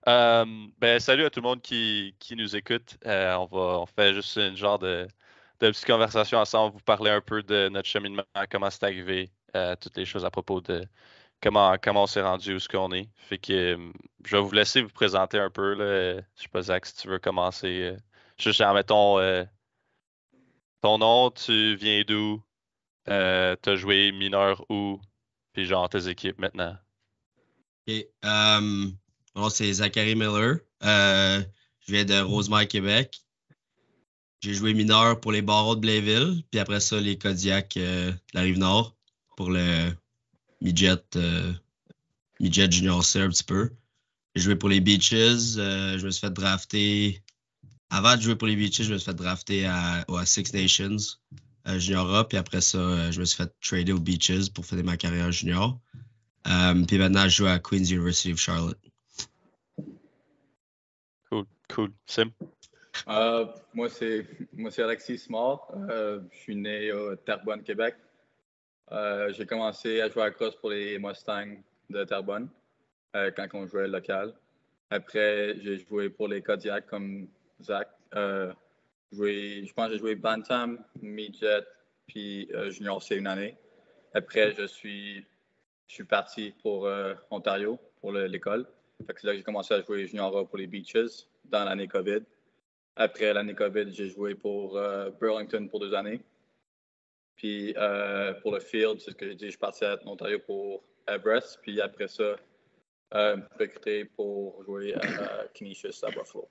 Salut à tout le monde qui nous écoute. On fait juste une genre de petite conversation ensemble, vous parler un peu de notre cheminement, comment c'est arrivé, toutes les choses à propos de comment on s'est rendu où ce qu'on est. Fait que je vais vous laisser vous présenter un peu là. Je sais pas, Zach, si tu veux commencer. Juste mettons ton nom, tu viens d'où, t'as joué mineur où, puis genre tes équipes maintenant. OK. Bon, c'est Zachary Miller. Je viens de Rosemère, Québec. J'ai joué mineur pour les Barreaux de Blainville, puis après ça, les Kodiaks de la Rive-Nord pour le midget, midget junior C un petit peu. J'ai joué pour les Beaches. Je me suis fait drafter. Avant de jouer pour les Beaches, je me suis fait drafter à Six Nations junior A, puis après ça, je me suis fait trader aux Beaches pour faire ma carrière junior. Puis maintenant, je joue à Queen's University of Charlotte. Cool. Sim? Moi, c'est Alexis Smart. Je suis né au Terrebonne, Québec. J'ai commencé à jouer à cross pour les Mustangs de Terrebonne quand on jouait local. Après, j'ai joué pour les Kodiaks comme Zach. Je pense que j'ai joué Bantam, Midget, puis Junior C une année. Après, je suis parti pour Ontario, pour l'école. C'est là que j'ai commencé à jouer Junior A pour les Beaches dans l'année COVID. Après l'année COVID, j'ai joué pour Burlington pour 2 années. Puis pour le field, c'est ce que j'ai dit, je suis parti à Ontario pour Everest. Puis après ça, recruté pour jouer à Canisius à Buffalo.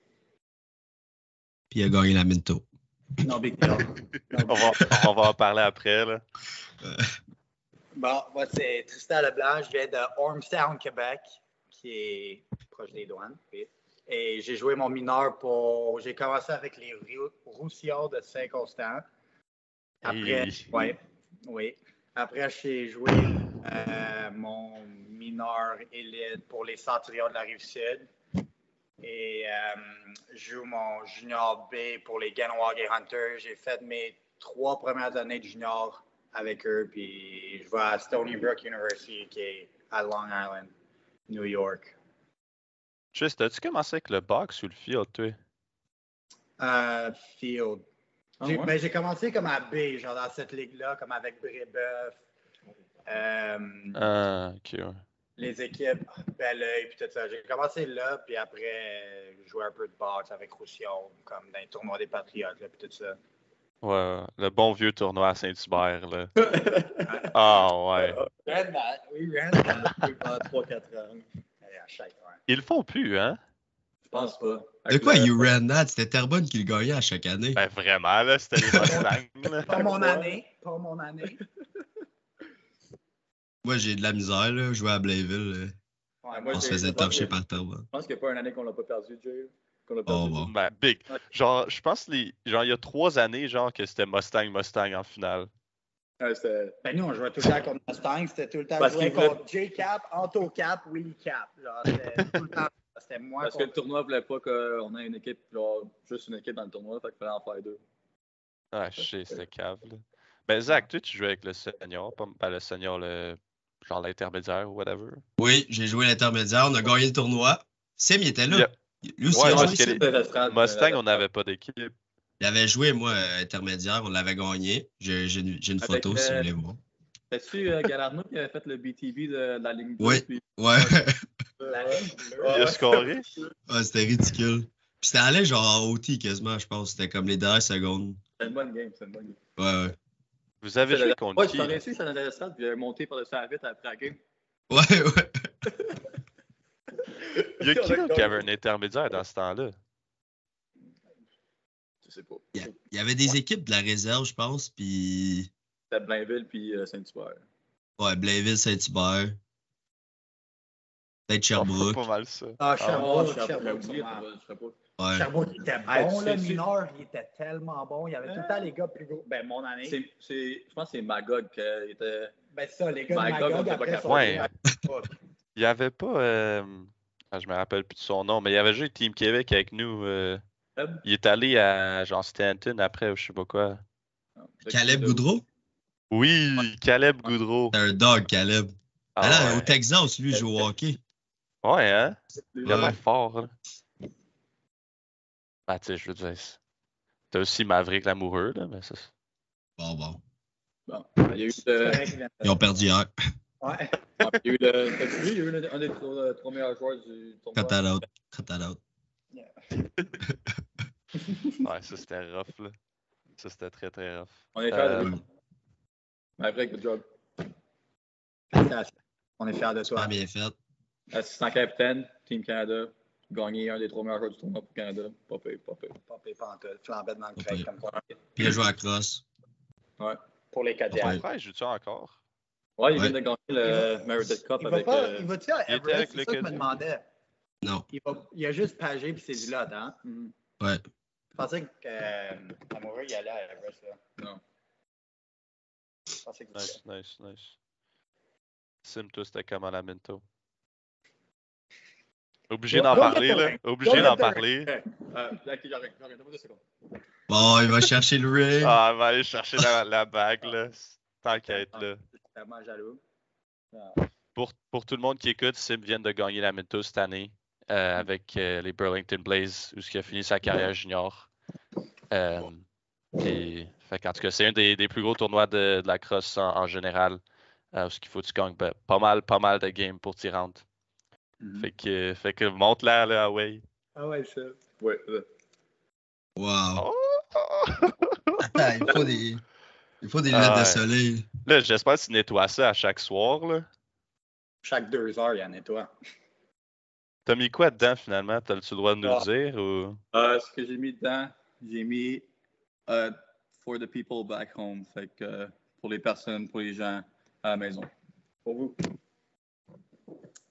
Puis il a gagné la Minto. Non, big deal. On va en parler après, là. Bon, moi, c'est Tristan Leblanc. Je viens de Ormstown, Québec, qui est proche des douanes. Et j'ai joué mon mineur j'ai commencé avec les Roussillons de Saint-Constant. Après, oui. Après, j'ai joué mon mineur élite pour les Centurions de la Rive-Sud. Et je joue mon junior B pour les Ganawag Hunters. J'ai fait mes 3 premières années de junior avec eux. Puis je vais à Stony Brook University, qui est à Long Island, New York. Juste, as-tu commencé avec le box ou le field, toi? Field. J'ai commencé comme à B, genre dans cette ligue-là, comme avec Brébeuf. OK, ouais. Les équipes Belleuil, puis tout ça. J'ai commencé là, puis après, je jouais un peu de boxe avec Roussillon, comme dans les tournois des Patriotes, puis tout ça. Ouais, le bon vieux tournoi à Saint-Hubert, là. Ah, ouais. Oui, pendant 3-4 ans. Ils le font plus, hein? Je pense pas. De quoi you ran that? C'était Terrebonne qui le gagnait à chaque année. Ben vraiment, là, c'était les Mustangs. Pas mon année. Moi, j'ai de la misère, là. Je jouais à Blainville. Moi, on se faisait torcher par Terrebonne. Je pense qu'il n'y a pas une année qu'on l'a pas perdu, Jay. Bon. Ben, big. Genre, je pense il y a 3 années, genre, que c'était Mustang en finale. Ouais, ben nous, on jouait tout le temps contre Mustang. C'était tout le temps joué contre J-Cap, Anto-Cap, Willy-Cap. C'était tout le temps. C'était moi. Parce que le tournoi ne voulait pas qu'on ait une équipe, genre, juste une équipe dans le tournoi, fait qu'il fallait en faire 2. Ah, je sais, c'était cave, là. Ben, Zach, toi, tu jouais avec le senior, pas le senior, genre l'intermédiaire ou whatever. Oui, j'ai joué l'intermédiaire. On a gagné le tournoi. Sim, il était là. Yep. Lui aussi, ouais, parce que Mustang, on n'avait pas d'équipe. Il avait joué, moi, intermédiaire. On l'avait gagné. J'ai une photo, si vous voulez voir. C'est-tu Galarno qui avait fait le BTB de la ligne 2? Oui, puis... ouais. Il a scoré? Ouais, c'était ridicule. Puis c'était allé genre en OT quasiment, je pense. C'était comme les dernières secondes. C'est une bonne game, Ouais. Vous avez joué contre qui? Ouais, je suis allé à ça, puis il a monté par-dessus la vitre après la game. Ouais. Il y a qui d'autre qui avait un intermédiaire dans ce temps-là? Je sais pas. Il y avait des équipes de la réserve, je pense, puis... C'était Blainville puis Saint-Hubert. Ouais, Blainville, Saint-Hubert. Peut-être Sherbrooke. Pas mal ça. Sherbrooke. Ouais. Sherbrooke, il était bon, le mineur, il était tellement bon. Il y avait tout le temps les gars plus gros. Ben, mon année. Je pense que c'est Magog qui était... Ben, ça, les gars de Magog, après son... Ouais. Il y avait pas... je me rappelle plus de son nom, mais il y avait joué Team Québec avec nous. Il est allé à genre Stanton après, ou je sais pas quoi. Caleb Goudreau? Oui, Caleb Goudreau. C'est un dog, Caleb. Au Texas, lui, il joue au hockey. Ouais, hein? Il a Ouais. l'air fort, là. Ben, tu sais, je veux dire, t'as aussi Maverick l'amoureux, là, mais ça. Bon. Bon, il y a eu C'est correct, il vient de- Ils ont perdu hier. Ouais. il y a eu t'as-tu vu, il y a eu un des trois meilleurs joueurs du tournoi. Cut that out. Ouais, ça c'était rough, là. Ça c'était très très rough. On est fiers de lui. Maverick, good job. Félicitations. On est fiers de toi. Super bien fait. Assistant capitaine, Team Canada. Gagné un des trois meilleurs joueurs du tournoi pour Canada. Pas pire. Pas payé pas en tout. Flambette dans le Pas crack pire. comme quoi. Puis il a joué à cross. Ouais. Pour les Son Kodiak. frère, joue-tu encore? Ouais, il vient Ouais. de gagner le Merited Cup Il va avec. pas, il va-tu à il était avec Everest? C'est le ça que je me Kodiak. demandais. Non. Il a juste Pagé puis c'est du lot, hein? Ouais. Je pensais que Amoureux, il allait à Everest, là. Non. Je pensais qu'il disait. Nice. Sim, toi, c'était comme à la Minto. Obligé Go- d'en go parler, get the là. ring. Obligé Go d'en get the parler. Ok, j'arrête. Donne-moi 2 secondes. Bon, il va chercher le ring. Ah, on va aller chercher la bague, là. T'inquiète, là. Je suis tellement jaloux. Pour tout le monde qui écoute, Sim vient de gagner la Minto cette année avec les Burlington Blaze, où il a fini sa carrière junior. Puis, en tout cas, c'est un des plus gros tournois de la crosse en général. Où il faut que tu gagnes pas mal de games pour t'y rendre. Fait que monte là, ouais. Ah ouais, ça. Ouais. Wow. Oh! Attends, il faut des lunettes de soleil. Là, j'espère que tu nettoies ça à chaque soir, là. Chaque 2 heures, il y en nettoie. T'as mis quoi dedans, finalement? T'as-tu le droit de nous le dire, ou? Ce que j'ai mis dedans, j'ai mis for the people back home. Fait que pour les personnes, pour les gens à la maison. Pour vous.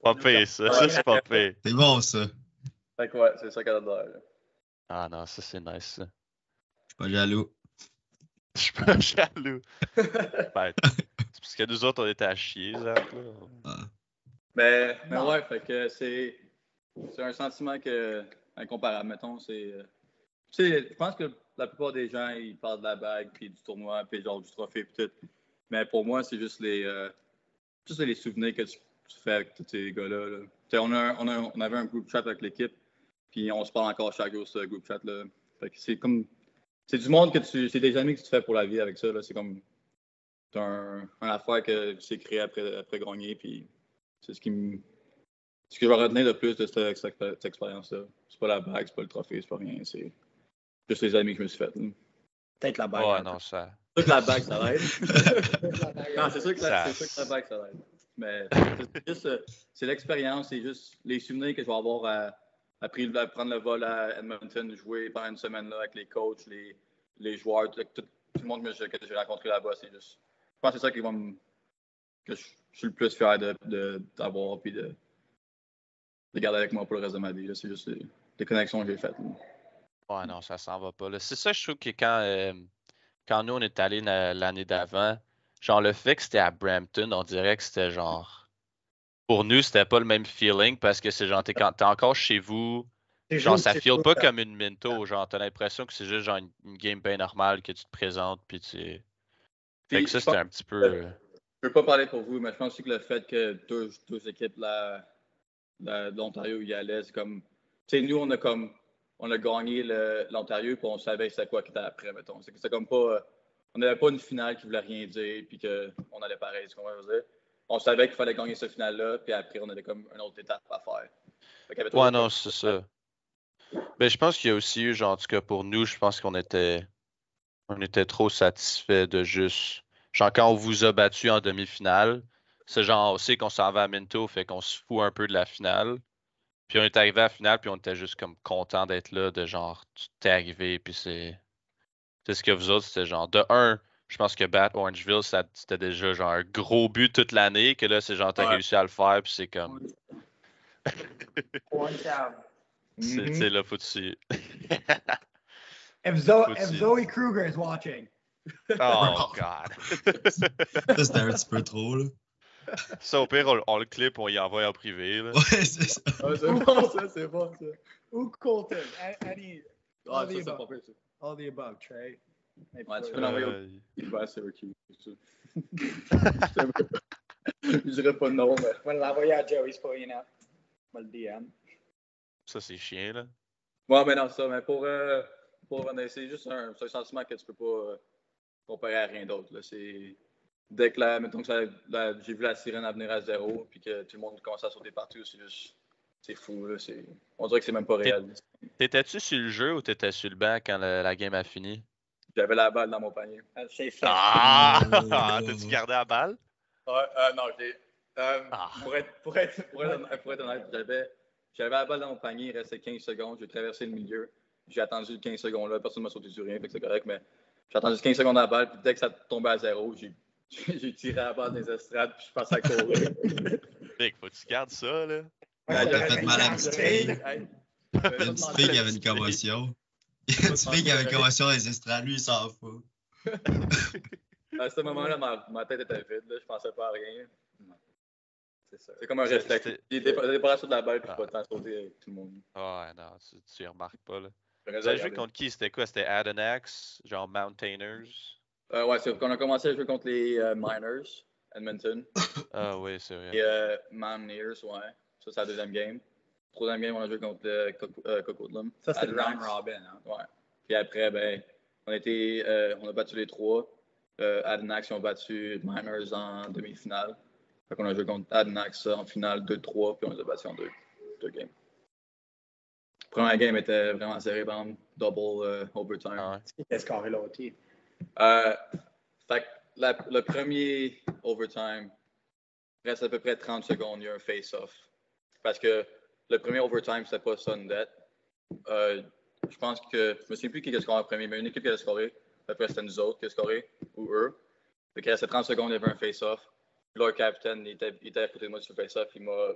Pas pire, ça. Ça, c'est pas pire. C'est bon, ça. Fait que ouais, c'est ça qu'elle a l'air. Ah non, ça, c'est nice, ça. Je suis pas jaloux. Je suis pas jaloux. Ben, c'est parce que nous autres, on était à chier, Zach, là. Ah. Mais Non. ouais, fait que c'est un sentiment incomparable. Mettons, c'est. Tu sais, je pense que la plupart des gens, ils parlent de la bague, puis du tournoi, puis genre du trophée, puis tout. Mais pour moi, c'est juste les souvenirs que tu fais avec tous ces gars-là. Là. Tu sais, on avait un group chat avec l'équipe, puis on se parle encore chaque jour sur ce group chat-là. Fait que c'est comme. C'est du monde c'est des amis que tu te fais pour la vie avec ça. Là. C'est comme. C'est une affaire que tu sais créer après gagner, puis c'est ce que je vais retenir de plus de cette expérience-là. C'est pas la bague, c'est pas le trophée, c'est pas rien. C'est juste les amis que je me suis fait. Là. Peut-être la bague. Ouais, non, ça. C'est sûr que la bague, ça l'aide. Non, c'est sûr que Ça- la bague, ça l'aide. Mais c'est juste, c'est l'expérience, c'est juste les souvenirs que je vais avoir à prendre le vol à Edmonton, jouer pendant une semaine là avec les coachs, les joueurs, tout le monde que j'ai rencontré là-bas. C'est juste. Je pense que c'est ça que je suis le plus fier d'avoir puis de garder avec moi pour le reste de ma vie. Là. C'est juste les connexions que j'ai faites. Là. Ouais, non, ça s'en va pas, là. C'est ça, je trouve que quand nous, on est allés l'année d'avant, genre, le fait que c'était à Brampton, on dirait que c'était genre. Pour nous, c'était pas le même feeling parce que c'est genre, t'es encore chez vous. Genre, ça file pas comme une Minto. Genre, t'as l'impression que c'est juste genre une game bien normale que tu te présentes, puis tu. Fait que ça, c'était un petit peu. Je peux pas parler pour vous, mais je pense aussi que le fait que deux équipes de l'Ontario y allaient, c'est comme. Tu sais, nous, on a gagné l'Ontario, puis on savait c'était quoi qui était après, mettons. C'est comme pas. On n'avait pas une finale qui voulait rien dire, puis qu'on allait pareil, c'est ce qu'on va dire. On savait qu'il fallait gagner cette finale-là, puis après, on avait comme une autre étape à faire. Ouais, non, c'est ça. Ben, je pense qu'il y a aussi eu, genre, en tout cas pour nous, je pense qu'on était trop satisfaits de juste. Genre, quand on vous a battu en demi-finale, c'est genre, on sait qu'on s'en va à Minto, fait qu'on se fout un peu de la finale. Puis on est arrivé à la finale, puis on était juste comme content d'être là, de genre, tu t'es arrivé, puis c'est ce que vous autres, c'était genre, de un, je pense que battre Orangeville, c'était déjà genre un gros but toute l'année, que là, c'est genre, t'as réussi à le faire, puis c'est comme. C'est là, faut-tu. If Zoe Kruger is watching. Oh, God. Ça, c'était un petit peu trop, là. Ça, au pire, on le clip, on y envoie en privé. Là. Ouais, c'est ça. Ah, c'est bon, ça. Ou Colton. Any, Ah, ça, c'est pas pire, ça. all the above, Trey. Ouais, tu peux l'envoyer au à Syracuse, ça. Je dirais pas non, mais. On va l'envoyer à Joey, c'est pas enough. va le DM. Ça, c'est chiant, là. Ouais, mais non, ça, mais pour revenir, c'est juste un sentiment que tu peux pas comparer à rien d'autre. Là. C'est dès que mettons que j'ai vu la sirène à venir à 0, puis que tout le monde commence à sauter partout, c'est fou. Là. On dirait que c'est même pas réel. T'étais-tu sur le jeu ou t'étais sur le banc quand la game a fini? J'avais la balle dans mon panier. C'est fait. T'as-tu gardé la balle? Ouais, non, pour être honnête, j'avais la balle dans mon panier, il restait 15 secondes, j'ai traversé le milieu. J'ai attendu 15 secondes là, personne ne m'a sauté sur rien, fait que c'est correct, mais j'ai attendu 15 secondes à la balle, puis dès que ça tombait à 0, j'ai tiré la balle des estrades, puis je passais à courir. Big, faut que tu gardes ça, là. T'as fait mal à une petite fille. Une petite fille qui avait une commotion. Une petite fille qui avait une commotion dans les estrades, lui, il s'en fout. À ce moment-là, ma tête était vide, là, je pensais pas à rien. C'est comme un réflexe. Il était pas sur de la balle, puis pas tant sauter avec tout le monde. Ouais, non, tu y remarques pas, là. Vous avez joué contre qui? C'était quoi? C'était Adanax, genre Mountaineers? Ouais, c'est qu'on a commencé à jouer contre les Miners, Edmonton. Ah oui, c'est vrai. Et Mountaineers, ouais. Ça, c'est la deuxième game. Troisième game, on a joué contre Coquitlam. Ça, c'était le round robin. Hein? Ouais. Puis après, ben, on a battu les trois. Adanax, ils ont battu Miners en demi-finale. Fait qu'on a joué contre Adanax en finale 2-3, puis on les a battus en deux games. La première game était vraiment serrée, par exemple, double overtime. Ah ouais. Qui était scoré l'autre? Fait que le premier overtime, reste à peu près 30 secondes, il y a un face-off. Parce que le premier overtime, c'était pas Sundet. Je pense que, je me souviens plus qui a scoré en premier, mais une équipe qui a scoré. Après, c'était nous autres qui a scoré, ou eux. Fait qu'il restait 30 secondes, il y avait un face-off. Là, le capitaine, il était à côté de moi sur le face-off. Il m'a.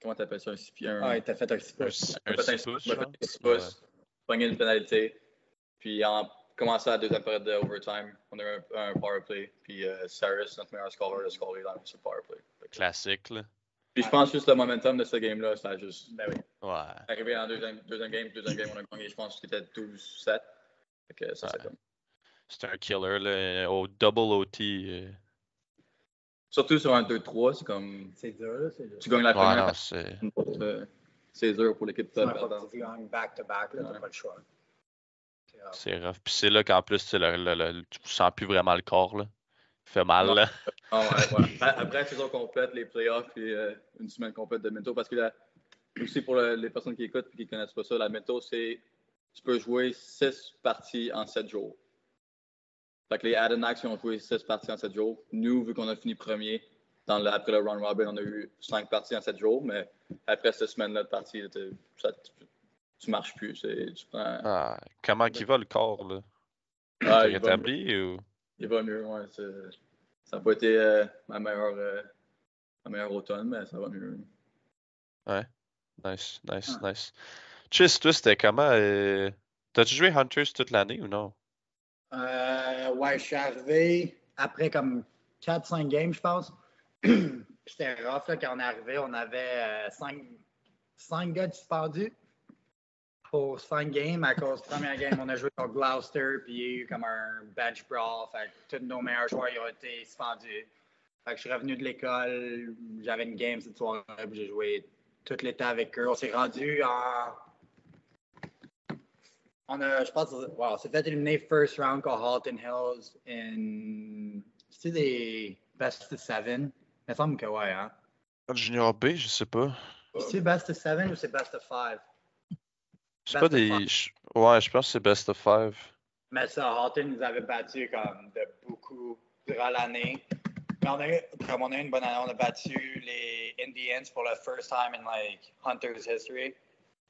Comment t'appelles ça, un 6 pieds? Ah, il t'a fait un 6 pouces. Un 6 pouces, Il m'a fait un 6 pouces. Pogné une pénalité. Puis, en commençant la deuxième période de overtime, on a eu un power play. Puis, Cyrus, notre meilleur scorer, a scoré dans ce power play. Classique, là. Puis, je pense juste le momentum de ce game-là, ça a juste. Ben oui. Ouais. Arrivé en deuxième game, on a gagné, je pense que c'était 12-7. Fait que ça, c'est comme. C'est un killer, là. Au double OT. Surtout sur un 2-3, c'est comme. C'est dur, là. C'est dur. Tu gagnes la première. Non, c'est dur pour l'équipe. Tu gagnes back-to-back, là, t'as pas le choix. C'est rough. Puis c'est là qu'en plus, tu sens plus vraiment le corps, là. Il fait mal, là. Ouais. Après la saison complète, les playoffs, puis une semaine complète de métaux, parce que aussi pour les personnes qui écoutent et qui ne connaissent pas ça, la métaux, c'est tu peux jouer 6 parties en 7 jours. Fait que les Adanax ont joué 6 parties en 7 jours. Nous, vu qu'on a fini premier, après le round robin, on a eu 5 parties en 7 jours, mais après cette semaine-là de partie, tu marches plus. Tu prends... comment il va le corps, là? Il est rétabli ou? Il va mieux, ouais. Ça n'a pas été ma meilleure automne, mais ça va mieux. Ouais. Nice. Chis, toi, c'était comment? T'as-tu joué Hunters toute l'année ou non? Ouais, je suis arrivé après comme 4-5 games, je pense. C'était rough, là, quand on est arrivé. On avait 5 gars suspendus pour 5 games. À cause de la première game, on a joué contre Gloucester, puis il y a eu comme un bench brawl. Fait que tous nos meilleurs joueurs ils ont été suspendus. Fait que je suis revenu de l'école. J'avais une game cette soirée, puis j'ai joué tout l'été avec eux. On s'est rendu en... je pense, on s'est fait éliminer first round contre Halton Hills c'est des best of 7? Il me semble que ouais, hein? Junior B, je sais pas. C'est best of 7 ou c'est best of 5? C'est pas des... Ouais, je pense que c'est best of 5. Mais ça, Halton nous avait battu comme de beaucoup durant l'année. Mais on a eu une bonne année. On a battu les Indians pour le first time in like Hunter's history,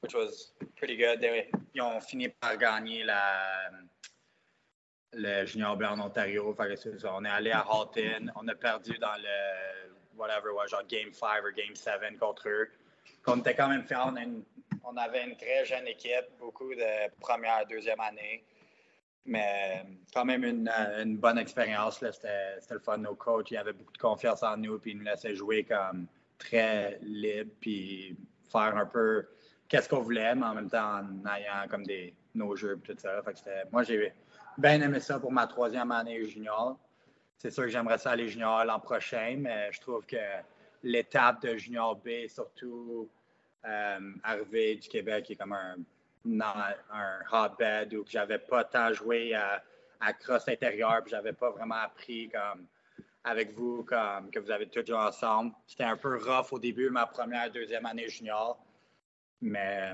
which was pretty good. Ils ont fini par gagner le Junior B en Ontario. Fait que c'est ça. On est allé à Halton. On a perdu dans le genre Game 5 ou Game 7 contre eux. On était quand même fiers. On avait une très jeune équipe, beaucoup de première, deuxième année. Mais quand même une bonne expérience. Là. C'était le fun. Nos coachs, ils avaient beaucoup de confiance en nous. Puis ils nous laissaient jouer comme très libre. Puis faire un peu qu'est-ce qu'on voulait, mais en même temps en ayant comme nos jeux et tout ça. Fait que moi, j'ai bien aimé ça pour ma 3e année junior. C'est sûr que j'aimerais ça aller junior l'an prochain, mais je trouve que l'étape de Junior B, surtout arrivé du Québec, qui est comme un hotbed où j'avais pas tant joué à cross intérieur, puis j'avais pas vraiment appris comme avec vous, comme que vous avez tous joué ensemble. C'était un peu rough au début, ma première, deuxième année junior. Mais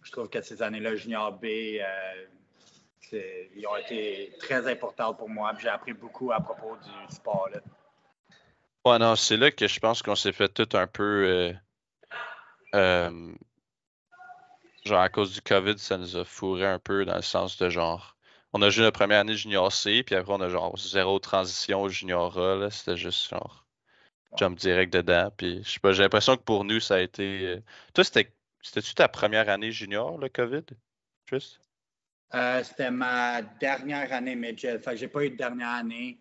je trouve que ces années-là, junior B, ils ont été très importantes pour moi. J'ai appris beaucoup à propos du sport. Là. Ouais, non, c'est là que je pense qu'on s'est fait tout un peu. Genre, à cause du COVID, ça nous a fourré un peu dans le sens de genre. On a joué la première année junior C, puis après, on a genre zéro transition au junior A. Là. C'était juste genre. Jump direct dedans. Puis, je sais pas, j'ai l'impression que pour nous, ça a été. Toi, c'était-tu ta première année junior, le COVID? Juste? C'était ma dernière année midget. Fait que j'ai pas eu de dernière année.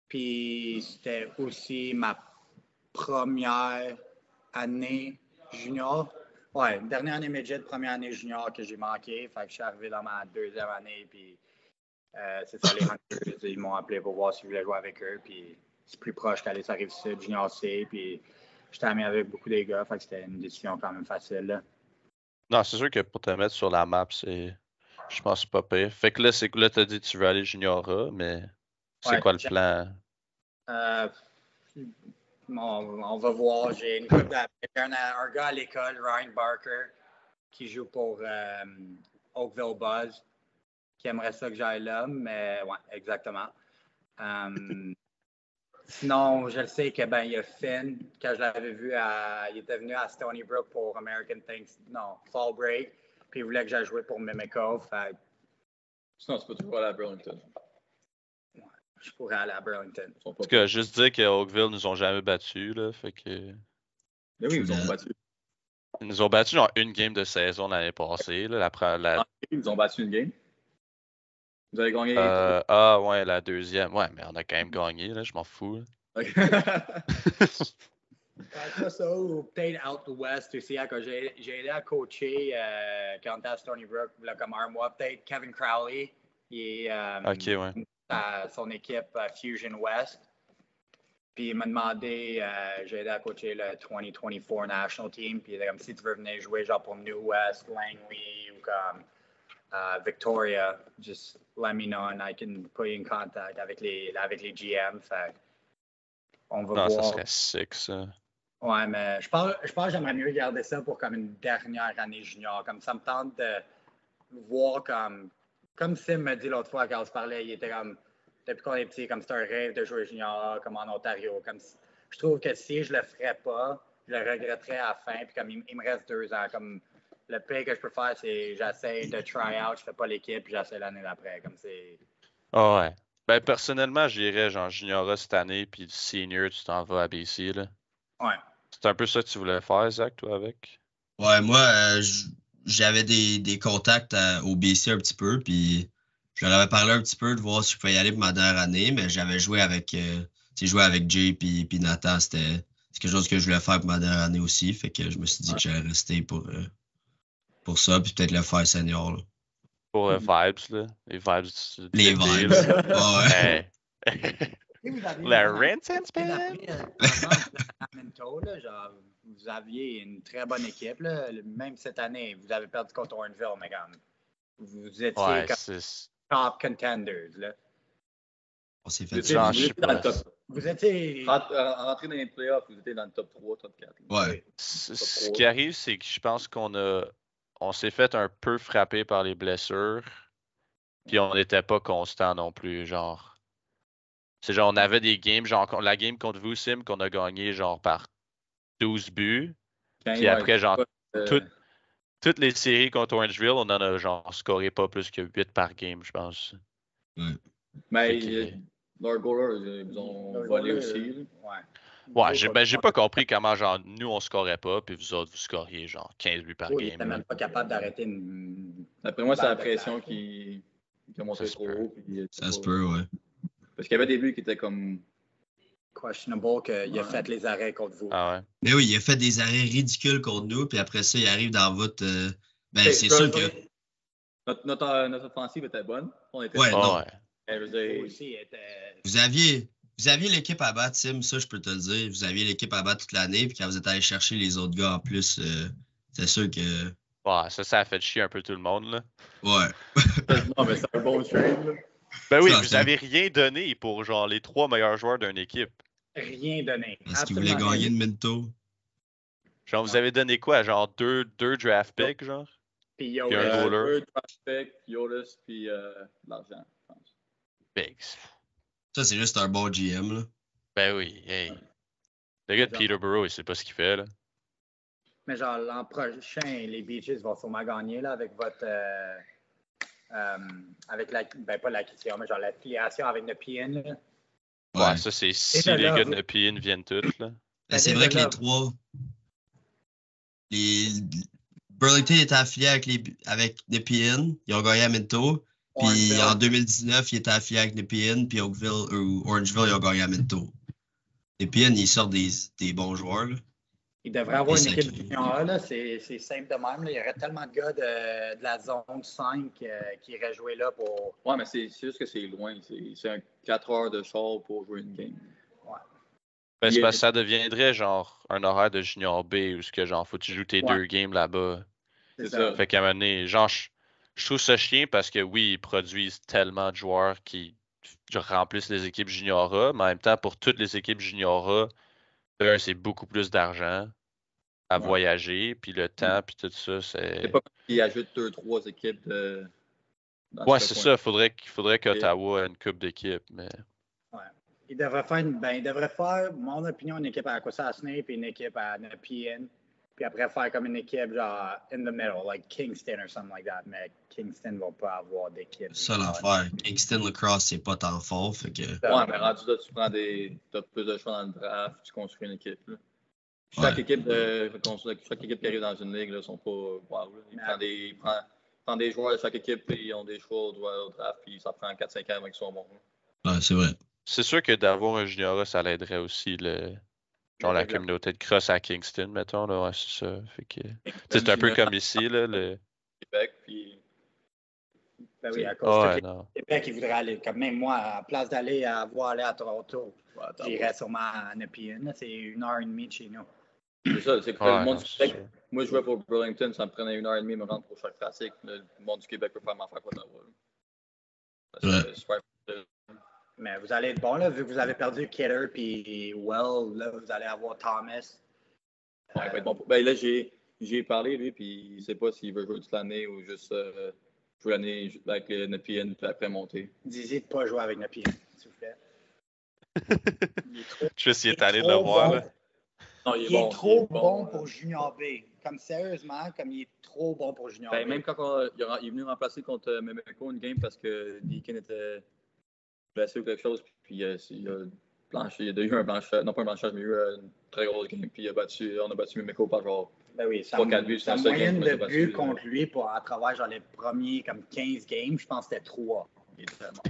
Puis c'était aussi ma première année junior. Ouais, dernière année midget, première année junior que j'ai manqué. Fait que je suis arrivé dans ma deuxième année. Puis c'est ça, les Hunters, ils m'ont appelé pour voir si je voulais jouer avec eux. Puis c'est plus proche qu'aller sur Rive-Sud, junior C. Puis j'étais ami avec beaucoup des gars. Fait que c'était une décision quand même facile. Là. Non, c'est sûr que pour te mettre sur la map, c'est. Je pense pas pire. Fait que là, c'est que là, t'as dit que tu veux aller junior A, mais c'est quoi le plan? On va voir. J'ai une couple un gars à l'école, Ryan Barker, qui joue pour Oakville Buzz, qui aimerait ça que j'aille là, mais ouais, exactement. Sinon, je le sais que il y a Finn, quand je l'avais vu, il était venu à Stony Brook pour Fall Break, puis il voulait que j'aille jouer pour Mimico. Fait... Sinon, tu peux toujours aller à Burlington. Ouais, je pourrais aller à Burlington. En tout cas, juste dire que Oakville nous ont jamais battus, là, fait que... Mais oui, ils nous ont battus. Ils nous ont battus genre une game de saison l'année passée, là, Ils nous ont battu une game. Vous avez gagné. Ouais, la deuxième. Ouais, mais on a quand même gagné, là, je m'en fous. Pas ça, ou peut-être out west aussi, quand j'ai aidé à coacher quand on était à Stony Brook, là, comme un mois, peut-être Kevin Crowley, il est à son équipe Fusion West. Puis il m'a demandé, j'ai aidé à coacher le 2024 National Team, puis il est comme si tu veux venir jouer genre pour New West, Langley ou comme Victoria, just let me know and I can put you in contact avec les GM. Fait on va voir. Ça serait sick, ça. Ouais, mais je pense que j'aimerais mieux garder ça pour comme une dernière année junior. Comme ça me tente de voir comme Sim m'a dit l'autre fois quand on se parlait, il était comme, depuis qu'on est petit, comme c'est un rêve de jouer junior, comme en Ontario. Comme je trouve que si je le ferais pas, je le regretterais à la fin. Puis comme il me reste 2 ans, comme le pire que je peux faire, c'est j'essaie de try out, je fais pas l'équipe, puis j'essaie l'année d'après. Comme c'est. Oh, ouais. Ben, personnellement, j'irais genre junior cette année, puis senior, tu t'en vas à BC, là. Ouais. C'est un peu ça que tu voulais faire, Zach, toi, avec? Ouais, moi, j'avais des contacts au BC un petit peu, puis je leur avais parlé un petit peu de voir si je pouvais y aller pour ma dernière année, mais j'avais joué avec Jay puis Nathan, c'était quelque chose que je voulais faire pour ma dernière année aussi, fait que je me suis dit que j'allais rester pour ça, puis peut-être le faire senior. Là. Pour vibes, là. Les vibes. Les vibes. Ouais. La rent and spin. Vous aviez une très bonne équipe. Là. Même cette année, vous avez perdu contre Orangeville, mais comme vous étiez top contenders. Là. On s'est fait vous étiez. Rentré dans les playoffs, vous étiez dans le top 3, top 4. Là. Ouais. Ce qui arrive, c'est que je pense on s'est fait un peu frapper par les blessures. Puis on n'était pas constant non plus, genre. C'est genre, on avait des games, genre la game contre vous, Sim, qu'on a gagné genre par 12 buts. Puis après, genre, toutes les séries contre Orangeville, on en a genre scoré pas plus que 8 par game, je pense. Ouais. Mais leurs goalers, ils ont volé aussi. Ouais, j'ai pas compris comment, genre, nous, on scorait pas, puis vous autres, vous scoriez, genre, 15 buts par game. Ils n'étaient même pas capables d'arrêter une. D'après moi, c'est la pression qui a monté trop haut. Ça se peut, ouais. Parce qu'il y avait des buts qui étaient comme. Questionable qu'il a fait les arrêts contre vous. Ah ouais. Mais oui, il a fait des arrêts ridicules contre nous, puis après ça, il arrive dans votre. C'est sûr que. Notre offensive était bonne. On était ouais, non. Ouais. Vous aviez Vous aviez l'équipe à battre, Sim, ça, je peux te le dire. Vous aviez l'équipe à battre toute l'année, puis quand vous êtes allé chercher les autres gars en plus, c'est sûr que. Ouais, ça a fait chier un peu tout le monde, là. Ouais. Non, mais c'est un bon trade, là. Ben oui, Ça, vous avez rien donné pour genre les 3 meilleurs joueurs d'une équipe. Rien donné. Parce qu'ils voulaient Absolument gagner rien. de Minto. Genre, vous avez donné quoi? Genre deux draft picks, genre? Puis Puis un goaler. 2 draft picks, Yodas, puis l'argent, je pense. Bigs. Ça, c'est juste un bon GM, là. Ben oui, hey. Le gars de Peterborough, il sait pas ce qu'il fait, là. Mais genre, l'an prochain, les Beaches vont sûrement gagner là, avec votre. Avec la. Ben, pas l'acquisition, mais genre l'affiliation avec Nepean. Là. Ouais, ça, c'est si ça, les là, gars de vous- Nepean viennent tous, là. Ben, c'est vrai que déjà, les trois. Burlington était affilié avec Nepean. Ils ont gagné à Minto. Puis Orangeville. en 2019, ils étaient affiliés avec Nepean. Puis Oakville ou Orangeville, ils ont gagné à Minto. Nepean, ils sortent des bons joueurs, là. Il devrait avoir Et une ça équipe qui- junior, là. C'est simple de même. Là. Il y aurait tellement de gars de la zone 5 qui iraient jouer là pour. Ouais, mais c'est juste que c'est loin. C'est un 4 heures de char pour jouer une game. Ben, c'est Yeah. parce que ça deviendrait genre un horaire de Junior B où ce que genre faut que tu joues tes Ouais. 2 games là-bas. C'est ça. Fait qu'à un moment donné, genre, je trouve ça chien parce que oui, ils produisent tellement de joueurs qui remplissent les équipes Junior A, mais en même temps, pour toutes les équipes Junior A, c'est beaucoup plus d'argent à Ouais. voyager, puis le temps, puis tout ça, C'est c'est. pas comme s'ils ajoutent 2-3 équipes dans Ouais, ce c'est coin. ça. Faudrait qu'Ottawa ait une coupe d'équipe, mais. Il devrait faire, mon opinion, une équipe à Akwesasne puis une équipe à Nepean. Puis après, faire comme une équipe genre in the middle, like Kingston or something like that. Mais Kingston ne va pas avoir d'équipe. Ça, l'affaire. Kingston Lacrosse, c'est pas tant fort. Fait que. Ouais, mais rendu là, tu prends t'as plus de choix dans le draft, tu construis une équipe. Là. Chaque équipe qui arrive dans une ligue, là, sont pas wow. Là. Il prend des joueurs de chaque équipe, puis ils ont des choix au draft, puis ça prend 4-5 ans avant qu'ils soient bons. Là. Ouais, c'est vrai. C'est sûr que d'avoir un junior A, ça l'aiderait aussi genre la communauté de cross à Kingston, mettons, là, ouais, c'est ça. Fait que. C'est un peu comme ici, là, le. Québec, puis. Ben oui, à cause Ouais, de non. Québec, ils voudraient aller. Comme même moi, à place d'aller à Toronto, j'irais sûrement à Nepean. C'est 1h30 de chez nous. C'est ça, c'est que Ouais, le monde non, du c'est Québec. Moi, je jouais pour Burlington, ça me prenait 1h30 me rendre pour chaque pratique. Le monde du Québec peut faire m'en faire quoi d'avoir. C'est super. Mais vous allez être bon, là, vu que vous avez perdu Kidder puis Well, là, vous allez avoir Thomas. Ouais, il va être bon. Ben là, j'ai parlé, lui, puis il sait pas s'il veut jouer toute l'année ou juste jouer l'année avec le Nepean, puis après monter. Dis-y de ne pas jouer avec Nepean, s'il vous plaît. Je sais s'il est allé le voir, là. Non, Il est trop bon pour Junior B. Comme sérieusement, comme il est trop bon pour Junior Ben, B. même quand il est venu remplacer contre Memeko une game parce que Deacon était blessé ou quelque chose, puis il a eu un blanchage, non pas un blanchage, mais il a eu une très grosse game, puis on a battu Memeko par genre. Ben oui, sa 3-4 buts, sa c'est un seul moyenne game de qu'on a battu, buts contre lui à travers genre, les premiers comme 15 games, je pense que c'était 3. Il est tellement.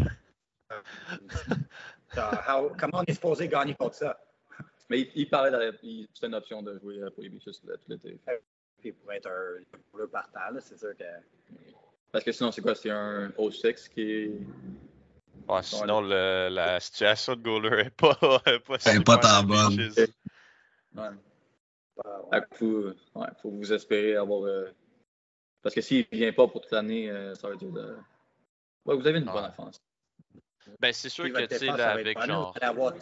Comment on est supposé gagner contre ça? Mais il parlait c'était une option de jouer pour les Beaches tout l'été. Puis pour être un joueur partant, là, c'est sûr que. Parce que sinon, c'est quoi? C'est un 0-6 qui est. Ouais, sinon, la situation de goaler est pas Elle est pas tant bonne. Ouais. Faut vous espérer avoir. Parce que s'il ne vient pas pour toute l'année, ça va être. Ouais, vous avez une bonne offense. Ben, c'est sûr Puis que, votre tu sais, défense, là, ça va être avec bonne, genre. vous allez avoir-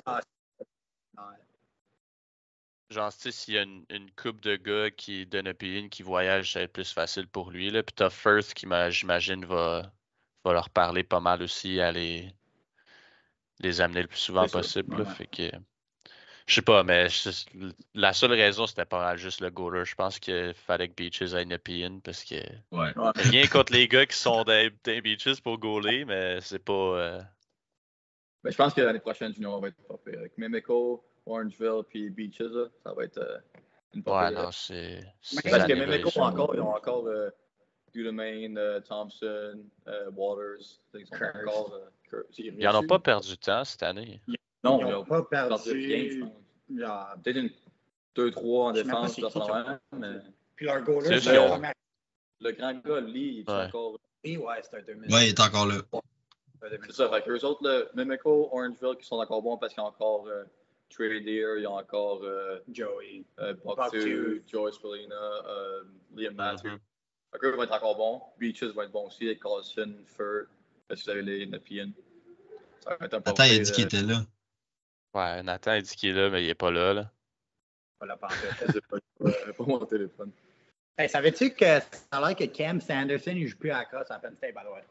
Genre, tu sais, s'il y a une couple de gars qui donnent un pays qui voyage, ça va être plus facile pour lui, là. Puis t'as Firth qui, j'imagine, va leur parler pas mal aussi, à les amener le plus souvent C'est sûr, possible, ouais. là. Fait que. Je sais pas, mais la seule raison, c'était pas mal juste le goaler. Je pense qu'il fallait que Beaches ait une opinion parce que. Ouais. Rien contre les gars qui sont des Beaches pour goaler, mais c'est pas. Ben, je pense que l'année prochaine, Junior va être pas pire. Avec Memeko, Orangeville puis Beaches, là, ça va être une pas Ouais, pire. non, c'est. Parce que Memeko, ils ont encore Gudemain, Thompson, Waters. Ils sont encore. Ils en ont pas perdu tant cette année. Non, Ils ils n'ont ont pas perdu rien, je perdu. pense. Genre, Peut-être une 2-3 en Je sais même pas défense, c'est ça qui qui va mais puis leur goaler, C'est c'est sûr. la le grand gars, Lee, il est Ouais. encore. Oui, ouais, c'est un 2000. Ouais, il est encore là. C'est ça, fait qu'eux autres, le Mimico, Orangeville, qui sont encore bons parce qu'ils ont encore Trey Deer, ils ont encore Joey. Buck2, Joey Spallina, Liam Matthews. Fait qu'eux vont être encore bons. Beaches vont être bons aussi, avec Carlson, Fur, parce que vous avez les Nepian. Ça va être un Attends, il a dit qu'il était là. Ouais, Nathan a dit qu'il est là, mais il est pas là. Pas la pantoute. C'est pas mon téléphone. Hey, savais-tu que ça a l'air que Cam Sanderson, il joue plus à la crosse à Penn State, by the way?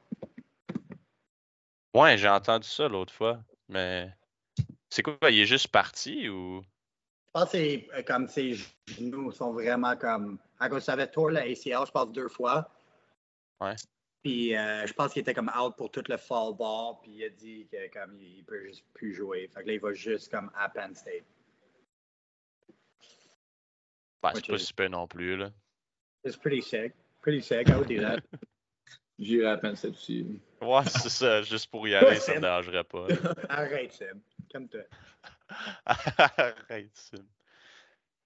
Ouais, j'ai entendu ça l'autre fois, mais c'est quoi, il est juste parti ou? Je pense que c'est comme ses genoux sont vraiment comme. À cause ça avait tour le ACL, je pense 2 fois. Ouais. Puis je pense qu'il était comme out pour tout le fall ball, puis il a dit que comme il peut juste plus jouer. Fait que là, il va juste comme à Penn State. Ben, c'est pas super non plus, là. It's pretty sick. Pretty sick, I would do that. J'irai à Penn State aussi. Ouais, c'est ça, juste pour y aller, ça me dérangerait pas. Arrête, Sim. Comme toi. Arrête, Sim.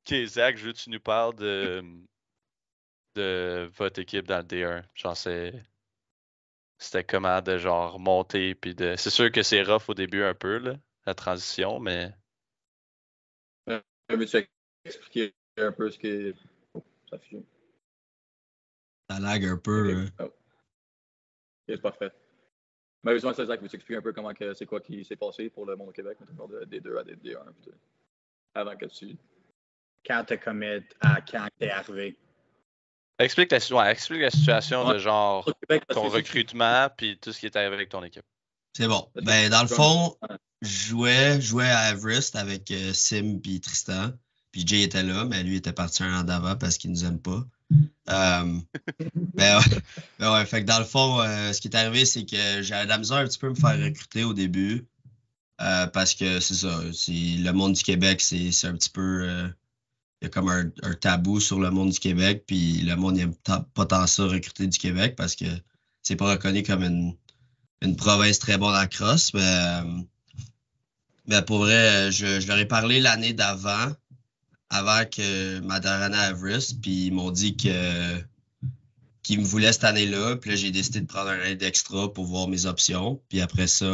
Ok, Zach, je veux que tu nous parles de votre équipe dans le D1. Genre, c'était comment de genre monter, puis de. C'est sûr que c'est rough au début un peu, là, la transition, mais. Veux-tu expliquer un peu ce qui est. Oh, ça fume. Ça lag un peu. Oh. Ok, c'est parfait. Mais besoin de Zach, veux-tu expliquer un peu comment c'est quoi qui s'est passé pour le monde au Québec, maintenant de D2 à D1, avant que tu. Quand t'as commit à quand t'es arrivé. Explique la situation de genre Au Québec, parce ton que recrutement, puis tout ce qui est arrivé avec ton équipe. C'est bon. Ben, dans le fond, je jouais à Everest avec Sim puis Tristan. Puis Jay était là, mais lui était parti un an d'avant parce qu'il nous aime pas. Ben ouais, fait que dans le fond, ce qui est arrivé, c'est que j'avais de la misère un petit peu à me faire recruter au début. Parce que c'est ça, le monde du Québec, c'est un petit peu. Il y a comme un tabou sur le monde du Québec, puis le monde n'aime pas tant ça recruter du Québec parce que c'est pas reconnu comme une province très bonne en crosse. Mais pour vrai, je leur ai parlé l'année d'avant, avant que ma dernière année à Everest, puis ils m'ont dit qu'ils me voulaient cette année-là. Puis là, j'ai décidé de prendre un année d'extra pour voir mes options. Puis après ça,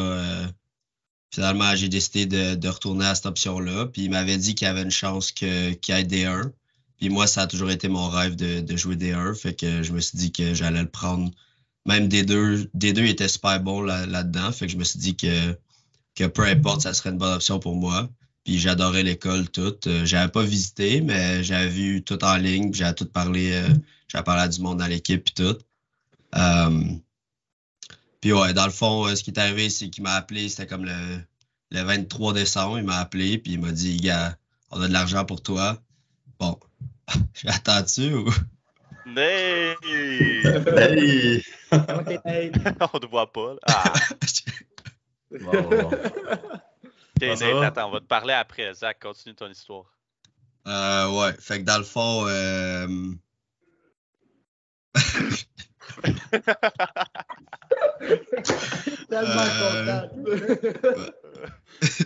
finalement, j'ai décidé de retourner à cette option-là. Puis il m'avait dit qu'il y avait une chance qu'il y ait D1. Puis moi, ça a toujours été mon rêve de jouer D1. Fait que je me suis dit que j'allais le prendre. Même D2 était super bon là-dedans. Fait que je me suis dit que peu importe, ça serait une bonne option pour moi. Puis j'adorais l'école toute. J'avais pas visité, mais j'avais vu tout en ligne. Puis j'avais tout parlé. J'avais parlé à du monde dans l'équipe puis tout. Puis ouais, dans le fond, ce qui est arrivé, c'est qu'il m'a appelé, c'était comme le 23 décembre, il m'a appelé, puis il m'a dit, gars, on a de l'argent pour toi. Bon, j'attends-tu ou? Hey! Hey! On te voit pas, là. Ah! Bon. Ok, Nate, attends, on va te parler après. Zach, continue ton histoire. Ouais, fait que dans le fond, Tellement content.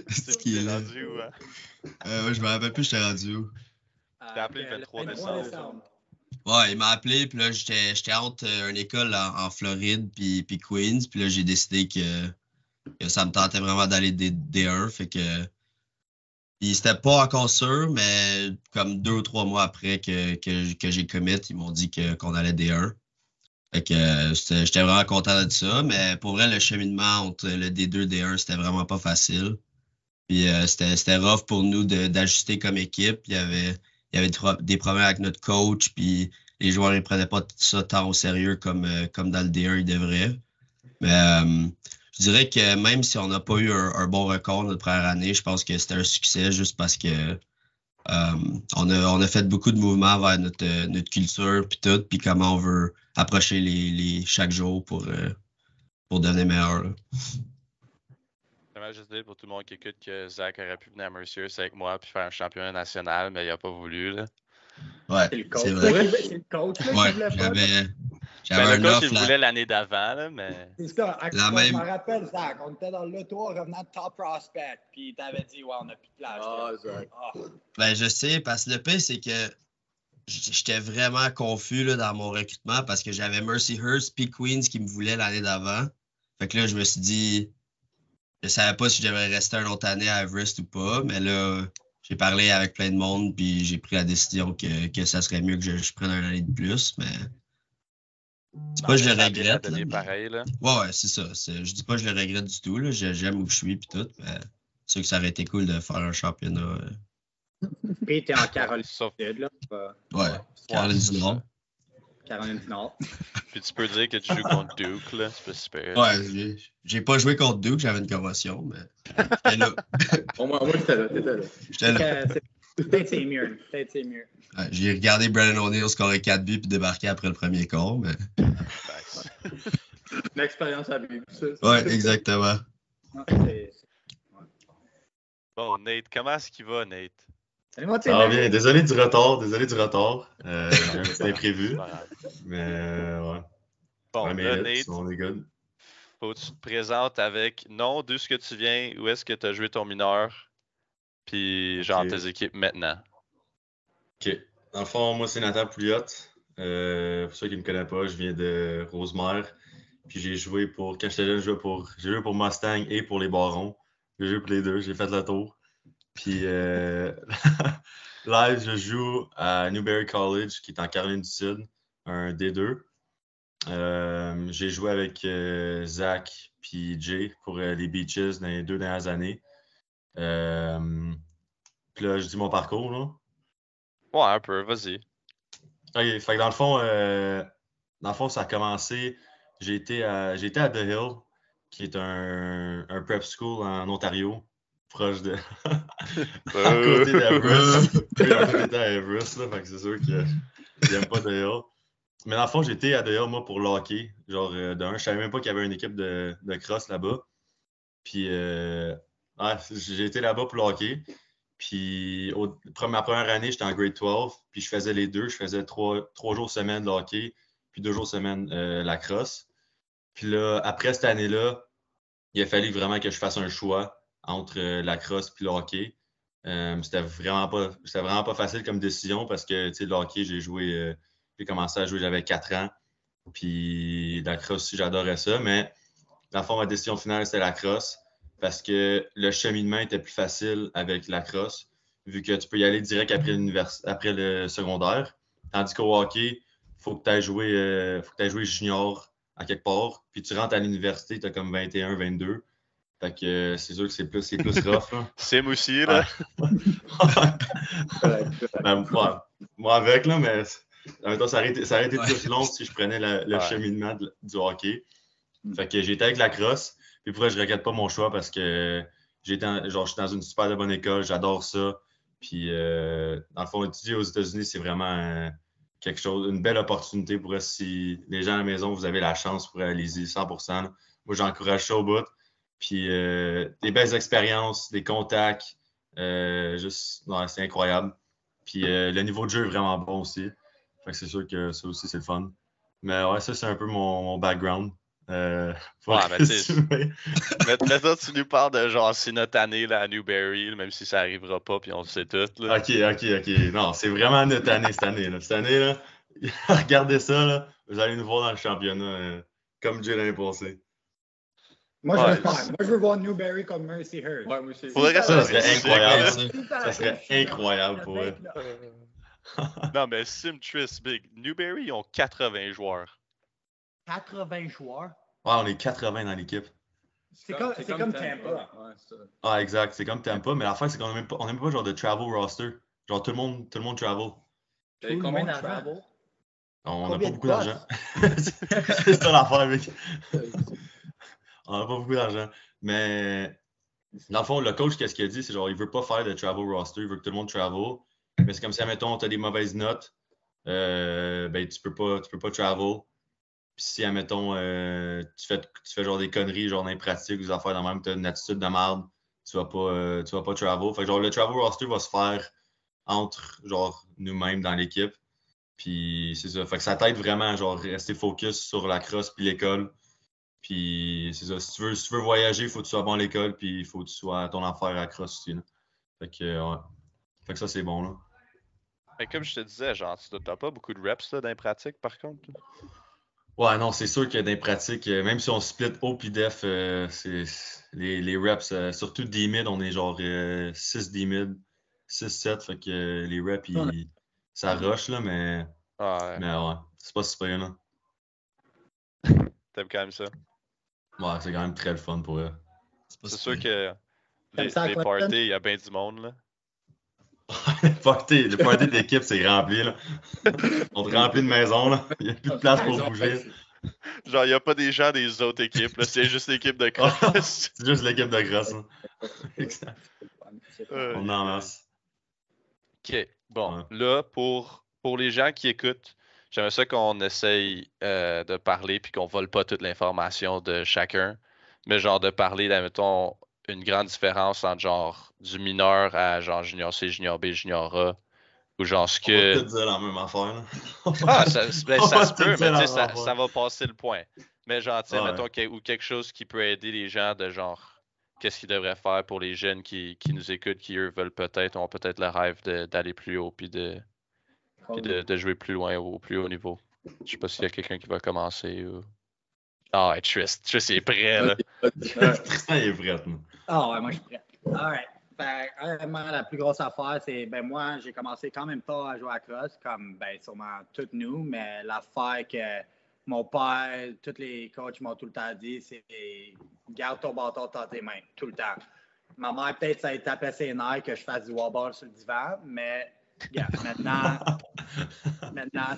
c'est qui est là. Rendu où, hein? Ouais, je me rappelle plus, j'étais rendu où. Je t'ai appelé le 23 décembre. Ouais, il m'a appelé, puis là, j'étais entre une école en Floride puis Queens, puis là, j'ai décidé que ça me tentait vraiment d'aller D1, fait que. Puis c'était pas encore sûr, mais comme 2 ou 3 mois après que j'ai commit, ils m'ont dit qu'on allait D1. Fait que j'étais vraiment content de ça, mais pour vrai, le cheminement entre le D2 et D1, c'était vraiment pas facile. Puis c'était rough pour nous d'ajuster comme équipe. Il y avait des problèmes avec notre coach, puis les joueurs ne prenaient pas ça tant au sérieux comme dans le D1 ils devraient. Mais je dirais que même si on n'a pas eu un bon record notre première année, je pense que c'était un succès juste parce que on a fait beaucoup de mouvements vers notre culture puis tout, puis comment on veut approcher les chaque jour pour devenir meilleur. Là. J'aimerais juste dire pour tout le monde qui écoute que Zach aurait pu venir à Mercier avec moi puis faire un championnat national, mais il n'a pas voulu. Là. Ouais, c'est vrai. C'est le coach là, Ouais, qui voulait pas. j'avais le un coach, offre il voulait l'année d'avant, là, mais. C'est ça. La Je même- me rappelle, Zach, on était dans l'auto revenant de Top Prospect, puis t'avais dit, ouais, on n'a plus de place. Ah, Zach. Ben, je sais, parce que le pire, c'est que j'étais vraiment confus là, dans mon recrutement parce que j'avais Mercyhurst puis Queens qui me voulaient l'année d'avant. Fait que là, je me suis dit, je savais pas si j'aimerais rester une autre année à Everest ou pas, mais là, j'ai parlé avec plein de monde, puis j'ai pris la décision que ça serait mieux que je prenne une année de plus, mais c'est pas que je le Ça a bien regrette, là, donné mais... pareil, là. Ouais, c'est ça. Je dis pas que je le regrette du tout, là. J'aime où je suis, puis tout, mais c'est sûr que ça aurait été cool de faire un championnat. Puis t'es en Caroline Sauf... du Sud, là. Ouais, Caroline c'est du Nord. ça. Caroline du Nord. Puis tu peux dire que tu joues contre Duke, là. C'est pas super. Ouais, j'ai pas joué contre Duke, j'avais une commotion, mais j'étais là. Moi, j'étais là, t'étais là. J'étais là. Peut-être c'est mieux. Ouais, j'ai regardé Brandon O'Neill scorer 4 buts puis débarquer après le premier quart, mais... Nice. Une expérience à vivre, ça. Ouais, exactement. Non, Bon, Nate, comment est-ce qu'il va, Nate? Salut-moi, Ça va bien. Désolé du retard. J'ai un petit C'est imprévu. pas grave. Mais ouais. Bon, Ouais, là, mais Nate, on est good. faut que tu te présentes avec nom, d'où est-ce que tu viens, où est-ce que tu as joué ton mineur, puis genre Ok. tes équipes maintenant. OK. Dans le fond, moi, c'est Nathan Pouliot. Pour ceux qui ne me connaissent pas, je viens de Rosemère. Puis j'ai joué pour, quand j'étais jeune, j'ai joué pour Mustang et pour les Barons. J'ai joué pour les deux, j'ai fait le tour. Puis live, je joue à Newberry College, qui est en Caroline du Sud, un D2. J'ai joué avec Zach puis Jay pour les Beaches dans les 2 dernières années. Puis là, je dis mon parcours, là. Ouais, un peu, vas-y. OK, fait que dans le fond, ça a commencé. J'ai été à The Hill, qui est un prep school en Ontario, proche de. à côté d'Everest. Oui, en fait, j'étais à Everest, là, fait que c'est sûr que j'aime pas The Hill. Mais dans le fond, j'étais à The Hill, moi, pour le hockey. Genre, je savais même pas qu'il y avait une équipe de cross là-bas. Puis, j'ai été là-bas pour le hockey. Puis, ma première année, j'étais en grade 12, puis je faisais les deux. Je faisais 3 jours semaine de hockey, puis 2 jours semaine la crosse. Puis là, après cette année-là, il a fallu vraiment que je fasse un choix entre la crosse et le hockey. C'était vraiment pas facile comme décision parce que, tu sais, le hockey, j'ai commencé à jouer, j'avais 4 ans. Puis la crosse aussi, j'adorais ça. Mais dans le fond, ma décision finale, c'était la crosse parce que le cheminement était plus facile avec la crosse, vu que tu peux y aller direct après le secondaire. Tandis qu'au hockey, il faut que tu ailles jouer junior à quelque part, puis tu rentres à l'université, tu as comme 21, 22. Fait que c'est sûr que c'est plus rough. Là. Sim aussi, là. Ben, moi avec, là, mais en même temps, ça aurait été Ouais. plus long si je prenais le Ouais. cheminement du hockey. Fait que j'étais avec la crosse. Puis pour vrai, je regrette pas mon choix parce que je suis dans une super de bonne école, j'adore ça. Puis dans le fond, étudier aux États-Unis, c'est vraiment quelque chose, une belle opportunité pour si les gens à la maison, vous avez la chance pour aller-y 100%. Là. Moi, j'encourage ça au bout. Puis des belles expériences, des contacts, c'est incroyable. Puis le niveau de jeu est vraiment bon aussi. Fait que c'est sûr que ça aussi, c'est le fun. Mais ouais, ça, c'est un peu mon background. Ouais, mais tu sais, maintenant tu nous parles de genre c'est notre année là, à Newberry, même si ça arrivera pas, puis on le sait tout. Là. OK. Non, c'est vraiment notre année cette année. Là. Cette année, là, regardez ça, là, vous allez nous voir dans le championnat comme Jay l'année passée. Moi, Ouais, je veux voir Newberry comme Mercy Heard. Ouais, moi aussi. Pour le reste, Ça c'est serait sick, incroyable. là. Ça serait incroyable pour eux. Non, mais Sim Triss Big. Newberry, ils ont 80 joueurs. 80 joueurs. Ouais, on est 80 dans l'équipe. C'est comme Tampa. Ouais, c'est ça. Ah, exact. C'est comme Tampa, mais l'affaire, c'est qu'on n'a même pas genre de travel roster. Genre, tout le monde travel. Et Tout le combien monde d'argent? travel. On n'a Combien pas de beaucoup d'argent. C'est ça l'affaire, mec. On n'a pas beaucoup d'argent. Mais dans le fond, le coach, qu'est-ce qu'il a dit? C'est genre, il veut pas faire de travel roster, il veut que tout le monde travel. Mais c'est comme si, admettons, tu as des mauvaises notes, ben, tu peux pas travel. Puis si, admettons, tu fais genre des conneries, genre d'impratiques, des affaires de même, tu as une attitude de merde, tu vas pas travel. Fait que genre, le travel roster va se faire entre, genre, nous-mêmes dans l'équipe. Puis c'est ça. Fait que ça t'aide vraiment, genre, rester focus sur la crosse puis l'école. Puis c'est ça. Si tu veux voyager, il faut que tu sois bon à l'école, puis il faut que tu sois à ton affaire à la crosse aussi. Là. Fait que, ouais. Fait que ça, c'est bon, là. Mais comme je te disais, genre, tu n'as pas beaucoup de reps là, dans les pratiques, par contre. Ouais, non, c'est sûr que dans les pratiques, même si on split haut puis def, c'est les reps, surtout D-mid, on est genre 6 D-mid, 6-7, fait que les reps, ça rush, là, mais ouais, c'est pas super, là. T'aimes quand même ça? Ouais, c'est quand même très le fun pour eux. C'est sûr que T'aimes ça, les Clinton? parties, il y a bien du monde, là. Le party d'équipe, c'est rempli, là. On te remplit de maison, là. Il n'y a plus de place pour bouger. Genre, il n'y a pas des gens des autres équipes, là. C'est juste l'équipe de cross. C'est juste l'équipe de cross, là. Exact. On en masse. OK. Bon, Ouais. là, pour les gens qui écoutent, j'aimerais ça qu'on essaye de parler puis qu'on vole pas toute l'information de chacun, mais genre de parler, là, mettons, une grande différence entre genre du mineur à genre junior C, junior B, junior A, ou genre ce On va que... tout dire la même affaire, là. Ah, ça se peut, mais tu sais, ça ça va passer le point. Mais genre, tu sais, Ouais. mettons, ou quelque chose qui peut aider les gens de genre, qu'est-ce qu'ils devraient faire pour les jeunes qui nous écoutent, qui eux veulent ont peut-être le rêve d'aller plus haut puis de jouer plus loin au plus haut niveau. Je sais pas s'il y a quelqu'un qui va commencer ou. Ah, Trist est prêt, là. Tristan est prêt, là. Ah ouais, moi je suis prêt. Alright. Honnêtement, la plus grosse affaire, c'est moi, j'ai commencé quand même pas à jouer à cross, comme sûrement toutes nous, mais l'affaire que mon père, tous les coachs m'ont tout le temps dit, c'est garde ton bâton dans tes mains, tout le temps. Ma mère, peut-être, ça a tapé ses nerfs que je fasse du wall-ball sur le divan, mais maintenant,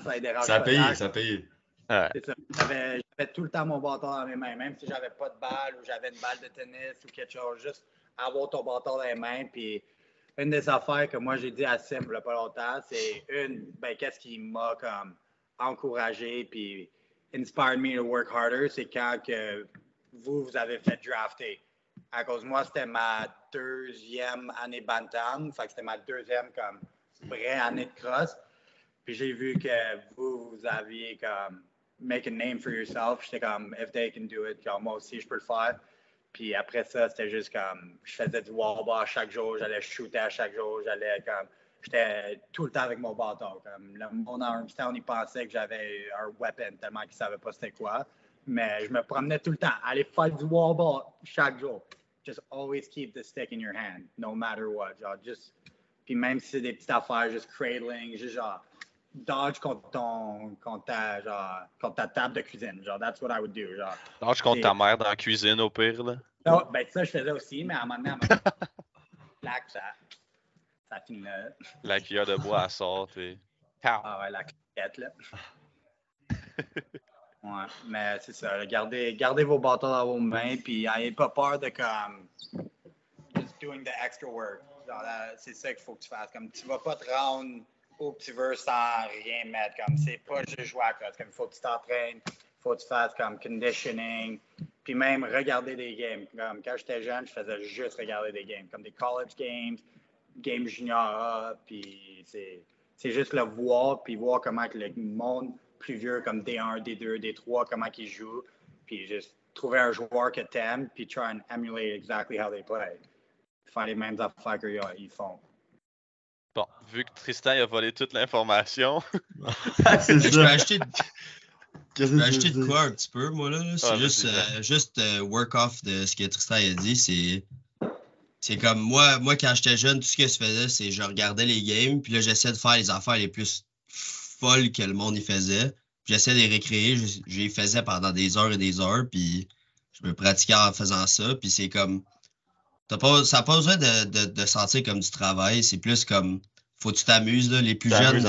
ça dérange Ça a pas. payé, ça a payé. Ouais. C'est ça. J'avais tout le temps mon bâton dans mes mains, même si j'avais pas de balle ou j'avais une balle de tennis ou quelque chose, juste avoir ton bâton dans les mains. Puis une des affaires que moi j'ai dit à Sim il n'y a pas longtemps, c'est qu'est-ce qui m'a comme encouragé puis inspired me to work harder, c'est quand que vous avez fait drafter. À cause de moi, c'était ma deuxième année Bantam, fait que c'était ma deuxième comme vraie année de cross. Puis j'ai vu que vous aviez comme make a name for yourself. J'étais comme, if they can do it, comme moi aussi, je peux le faire. Puis après ça, c'était juste comme, je faisais du wall-ball chaque jour, j'allais shooter à chaque jour, j'étais tout le temps avec mon bâton. Comme le monde à Armstown, il pensait que j'avais un weapon tellement qu'il ne savait pas c'était quoi. Mais je me promenais tout le temps, aller faire du wall-ball chaque jour. Just always keep the stick in your hand, no matter what. Genre, puis même si c'est des petites affaires, juste cradling, juste genre, dodge contre ta table de cuisine. Genre, that's what I would do. Genre, Dodge contre ta mère dans la cuisine, au pire, là. Non, ça, je faisais aussi, mais à un moment donné, clac, ça finit là. La cuillère de bois, elle sort, et... Ah ouais, la claquette, là. Ouais, mais c'est ça. Gardez vos bâtons dans vos mains, puis n'ayez pas peur de comme just doing the extra work. Genre, c'est ça qu'il faut que tu fasses. Comme tu vas pas te rendre où tu veux sans rien mettre. Comme c'est pas juste jouer à la crosse. Comme il faut que tu t'entraînes, il faut que tu fasses comme conditioning, puis même regarder des games. Comme quand j'étais jeune, je faisais juste regarder des games, comme des college games junior A, puis c'est juste le voir, puis voir comment que le monde plus vieux comme D1, D2, D3, comment ils jouent, puis juste trouver un joueur que t'aimes, puis try and emulate exactly how they play. Faire les mêmes affaires qu'ils font. Bon, vu que Tristan a volé toute l'information. Je vais acheter de quoi un petit peu, moi, là. C'est juste work off de ce que Tristan a dit. C'est comme moi, quand j'étais jeune, tout ce que je faisais, c'est je regardais les games, puis là, j'essayais de faire les affaires les plus folles que le monde y faisait. J'essayais de les recréer, je les faisais pendant des heures et des heures, puis je me pratiquais en faisant ça, puis c'est comme... ça n'a pas besoin de sentir comme du travail, c'est plus comme... faut que tu t'amuses, là. Les plus jeunes,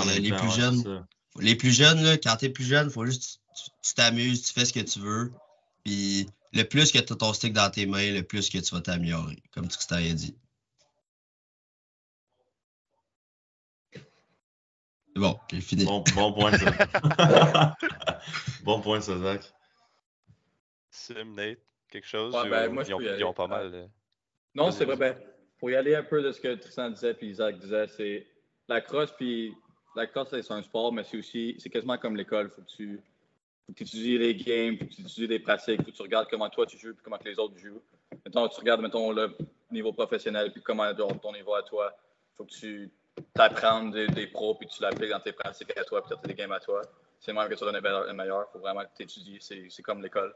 là, quand t'es plus jeune, faut juste tu t'amuses, tu fais ce que tu veux, puis le plus que tu as ton stick dans tes mains, le plus que tu vas t'améliorer, comme tu t'avais dit. C'est bon, j'ai fini. Bon point, ça. Bon point, ça, Zach. Sim, Nate, quelque chose? Ouais, moi, ils ont pas mal. Non, c'est vrai. Pour y aller un peu de ce que Tristan disait puis Isaac disait, c'est la crosse, c'est un sport, mais c'est quasiment comme l'école. Faut que tu étudies les games, faut que tu étudies les pratiques, faut que tu regardes comment toi tu joues puis comment que les autres jouent. Maintenant, tu regardes, mettons, le niveau professionnel puis comment ton niveau à toi. Faut que tu t'apprennes des pros puis tu l'appliques dans tes pratiques à toi puis dans tes games à toi. c'est même que tu donnes le meilleur. Il faut vraiment que tu étudies. C'est comme l'école.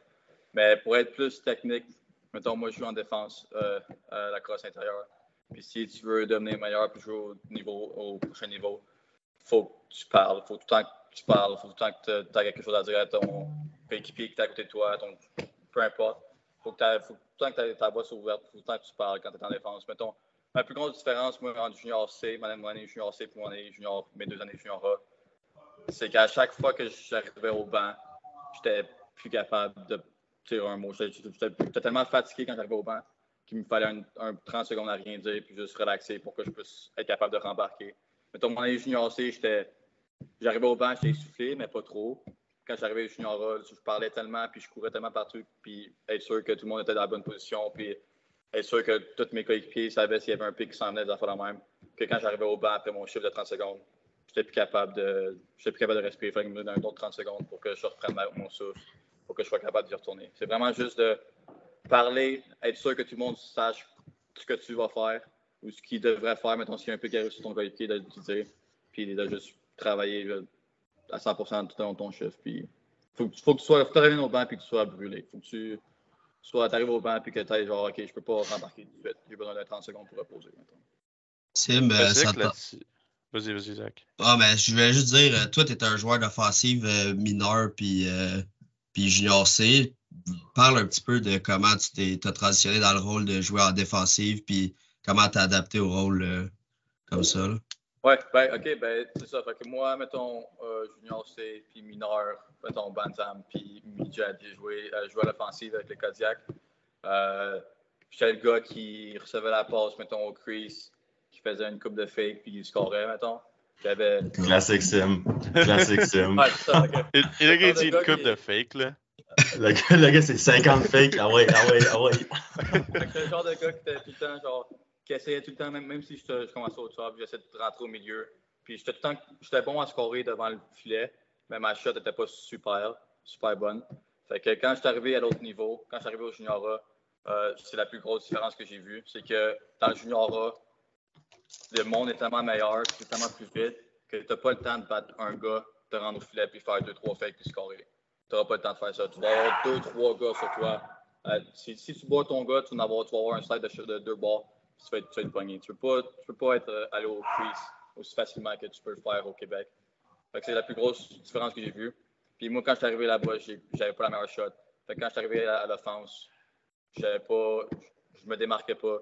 Mais pour être plus technique, mettons, moi, je joue en défense à la crosse intérieure. Puis si tu veux devenir meilleur puis jouer au prochain niveau, il faut que tu parles. Il faut tout le temps que tu parles. Il faut tout le temps que tu as quelque chose à dire à ton coéquipier qui est à côté de toi, peu importe. Il faut tout le temps que tu aies ta boîte ouverte. Il faut tout le temps que tu parles quand tu es en défense. Mettons, la plus grosse différence, moi, entre junior C, mon année junior C puis mes 2 années junior A, c'est qu'à chaque fois que j'arrivais au banc, j'étais plus capable de tirer un mot. J'étais tellement fatigué quand j'arrivais au banc qu'il me fallait un 30 secondes à rien dire puis juste relaxer pour que je puisse être capable de rembarquer. Mettons, mon année junior C, j'arrivais au banc, j'étais essoufflé, mais pas trop. Quand j'arrivais au junior A, je parlais tellement puis je courais tellement partout puis être sûr que tout le monde était dans la bonne position puis être sûr que tous mes coéquipiers savaient s'il y avait un pic qui s'en venait de la fois la même. Que quand j'arrivais au banc après mon chiffre de 30 secondes, j'étais plus capable de respirer. Il fallait que je me donne un autre 30 secondes pour que je reprenne mon souffle, pour que je sois capable d'y retourner. C'est vraiment juste de parler, être sûr que tout le monde sache ce que tu vas faire ou ce qu'il devrait faire. Mettons, s'il y a un peu qui sur ton coéquipier, de le dire, puis de juste travailler à 100% tout dans ton chiffre. Puis faut que tu reviennes au banc et que tu sois brûlé. Faut que tu arrives au banc et que tu ailles genre, OK, je peux pas rembarquer tout de suite. J'ai besoin de 30 secondes pour reposer. Sim, ça Vas-y, Zach. Ah, ben, je voulais juste dire, toi, tu es un joueur d'offensive mineur puis junior C. Parle un petit peu de comment tu t'as transitionné dans le rôle de joueur en défensive puis comment tu as adapté au rôle comme ça. Là. Ouais, ben, OK, ben, c'est ça. Fait que moi, mettons, junior C puis mineur, mettons, Bantam puis midget, j'ai joué à l'offensive avec les Kodiak. J'étais le gars qui recevait la passe, mettons, au crease, qui faisait une coupe de fake puis il scorait, mettons. Classic sim. Classic sim. Ouais, c'est ça. Okay. Et le gars, il dit une coupe de fake, là. Le gars, c'est 50 fake. Ah ouais. C'est le genre de gars qui était tout le temps, genre, qui essayait tout le temps, même si je commençais au top, j'essayais de rentrer au milieu. Puis j'étais bon à scorer devant le filet, mais ma shot n'était pas super bonne. Fait que quand je suis arrivé à l'autre niveau, quand je suis arrivé au junior A, c'est la plus grosse différence que j'ai vue. C'est que dans le junior A, le monde est tellement meilleur, c'est tellement plus vite que tu n'as pas le temps de battre un gars, te rendre au filet, puis faire 2-3 fakes, puis scorer. Tu n'auras pas le temps de faire ça. Tu vas avoir 2-3 gars sur toi. Si tu bois ton gars, tu vas avoir un slide de 2 balles, puis tu vas être pogné. Tu ne peux pas être allé au crease aussi facilement que tu peux le faire au Québec. Fait que c'est la plus grosse différence que j'ai vue. Puis moi, quand je suis arrivé là-bas, j'avais pas la meilleure shot. Fait que quand je suis arrivé à l'offense, je me démarquais pas.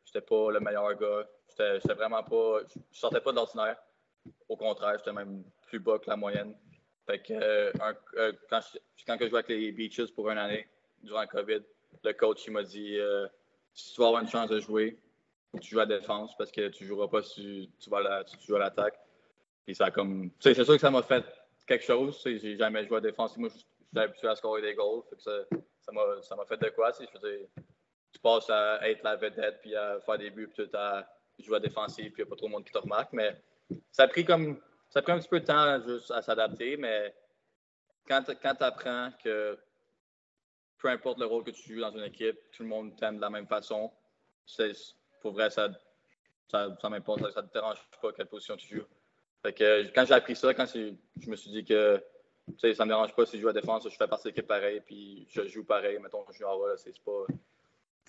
J'étais pas le meilleur gars. J'étais vraiment pas. Je sortais pas de l'ordinaire. Au contraire, j'étais même plus bas que la moyenne. Fait que quand je jouais avec les Beaches pour une année, durant le COVID, le coach il m'a dit si tu vas avoir une chance de jouer, faut que tu joues à la défense parce que tu joueras pas si tu joues à l'attaque. Puis ça comme. C'est sûr que ça m'a fait quelque chose. J'ai jamais joué à la défense. Moi, je suis habitué à scorer des goals. Fait que ça m'a fait de quoi? Je veux dire, tu passes à être la vedette puis à faire des buts puis tout à jouer à la défensive puis il n'y a pas trop de monde qui te remarque. Mais ça a pris un petit peu de temps juste à s'adapter, mais quand tu apprends que peu importe le rôle que tu joues dans une équipe, tout le monde t'aime de la même façon, pour vrai, ça m'importe, ça ne te dérange pas quelle position tu joues. Fait que quand j'ai appris ça, je me suis dit que ça ne me dérange pas si je joue à défense, je fais partie de l'équipe pareil, puis je joue pareil, mettons, je joue en rôle, ça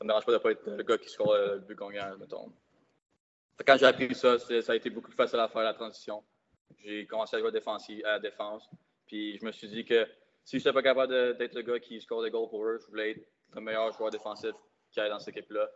me dérange pas de ne pas être le gars qui score le but gagnant, mettons. Quand j'ai appris ça, ça a été beaucoup plus facile à faire la transition. J'ai commencé à jouer à la défense. Puis je me suis dit que si je n'étais pas capable d'être le gars qui score des goals pour eux, je voulais être le meilleur joueur défensif qu'il y ait dans cette équipe-là.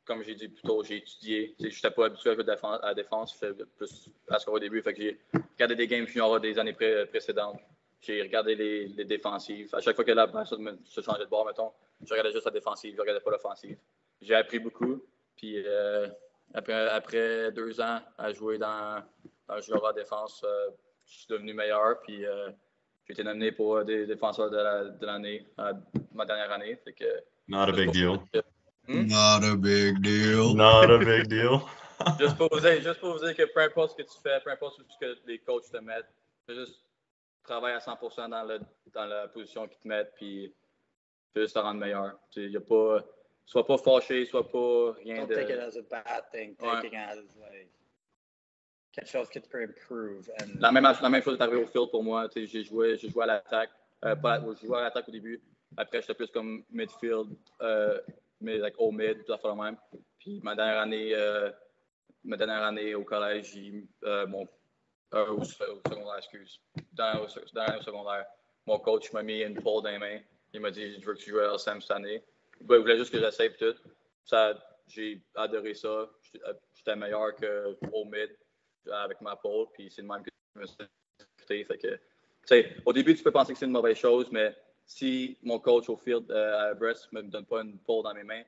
Comme j'ai dit plus tôt, j'ai étudié. Je n'étais pas habitué à jouer à la défense. Je faisais plus à scorer au début. Fait que j'ai regardé des games junior des années précédentes. J'ai regardé les défensives. À chaque fois que la balle se changeait de bord, mettons, je regardais juste la défensive. Je ne regardais pas l'offensive. J'ai appris beaucoup. Puis après 2 ans à jouer dans le junior à défense, je suis devenu meilleur. Puis j'ai été nominé pour des défenseurs de l'année, ma dernière année. Fait que, Not a big deal. Not a big deal. Not a big deal. Juste pour vous dire que peu importe ce que tu fais, peu importe ce que les coachs te mettent, juste travaille à 100% dans la position qu'ils te mettent, puis juste te rendre meilleur. Il y a pas. Sois pas fâché, sois pas rien Don't take it as a bad thing. Take it as like quelque chose que tu peux improve. La même chose est arrivée au field pour moi. J'ai joué à l'attaque. Je jouais à l'attaque au début. Après, j'étais plus comme midfield, mais like, au mid, tout à fait le même. Puis ma dernière année au collège, au secondaire, excuse. Dans l'année au secondaire, mon coach m'a mis une pole dans les mains. Il m'a dit, je veux que tu joues à LSM cette année. Il voulait juste que j'essaie tout. J'ai adoré ça. J'étais meilleur qu'au mid avec ma pole. Puis c'est le même que je me suis écouté. Fait que, au début, tu peux penser que c'est une mauvaise chose, mais si mon coach au field à Brest ne me donne pas une pole dans mes mains,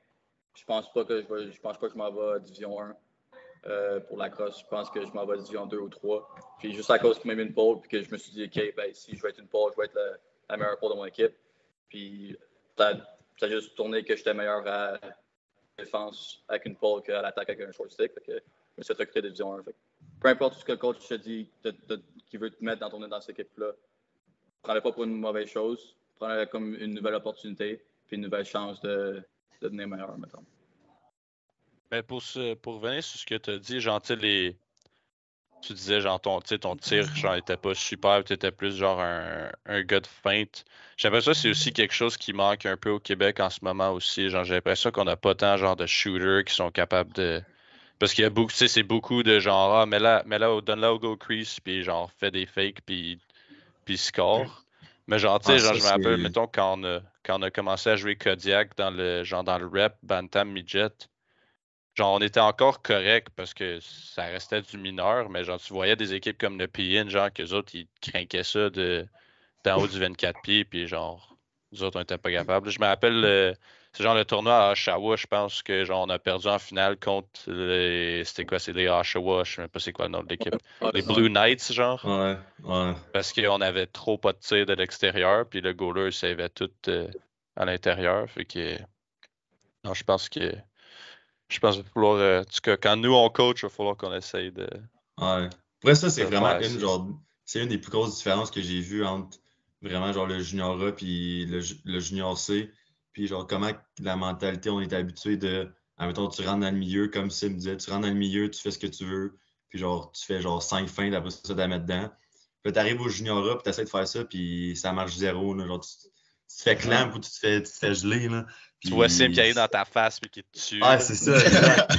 je pense pas que je m'en vais à Division 1. Pour la crosse, je pense que je m'en vais à Division 2 ou 3. Puis juste à cause qu'il m'a mis une pole, puis que je me suis dit, OK, ben, si je vais être une pole, je vais être la meilleure pole de mon équipe. Puis ça a juste tourné que j'étais meilleur à la défense avec une pole qu'à l'attaque avec un short stick. Fait que je me suis recruté de Division 1. Fait que, peu importe ce que le coach te dit qui veut te mettre dans cette équipe-là, prends-le pas pour une mauvaise chose. Prends-le comme une nouvelle opportunité, puis une nouvelle chance de devenir meilleur, mettons. Mais pour revenir sur ce que tu as dit, genre, tu disais, genre, ton tir, genre, était pas super, tu étais plus, genre, un gars de feinte. J'ai l'impression que c'est aussi quelque chose qui manque un peu au Québec en ce moment aussi. Genre, j'ai l'impression qu'on n'a pas tant, genre, de shooters qui sont capables de. Parce qu'il y a beaucoup, tu sais, c'est beaucoup de genre, donne-la au go crease, puis genre, fais des fakes, puis score. Mais genre, tu sais, genre, je me rappelle, mettons, quand on a commencé à jouer Kodiak dans le rep, Bantam, Midget. Genre, on était encore correct parce que ça restait du mineur, mais genre, tu voyais des équipes comme le PIN, genre, qu'eux autres, ils craquaient ça d'en haut du 24 pieds, puis genre, nous autres, on était pas capables. Je me rappelle, c'est genre le tournoi à Oshawa, je pense que genre, on a perdu en finale contre c'était quoi, c'est les Oshawa, je sais même pas c'est quoi le nom de l'équipe. Les Blue Knights, genre. Ouais. Parce qu'on avait trop pas de tir de l'extérieur, puis le goaler savait tout à l'intérieur. Fait que, non, je pense qu'il va falloir, en tout cas, quand nous on coach, il va falloir qu'on essaye de. Ouais. Après ça, c'est de vraiment faire ça. c'est une des plus grosses différences que j'ai vues entre vraiment genre le junior A puis le junior C. Puis genre comment la mentalité, on est habitué de, admettons, tu rentres dans le milieu, comme Sim disait, tu rentres dans le milieu, tu fais ce que tu veux, puis genre tu fais genre 5 feintes, après ça, de la mettre dedans. Puis tu arrives au junior A, puis tu essaies de faire ça, puis ça marche zéro. Là, genre, tu te fais clamp ou tu te fais geler. Là, Tu vois Sim puis qui arrive dans ta face puis qui te tue. ouais, c'est ça, exact.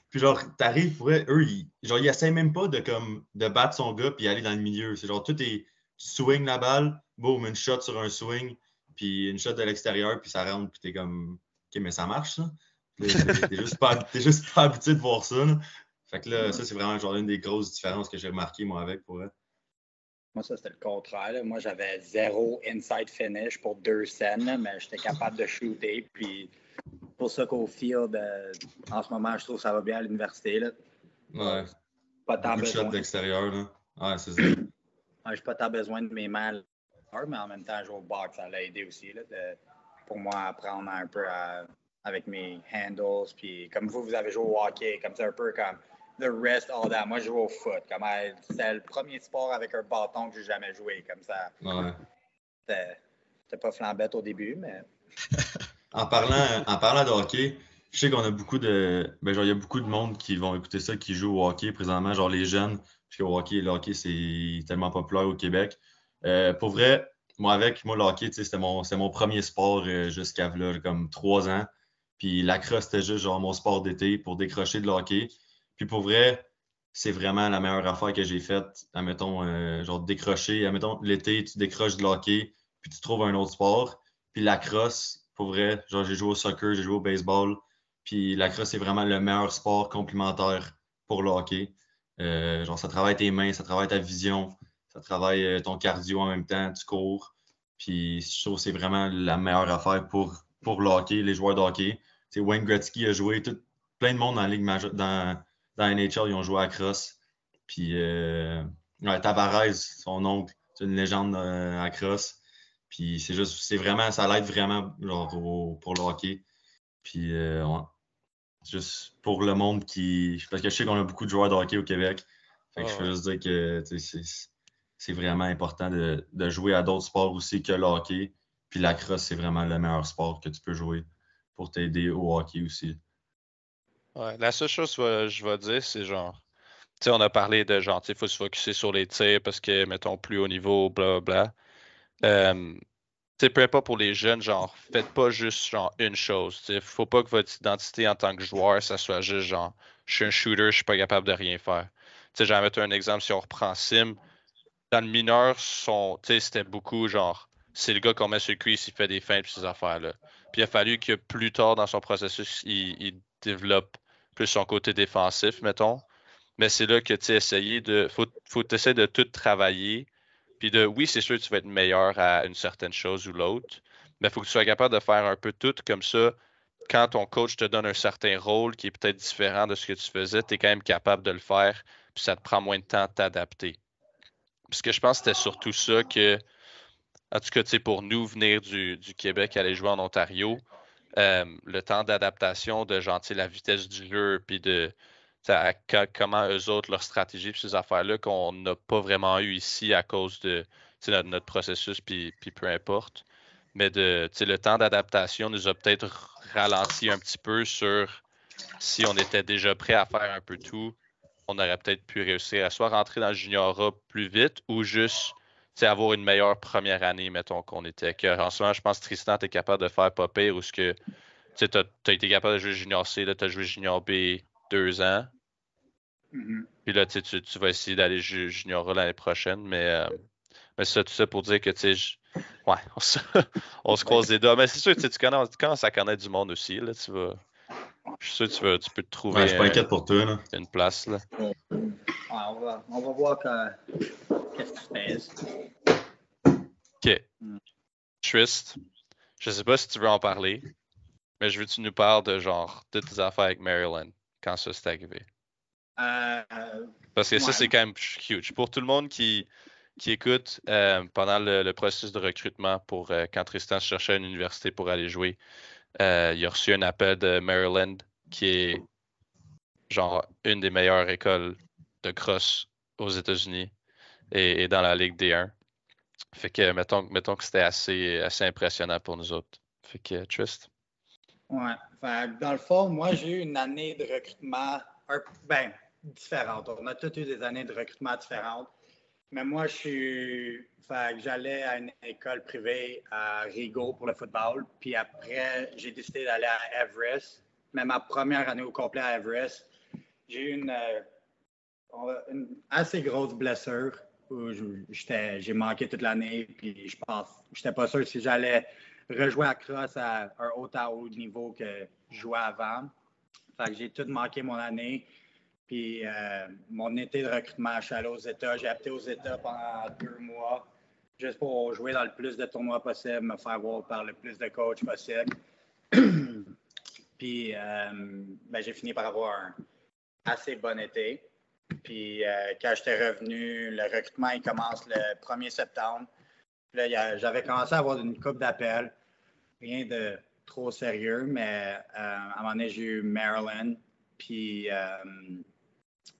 Puis genre, t'arrives pour eux, ils essayent même pas de battre son gars puis aller dans le milieu. C'est genre, tu swing la balle, boum, une shot sur un swing, puis une shot de l'extérieur, puis ça rentre, puis t'es comme, OK, mais ça marche, ça? T'es juste pas habitué de voir ça, là. Fait que là, ça, c'est vraiment genre une des grosses différences que j'ai remarquées, moi, avec, pour eux. Moi, ça, c'était le contraire. Là. Moi, j'avais 0 inside finish pour 2 scènes, là, mais j'étais capable de shooter. Puis, pour ça qu'au field, en ce moment, je trouve que ça va bien à l'université. Là. Ouais. Pas tant Beaucoup de shots besoin. d'extérieur, là. Ouais, c'est ça. Ouais, j'ai pas tant besoin de mes mains, mais en même temps, jouer au box, ça l'a aidé aussi. Là, pour moi, apprendre un peu avec mes handles. Puis, comme vous avez joué au hockey, comme c'est un peu comme the rest, all that. Moi, je joue au foot. C'était le premier sport avec un bâton que j'ai jamais joué. Comme ça. Ouais. C'était pas flambette au début, mais. En parlant de hockey, je sais qu'on a beaucoup de. Ben, genre, il y a beaucoup de monde qui vont écouter ça, qui joue au hockey présentement, genre les jeunes, parce que le hockey, c'est tellement populaire au Québec. Pour vrai, moi, le hockey, c'était mon premier sport jusqu'à là, comme 3 ans. Puis la crosse, c'était juste genre mon sport d'été pour décrocher de hockey. Puis pour vrai, c'est vraiment la meilleure affaire que j'ai faite. Admettons, genre décrocher. Admettons, l'été, tu décroches de hockey, puis tu trouves un autre sport. Puis la crosse, pour vrai, genre j'ai joué au soccer, j'ai joué au baseball. Puis la crosse, c'est vraiment le meilleur sport complémentaire pour le hockey. Genre, ça travaille tes mains, ça travaille ta vision, ça travaille ton cardio en même temps, tu cours. Puis je trouve que c'est vraiment la meilleure affaire pour le hockey, les joueurs de hockey. T'sais, Wayne Gretzky a joué, plein de monde dans la Ligue majeure, dans NHL, ils ont joué à crosse. Puis ouais, Tavares, son oncle, c'est une légende à crosse. Puis c'est vraiment, ça l'aide vraiment genre, pour le hockey. Puis ouais, juste pour le monde parce que je sais qu'on a beaucoup de joueurs de hockey au Québec. Fait que je veux juste dire que c'est vraiment important de jouer à d'autres sports aussi que le hockey. Puis la crosse, c'est vraiment le meilleur sport que tu peux jouer pour t'aider au hockey aussi. Ouais, la seule chose que je vais dire, c'est genre, sais, on a parlé de genre, il faut se focusser sur les tirs parce que, mettons, plus haut niveau, blablabla. Tu sais, peu importe pour les jeunes, genre, faites pas juste genre une chose. Tu sais, faut pas que votre identité en tant que joueur, ça soit juste genre, je suis un shooter, je suis pas capable de rien faire. Tu sais, j'en vais mettre un exemple si on reprend Sim. Dans le mineur, tu sais, c'était beaucoup genre, c'est le gars qu'on met sur le cuisse, il fait des feintes et ces affaires-là. Puis il a fallu que plus tard dans son processus, il développe plus son côté défensif, mettons. Mais c'est là que tu sais, faut essayer de tout travailler. Puis oui, c'est sûr que tu vas être meilleur à une certaine chose ou l'autre, mais il faut que tu sois capable de faire un peu tout comme ça. Quand ton coach te donne un certain rôle qui est peut-être différent de ce que tu faisais, tu es quand même capable de le faire, puis ça te prend moins de temps de t'adapter. Parce que je pense que c'était surtout ça que, en tout cas, tu sais, pour nous, venir du Québec, aller jouer en Ontario, le temps d'adaptation de genre, tu sais, la vitesse du jeu, puis de comment eux autres, leur stratégie, puis ces affaires-là qu'on n'a pas vraiment eu ici à cause de tu sais, notre processus, puis peu importe. Mais tu sais, le temps d'adaptation nous a peut-être ralenti un petit peu sur si on était déjà prêt à faire un peu tout, on aurait peut-être pu réussir à soit rentrer dans le junior A plus vite ou juste tu sais, avoir une meilleure première année, mettons, qu'on était. Que, en ce moment, je pense que Tristan, tu es capable de faire pas pire ou ce que tu as été capable de jouer Junior C, tu as joué Junior B 2 ans. Mhm. Puis là, tu vas essayer d'aller jouer Junior A l'année prochaine. Mais ça, tout ça pour dire que, ouais, on se croise les doigts. Mais c'est sûr, tu commences à connaître du monde aussi. Là, je suis sûr que tu peux te Ouais, je trouver suis pas inquiète pour toi, là. une place. Là. Ouais, on va voir qu'est-ce qui se passe. OK. Mm. Trist, je sais pas si tu veux en parler, mais je veux que tu nous parles de genre de tes affaires avec Maryland quand ça s'est arrivé. Parce que ça, Ouais. c'est quand même huge. Pour tout le monde qui écoute, pendant le processus de recrutement pour quand Tristan cherchait une université pour aller jouer, il a reçu un appel de Maryland, qui est genre une des meilleures écoles de cross aux États-Unis et dans la Ligue D1. Fait que mettons que c'était assez impressionnant pour nous autres. Fait que Trist. Ouais. Fait que dans le fond, moi, j'ai eu une année de recrutement différente. On a tous eu des années de recrutement différentes. Mais moi, fait que j'allais à une école privée à Rigaud pour le football. Puis après, j'ai décidé d'aller à Everest. Mais ma première année au complet à Everest, j'ai eu une assez grosse blessure où j'ai manqué toute l'année. Puis je pense, j'étais pas sûr si j'allais rejouer à cross à un haut niveau que je jouais avant. Fait que j'ai tout manqué mon année. Puis mon été de recrutement, je suis allé aux États. J'ai habité aux États pendant 2 mois, juste pour jouer dans le plus de tournois possible, me faire voir par le plus de coachs possible. Puis j'ai fini par avoir un assez bon été. Puis quand j'étais revenu, le recrutement il commence le 1er septembre. Puis là, j'avais commencé à avoir une coupe d'appels. Rien de trop sérieux, mais à un moment donné, j'ai eu Maryland. Puis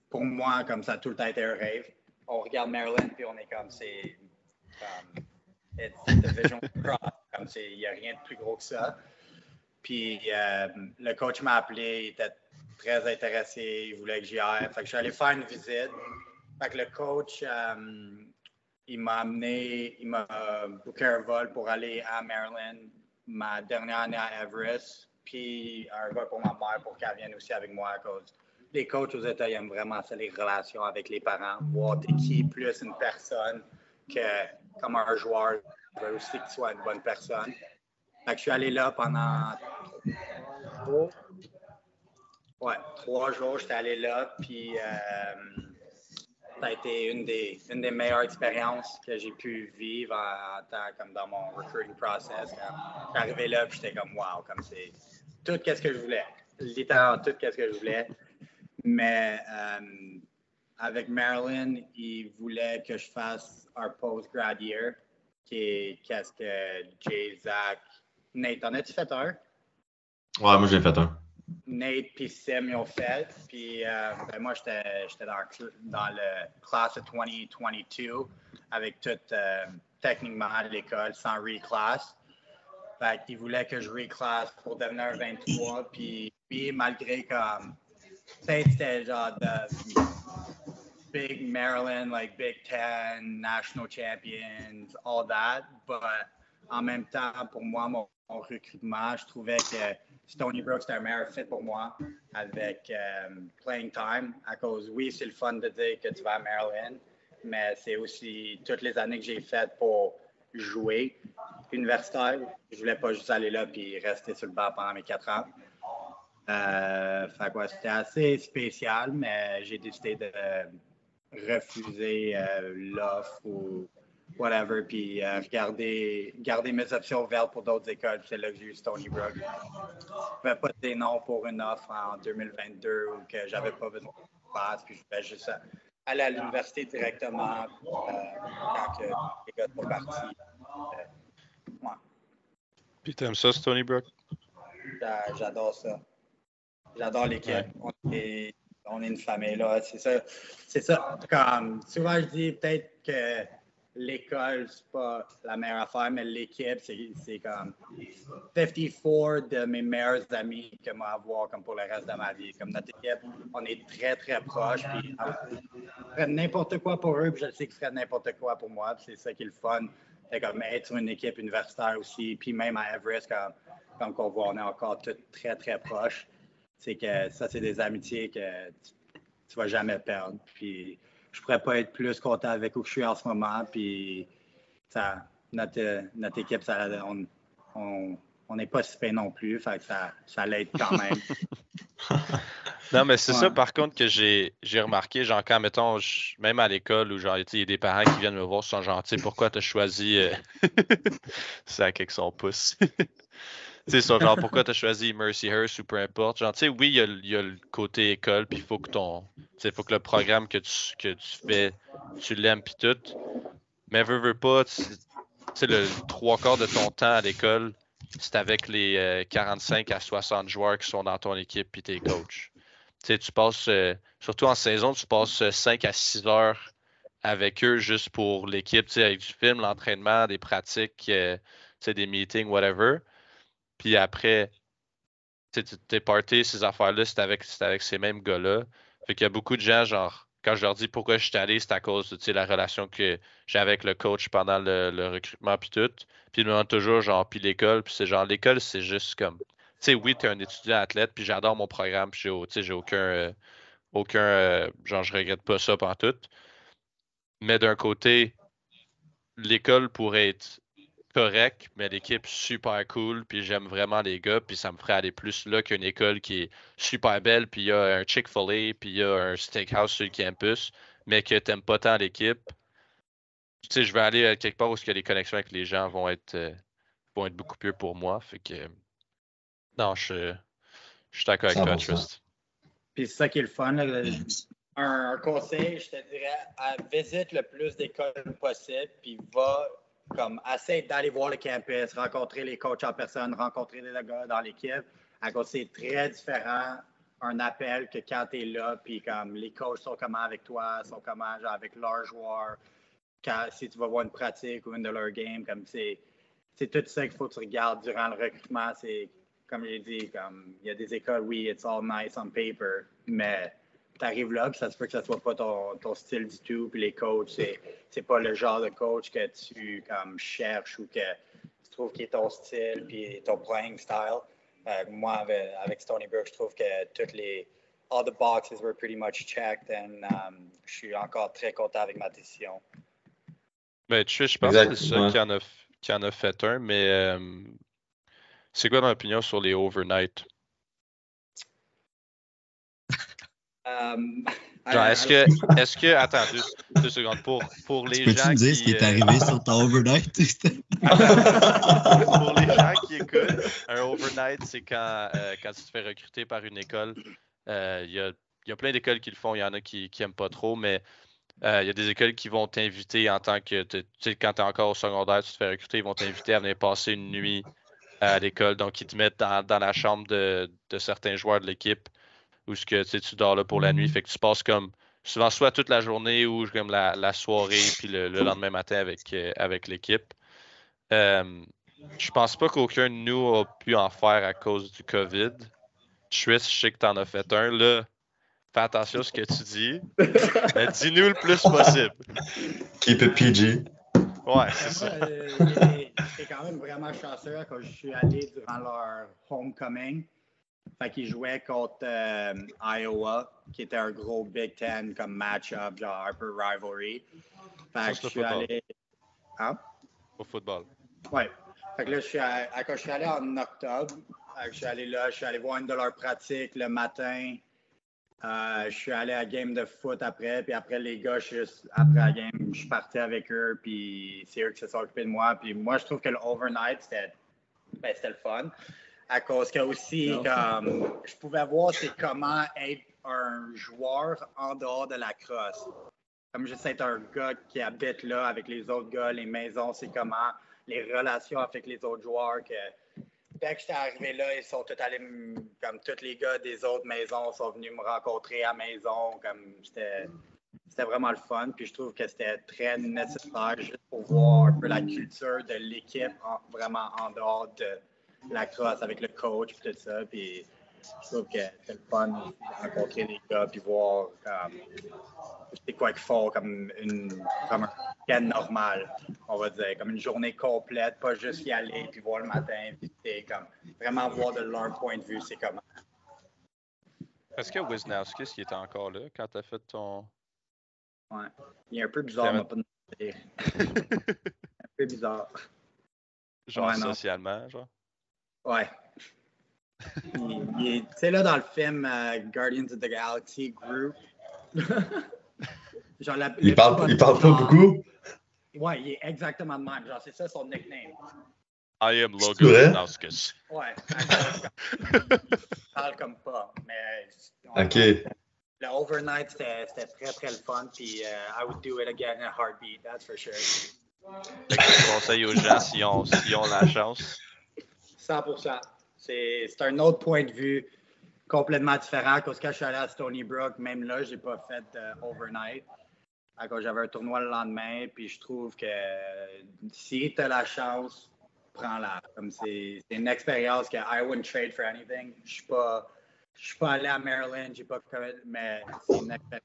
pour moi, comme ça a tout le temps été un rêve. On regarde Maryland, puis on est comme, c'est Division Cross, comme il n'y a rien de plus gros que ça. Puis le coach m'a appelé, il était très intéressé, il voulait que j'y aille. Fait que je suis allé faire une visite. Fait que le coach, il m'a booké un vol pour aller à Maryland ma dernière année à Everest, puis un vol pour ma mère pour qu'elle vienne aussi avec moi à cause les coachs aux États, ils aiment vraiment ça, les relations avec les parents, voir t'es qui plus une personne que comme un joueur, je veux aussi que tu sois une bonne personne. Fait que je suis allé là pendant 3 jours, j'étais allé là, puis ça a été une des meilleures expériences que j'ai pu vivre en tant comme dans mon recruiting process. Quand je suis arrivé là, puis j'étais comme wow, comme c'est tout ce que je voulais. Littéralement tout ce que je voulais. Mais avec Maryland, il voulait que je fasse un post-grad year, qui est qu'est-ce que Jay, Zach, Nate, en as-tu fait un? Ouais, moi j'ai fait un. Nate puis Sim ils ont fait. Puis moi, j'étais dans le class de 2022 avec tout techniquement à l'école sans reclass. Fait qu'il voulait que je reclass pour devenir un 23. Puis malgré comme peut-être c'était genre big Maryland, like Big Ten, national champions, all that. But en même temps, pour moi, mon recrutement, je trouvais que Stony Brook, c'était un meilleur fit pour moi avec playing time. À cause, oui, c'est le fun de dire que tu vas à Maryland, mais c'est aussi toutes les années que j'ai faites pour jouer universitaire. Je voulais pas juste aller là puis rester sur le banc pendant mes 4 ans. Fait que c'était assez spécial, mais j'ai décidé de refuser l'offre ou whatever, puis garder mes options ouvertes pour d'autres écoles. C'est là que j'ai eu Stony Brook. Je ne pouvais pas dire non pour une offre en 2022 ou que j'avais pas besoin de passe, puis je voulais juste aller à l'université directement quand les gars sont partis. Ouais. Puis t'aimes ça, Stony Brook? J'adore ça. J'adore l'équipe. Ouais. On est une famille, là. C'est ça. Comme, souvent, je dis peut-être que l'école, c'est pas la meilleure affaire, mais l'équipe, c'est comme 54 de mes meilleurs amis que moi avoir comme pour le reste de ma vie. Comme notre équipe, on est très, très proches. Puis, je ferais n'importe quoi pour eux, puis je sais qu'ils feraient n'importe quoi pour moi. Puis c'est ça qui est le fun. C'est comme être sur une équipe universitaire aussi. Puis même à Everest, comme on voit, on est encore tous très, très proches. C'est que ça, c'est des amitiés que tu vas jamais perdre. Puis je pourrais pas être plus content avec où je suis en ce moment. Puis notre équipe, on n'est pas si payé non plus. Fait que ça l'aide quand même. Non, mais c'est ça, par contre, que j'ai remarqué, genre, quand, mettons, même à l'école, où, genre, il y a des parents qui viennent me voir, sont genre, tu sais, pourquoi t'as choisi... c'est à quelque son pouce. Tu sais, genre, pourquoi t'as choisi Mercyhurst ou peu importe. Genre, tu sais, oui, il y a le côté école, puis il faut que faut que le programme que tu fais, tu l'aimes, puis tout. Mais veux pas, tu sais, le 3/4 de ton temps à l'école, c'est avec les 45 à 60 joueurs qui sont dans ton équipe, puis tes coachs. Tu sais, tu passes, surtout en saison, tu passes 5 à 6 heures avec eux juste pour l'équipe, tu sais, avec du film, l'entraînement, des pratiques, tu sais, des meetings, whatever. Puis après, tes parties, ces affaires-là, c'est avec ces mêmes gars-là. Fait qu'il y a beaucoup de gens, genre, quand je leur dis pourquoi je suis allé, c'est à cause de la relation que j'ai avec le coach pendant le recrutement, puis tout. Puis ils me demandent toujours, genre, puis l'école, puis c'est genre, l'école, c'est juste comme, tu sais, oui, t'es un étudiant athlète, puis j'adore mon programme, puis j'ai aucun, genre, je regrette pas ça tout. Mais d'un côté, l'école pourrait être correct, mais l'équipe super cool, puis j'aime vraiment les gars, puis ça me ferait aller plus là qu'une école qui est super belle, puis il y a un Chick-fil-A, puis il y a un steakhouse sur le campus, mais que t'aimes pas tant l'équipe. Tu sais, je vais aller quelque part où les connexions avec les gens vont être beaucoup mieux pour moi. Fait que non, je suis d'accord avec toi, 100%. Trist. Puis c'est ça qui est le fun. Là, un conseil, je te dirais, visite le plus d'écoles possible, puis essaie d'aller voir le campus, rencontrer les coachs en personne, rencontrer des gars dans l'équipe. À cause c'est très différent un appel que quand tu es là, puis comme les coachs sont comment avec toi, sont comment genre avec leurs joueurs, si tu vas voir une pratique ou une de leurs games, comme c'est tout ça qu'il faut que tu regardes durant le recrutement. C'est comme j'ai dit, comme il y a des écoles, oui, it's all nice on paper, mais tu arrives là, puis ça se peut que ça soit pas ton style du tout, puis les coachs, c'est pas le genre de coach que tu comme cherches ou que tu trouves qui est ton style, puis ton playing style. Moi, avec Stony Brook, je trouve que all the boxes were pretty much checked, and je suis encore très content avec ma décision. Ben, je pense que c'est ça qui en a fait un, mais c'est quoi ton opinion sur les overnight? Genre, est-ce que, attends, deux secondes, pour les gens Peux-tu me dire ce qui est arrivé sur ton overnight? Pour les gens qui écoutent, un overnight, c'est quand tu te fais recruter par une école. Il y a plein d'écoles qui le font, il y en a qui n'aiment pas trop, mais il y a des écoles qui vont t'inviter en tant que, tu sais, quand tu es encore au secondaire, tu te fais recruter, ils vont t'inviter à venir passer une nuit à l'école. Donc, ils te mettent dans la chambre de certains joueurs de l'équipe où tu dors là pour la nuit. Fait que tu passes comme souvent soit toute la journée ou comme la soirée puis le lendemain matin avec l'équipe. Je pense pas qu'aucun de nous a pu en faire à cause du COVID. Je sais que tu en as fait un. Là, Fais attention à ce que tu dis. Mais dis-nous le plus possible. Keep it PG. Ouais, c'est ça. J'étais quand même vraiment chanceux quand je suis allé durant leur homecoming. Fait qu'ils jouaient contre Iowa, qui était un gros Big Ten comme match-up, genre un peu rivalry. Fait que je suis allé. Hein? Au football. Ouais. Fait que là, quand je suis allé en octobre, je suis allé voir une de leurs pratiques le matin. Je suis allé à la game de foot après, puis après les gars, après la game, je suis parti avec eux, puis c'est eux qui se sont occupés de moi. Puis moi, je trouve que le overnight, c'était le fun. À cause que aussi, comme, je pouvais voir c'est comment être un joueur en dehors de la crosse. Comme juste être un gars qui habite là avec les autres gars, les maisons, c'est comment, les relations avec les autres joueurs. Dès que j'étais arrivé là, ils sont tous allés, comme tous les gars des autres maisons sont venus me rencontrer à la maison. Comme c'était vraiment le fun. Puis je trouve que c'était très nécessaire juste pour voir un peu la culture de l'équipe vraiment en dehors de la crosse avec le coach et tout ça. Puis je trouve que c'est le fun de rencontrer les gars puis voir c'est quoi qu'ils font comme un week-end normal, on va dire, comme une journée complète, pas juste y aller puis voir le matin, puis comme vraiment voir de leur point de vue, c'est comment. Est-ce que Wisnowskis il était encore là quand t'as fait ton... Ouais, il est un peu bizarre, mais pas de dire. Un peu bizarre. Genre ouais, socialement, genre? Ouais. Tu sais, là, dans le film Guardians of the Galaxy Group, genre, il parle pas beaucoup? Ouais, il est exactement de même. Genre, c'est ça son nickname. I am Logan Wisnowskis. Ouais, il parle comme pas. Mais OK. Le overnight, c'était très, très le fun. Puis I would do it again in a heartbeat, that's for sure. Je conseille aux gens s'ils ont la chance. 100%. C'est un autre point de vue complètement différent. Quand je suis allé à Stony Brook, même là, j'ai pas fait overnight. J'avais un tournoi le lendemain, puis je trouve que si tu as la chance, prends-la. Comme c'est une expérience que I wouldn't trade for anything. Je suis pas allé à Maryland, mais c'est une expérience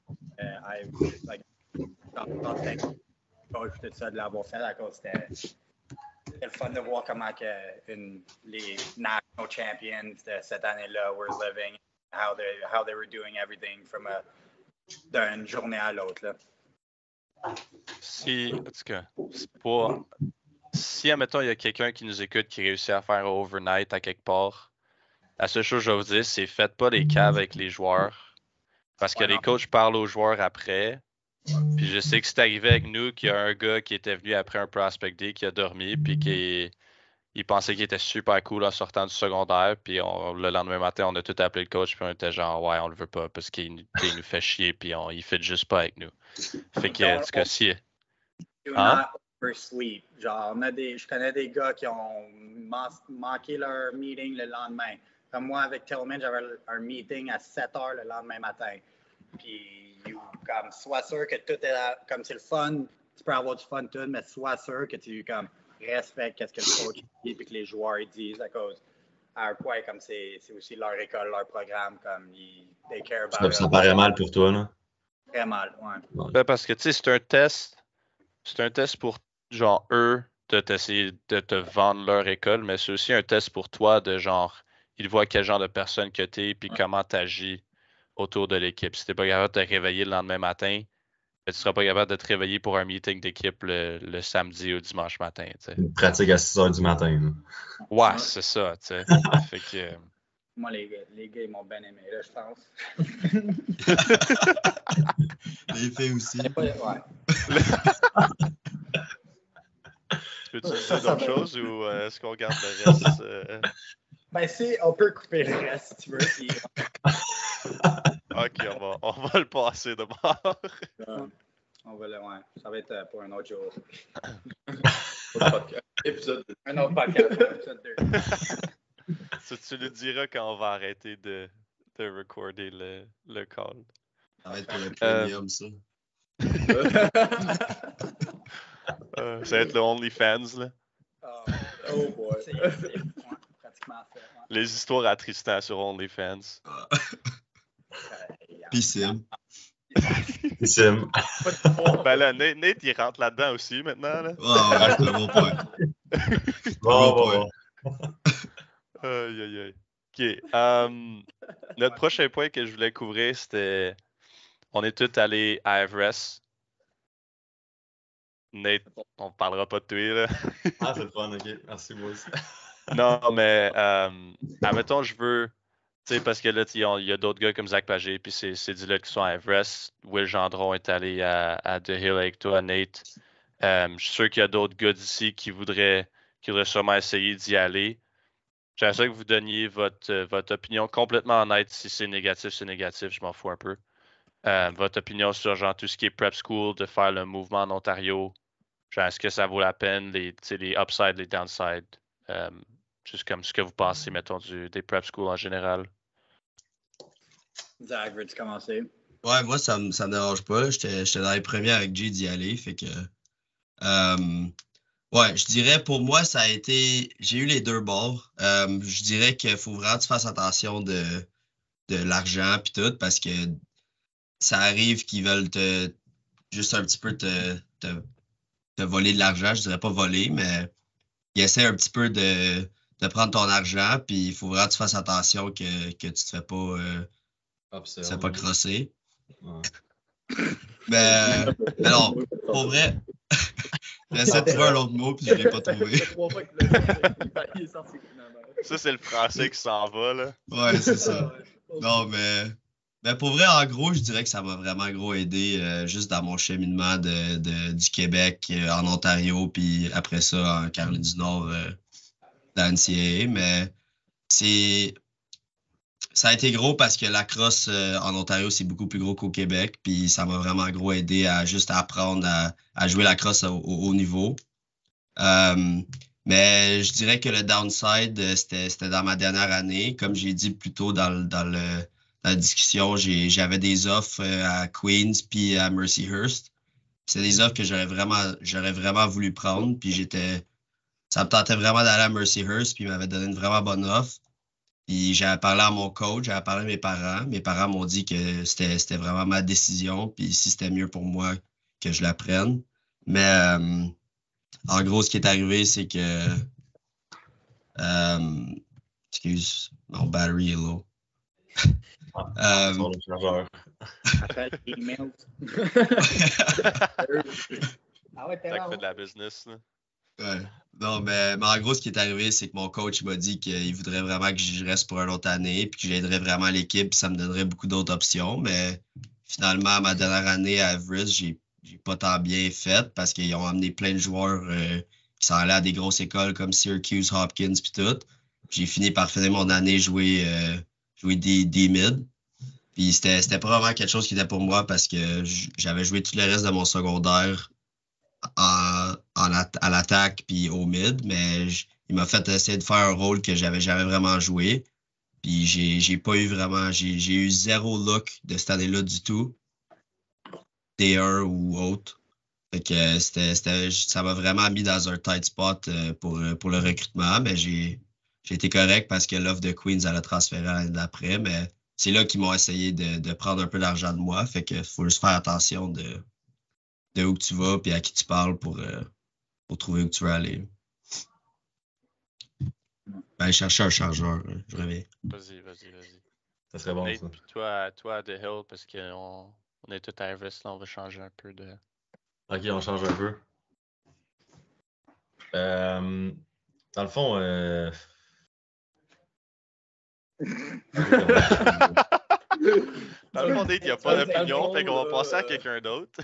coach tout ça de l'avoir fait à cause c'était le fun de voir comment que les national champions de cette année-là were living, how they were doing everything d'une journée à l'autre. Là. Si, en tout cas, c'est pas... Si, admettons, il y a quelqu'un qui nous écoute qui réussit à faire un overnight à quelque part, la seule chose que je vais vous dire, c'est faites pas des caves avec les joueurs. Parce que les coachs parlent aux joueurs après. Puis je sais que c'est arrivé avec nous qu'il y a un gars qui était venu après un prospect day qui a dormi, puis il pensait qu'il était super cool en sortant du secondaire. Puis le lendemain matin, on a tout appelé le coach, puis on était genre, ouais, on le veut pas parce qu'il nous fait chier, puis il fit juste pas avec nous. Fait que, en tout cas, si. Do not oversleep. Genre, je connais des gars qui ont manqué leur meeting le lendemain. Comme moi, avec Tillman, j'avais un meeting à 7 h le lendemain matin. Puis, comme, sois sûr que tout est là. Comme c'est le fun, tu peux avoir du fun tout, mais sois sûr que tu respectes ce que le coach dit et que les joueurs disent à cause. À un point, comme c'est aussi leur école, leur programme, comme they care about ça paraît mal pour toi, là? Très mal, ouais. Ben parce que, tu sais, c'est un test. C'est un test pour, genre, eux, de t'essayer de te vendre leur école, mais c'est aussi un test pour toi de genre, ils voient quel genre de personne que t'es puis comment t'agis autour de l'équipe. Si t'es pas capable de te réveiller le lendemain matin, ben, tu seras pas capable de te réveiller pour un meeting d'équipe le samedi ou dimanche matin, tu sais. Une pratique à 6 h du matin. Là. Ouais, c'est ça, tu sais. Fait que... Moi, les gars, ils m'ont bien aimé, là, je pense. Les filles aussi. Ouais. Peux-tu dire d'autres choses ou est-ce qu'on garde le reste? Ben, si, on peut couper le reste, si tu veux. Puis... Ok, on va le passer de bord. On va ouais. Ça va être pour un autre jour. Épisode 2. Un autre podcast, épisode 2. Ça, tu le diras quand on va arrêter de recorder le call. Ça va être pour le premium, ça. Ça va être le OnlyFans, là. Oh boy. C'est pratiquement fait. Ouais. Les histoires à Tristan sur OnlyFans. Puis Sim. Sim. Ben là, Nate, il rentre là-dedans aussi maintenant. Là. Ouais, c'est un bon point. Bon. Aïe, aïe, aïe. OK. Notre prochain point que je voulais couvrir, c'était... On est tous allés à Everest. Nate, on parlera pas de toi, là. Ah, c'est le fun, OK. Merci, moi aussi. Non, mais admettons, je veux... Tu sais, parce que là, il y a d'autres gars comme Zach Pagé, puis c'est du là qui sont à Everest. Will Gendron est allé à The Hill avec toi, Nate. Je suis sûr qu'il y a d'autres gars d'ici qui voudraient sûrement essayer d'y aller. J'aimerais ça que vous donniez votre opinion complètement honnête. Si c'est négatif, je m'en fous un peu. Votre opinion sur genre tout ce qui est prep school, de faire le mouvement en Ontario. Genre, est-ce que ça vaut la peine, les upsides, les downsides? Juste comme ce que vous pensez, mettons, des prep school en général. Zach, veux-tu commencer? Ouais, moi, ça me dérange pas. J'étais dans les premiers avec Jay d'y aller. Fait que. Ouais, je dirais pour moi, ça a été. J'ai eu les deux bords. Je dirais qu'il faut vraiment que tu fasses attention de l'argent puis tout, parce que ça arrive qu'ils veulent juste un petit peu te voler de l'argent. Je dirais pas voler, mais ils essaient un petit peu de prendre ton argent, puis il faut vraiment que tu fasses attention que tu te fais pas crosser. Ouais. Mais non, pour vrai, j'essaie de trouver un autre mot, puis je l'ai pas trouvé. Ça, c'est le français qui s'en va, là. Ouais, c'est ça. Non, mais pour vrai, en gros, je dirais que ça m'a vraiment gros aidé juste dans mon cheminement du Québec en Ontario, puis après ça en Caroline du Nord dans la NCAA. Mais ça a été gros parce que la crosse en Ontario, c'est beaucoup plus gros qu'au Québec, puis ça m'a vraiment gros aidé à juste apprendre à jouer la crosse au haut niveau. Mais je dirais que le downside, c'était dans ma dernière année. Comme j'ai dit plus tôt dans la discussion, j'avais des offres à Queens puis à Mercyhurst. C'est des offres que j'aurais vraiment voulu prendre. Puis ça me tentait vraiment d'aller à Mercyhurst, puis ils m'avaient donné une vraiment bonne offre. Puis j'avais parlé à mon coach, j'avais parlé à mes parents. Mes parents m'ont dit que c'était vraiment ma décision, puis si c'était mieux pour moi que je la prenne. Mais en gros, ce qui est arrivé, c'est que excuse, mon battery est low. Sur le chargeur. Appelle emails. Ah ouais, T'as fait de la business, là. Ouais. Non, mais en gros, ce qui est arrivé, c'est que mon coach m'a dit qu'il voudrait vraiment que je reste pour une autre année, puis que j'aiderais vraiment l'équipe, puis ça me donnerait beaucoup d'autres options. Mais finalement, ma dernière année à Everest, j'ai pas tant bien fait parce qu'ils ont amené plein de joueurs qui sont allés à des grosses écoles comme Syracuse, Hopkins, puis tout. J'ai fini par finir mon année jouer des mid. Puis c'était pas vraiment quelque chose qui était pour moi parce que j'avais joué tout le reste de mon secondaire à l'attaque puis au mid, mais il m'a fait essayer de faire un rôle que j'avais jamais vraiment joué. Puis j'ai pas eu vraiment, j'ai eu zéro look de cette année-là du tout, D1 ou autre. Fait que ça m'a vraiment mis dans un tight spot pour le recrutement, mais j'ai été correct parce que l'offre de Queens allait transférer l'année d'après, mais c'est là qu'ils m'ont essayé de prendre un peu d'argent de moi, fait que faut juste faire attention de où que tu vas puis à qui tu parles pour trouver où tu veux aller. Ben, chercher un chargeur, je reviens. Vas-y. Ça serait bon, Nate, ça. puis toi à The Hill, parce qu'on est tous à Everest, là, on va changer un peu de... OK, on change un peu. Dans le fond, Dans le fond, Nate, il n'y a pas d'opinion, fait qu'on va passer à quelqu'un d'autre.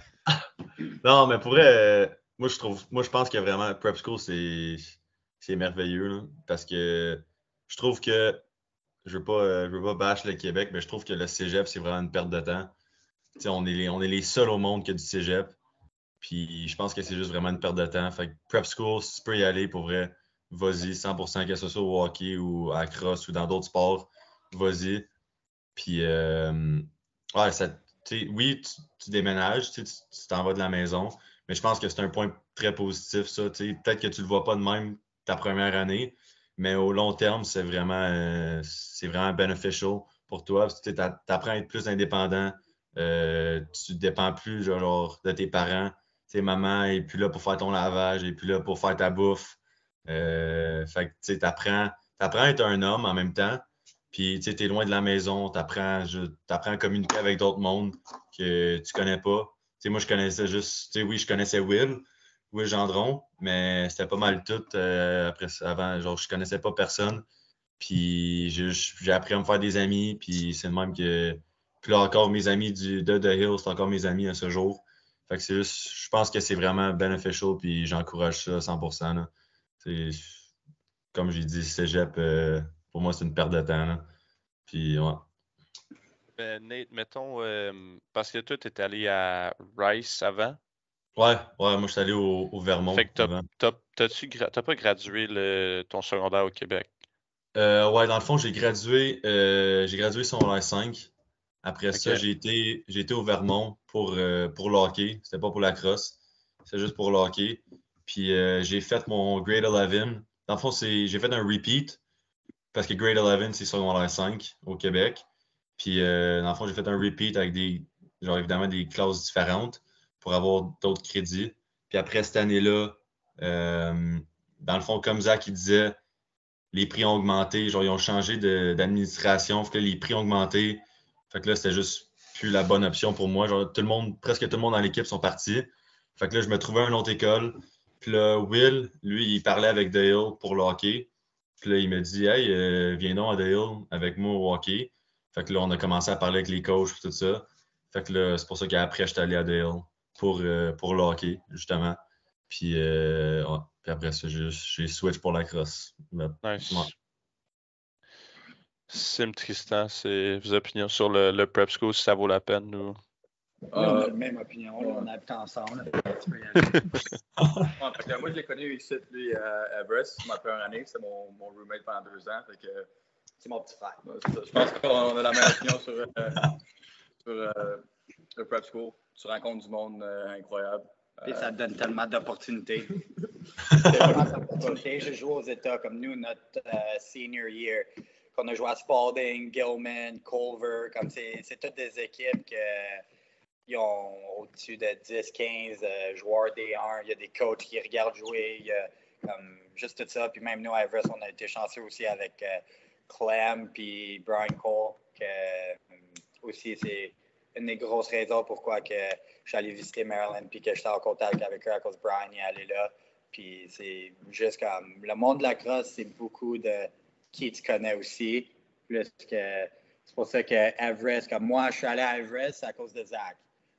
non, mais pour vrai, moi je pense que vraiment Prep School, c'est merveilleux, là, parce que je trouve que je veux pas bash le Québec, mais je trouve que le cégep, c'est vraiment une perte de temps. T'sais, on est les seuls au monde qui a du cégep. Puis je pense que c'est juste vraiment une perte de temps. Fait que Prep School, si tu peux y aller, pour vrai, vas-y, 100%, que ce soit au hockey ou à cross ou dans d'autres sports, vas-y. Puis, ouais, oui, tu déménages, tu t'en vas de la maison, mais je pense que c'est un point très positif, ça. Peut-être que tu le vois pas de même ta première année, mais au long terme, c'est vraiment beneficial pour toi. Tu apprends à être plus indépendant. Tu ne dépends plus genre, de tes parents. Tu sais, maman n'est plus là pour faire ton lavage, elle n'est plus là pour faire ta bouffe. Fait que tu apprends à être un homme en même temps. Puis tu es loin de la maison, tu apprends à communiquer avec d'autres mondes que tu connais pas. Tu sais, moi, je connaissais juste, tu sais, oui, je connaissais Will Gendron, mais c'était pas mal tout après ça, avant. Genre, je connaissais pas personne. Puis j'ai appris à me faire des amis, puis c'est le même que. Puis là encore, mes amis de The Hill, c'est encore mes amis à ce jour. Fait que c'est juste, je pense que c'est vraiment beneficial, puis j'encourage ça à 100%. Là. Comme j'ai dit, cégep, pour moi, c'est une perte de temps. Là. Puis, ouais. Nate, mettons, parce que toi, tu étais allé à Rice avant. Ouais, moi, je suis allé au Vermont. Fait que avant. t'as pas gradué ton secondaire au Québec? Ouais, dans le fond, j'ai gradué secondaire 5. Après ça, Ok. j'ai été au Vermont pour le hockey. C'était pas pour la crosse. C'était juste pour le hockey. Puis j'ai fait mon grade 11. Dans le fond, j'ai fait un repeat parce que grade 11, c'est secondaire 5 au Québec. Puis dans le fond, j'ai fait un repeat avec genre évidemment des classes différentes pour avoir d'autres crédits. Puis après cette année-là, dans le fond, comme Zach il disait, les prix ont augmenté, genre ils ont changé d'administration, fait que les prix ont augmenté. Fait que là, c'était juste plus la bonne option pour moi. Genre, presque tout le monde dans l'équipe sont partis. Fait que là, je me trouvais à une autre école. Puis là, Will, lui, il parlait avec The Hill pour le hockey. Puis là, il me dit Hey, viens donc à The Hill avec moi au hockey. Fait que là, on a commencé à parler avec les coachs et tout ça. Fait que là, c'est pour ça qu'après, j'étais allé à The Hill pour le hockey, justement. Puis, ouais. Puis après ça, j'ai switch pour la crosse. Nice. Ouais. Sim Tristan, c'est vos opinions sur le prep school, si ça vaut la peine ou. Oui, on a la même opinion. Là, on habite ensemble. Moi, je l'ai connu ici, lui, à Everest, ma première année. C'est mon roommate pendant 2 ans. Fait que, c'est mon petit frère. Je pense qu'on a la même opinion sur le prep school. Tu rencontres du monde incroyable. Et ça te donne tellement d'opportunités. J'ai joué aux États comme nous, notre senior year. Qu'on a joué à Spalding, Gilman, Culver. Comme c'est toutes des équipes qui ont au-dessus de 10-15 joueurs D1. Il y a des coachs qui regardent jouer. Il y a juste tout ça. Puis même nous, à Everest, on a été chanceux aussi avec Clem puis Brian Cole. Aussi, c'est une des grosses raisons pourquoi que je suis allé visiter Maryland puis que j'étais en contact avec eux à cause de Brian est allé là. Puis c'est juste comme le monde de la crosse, c'est beaucoup de qui tu connais aussi. Plus que c'est pour ça que Everest, comme moi, je suis allé à Everest à cause de Zach.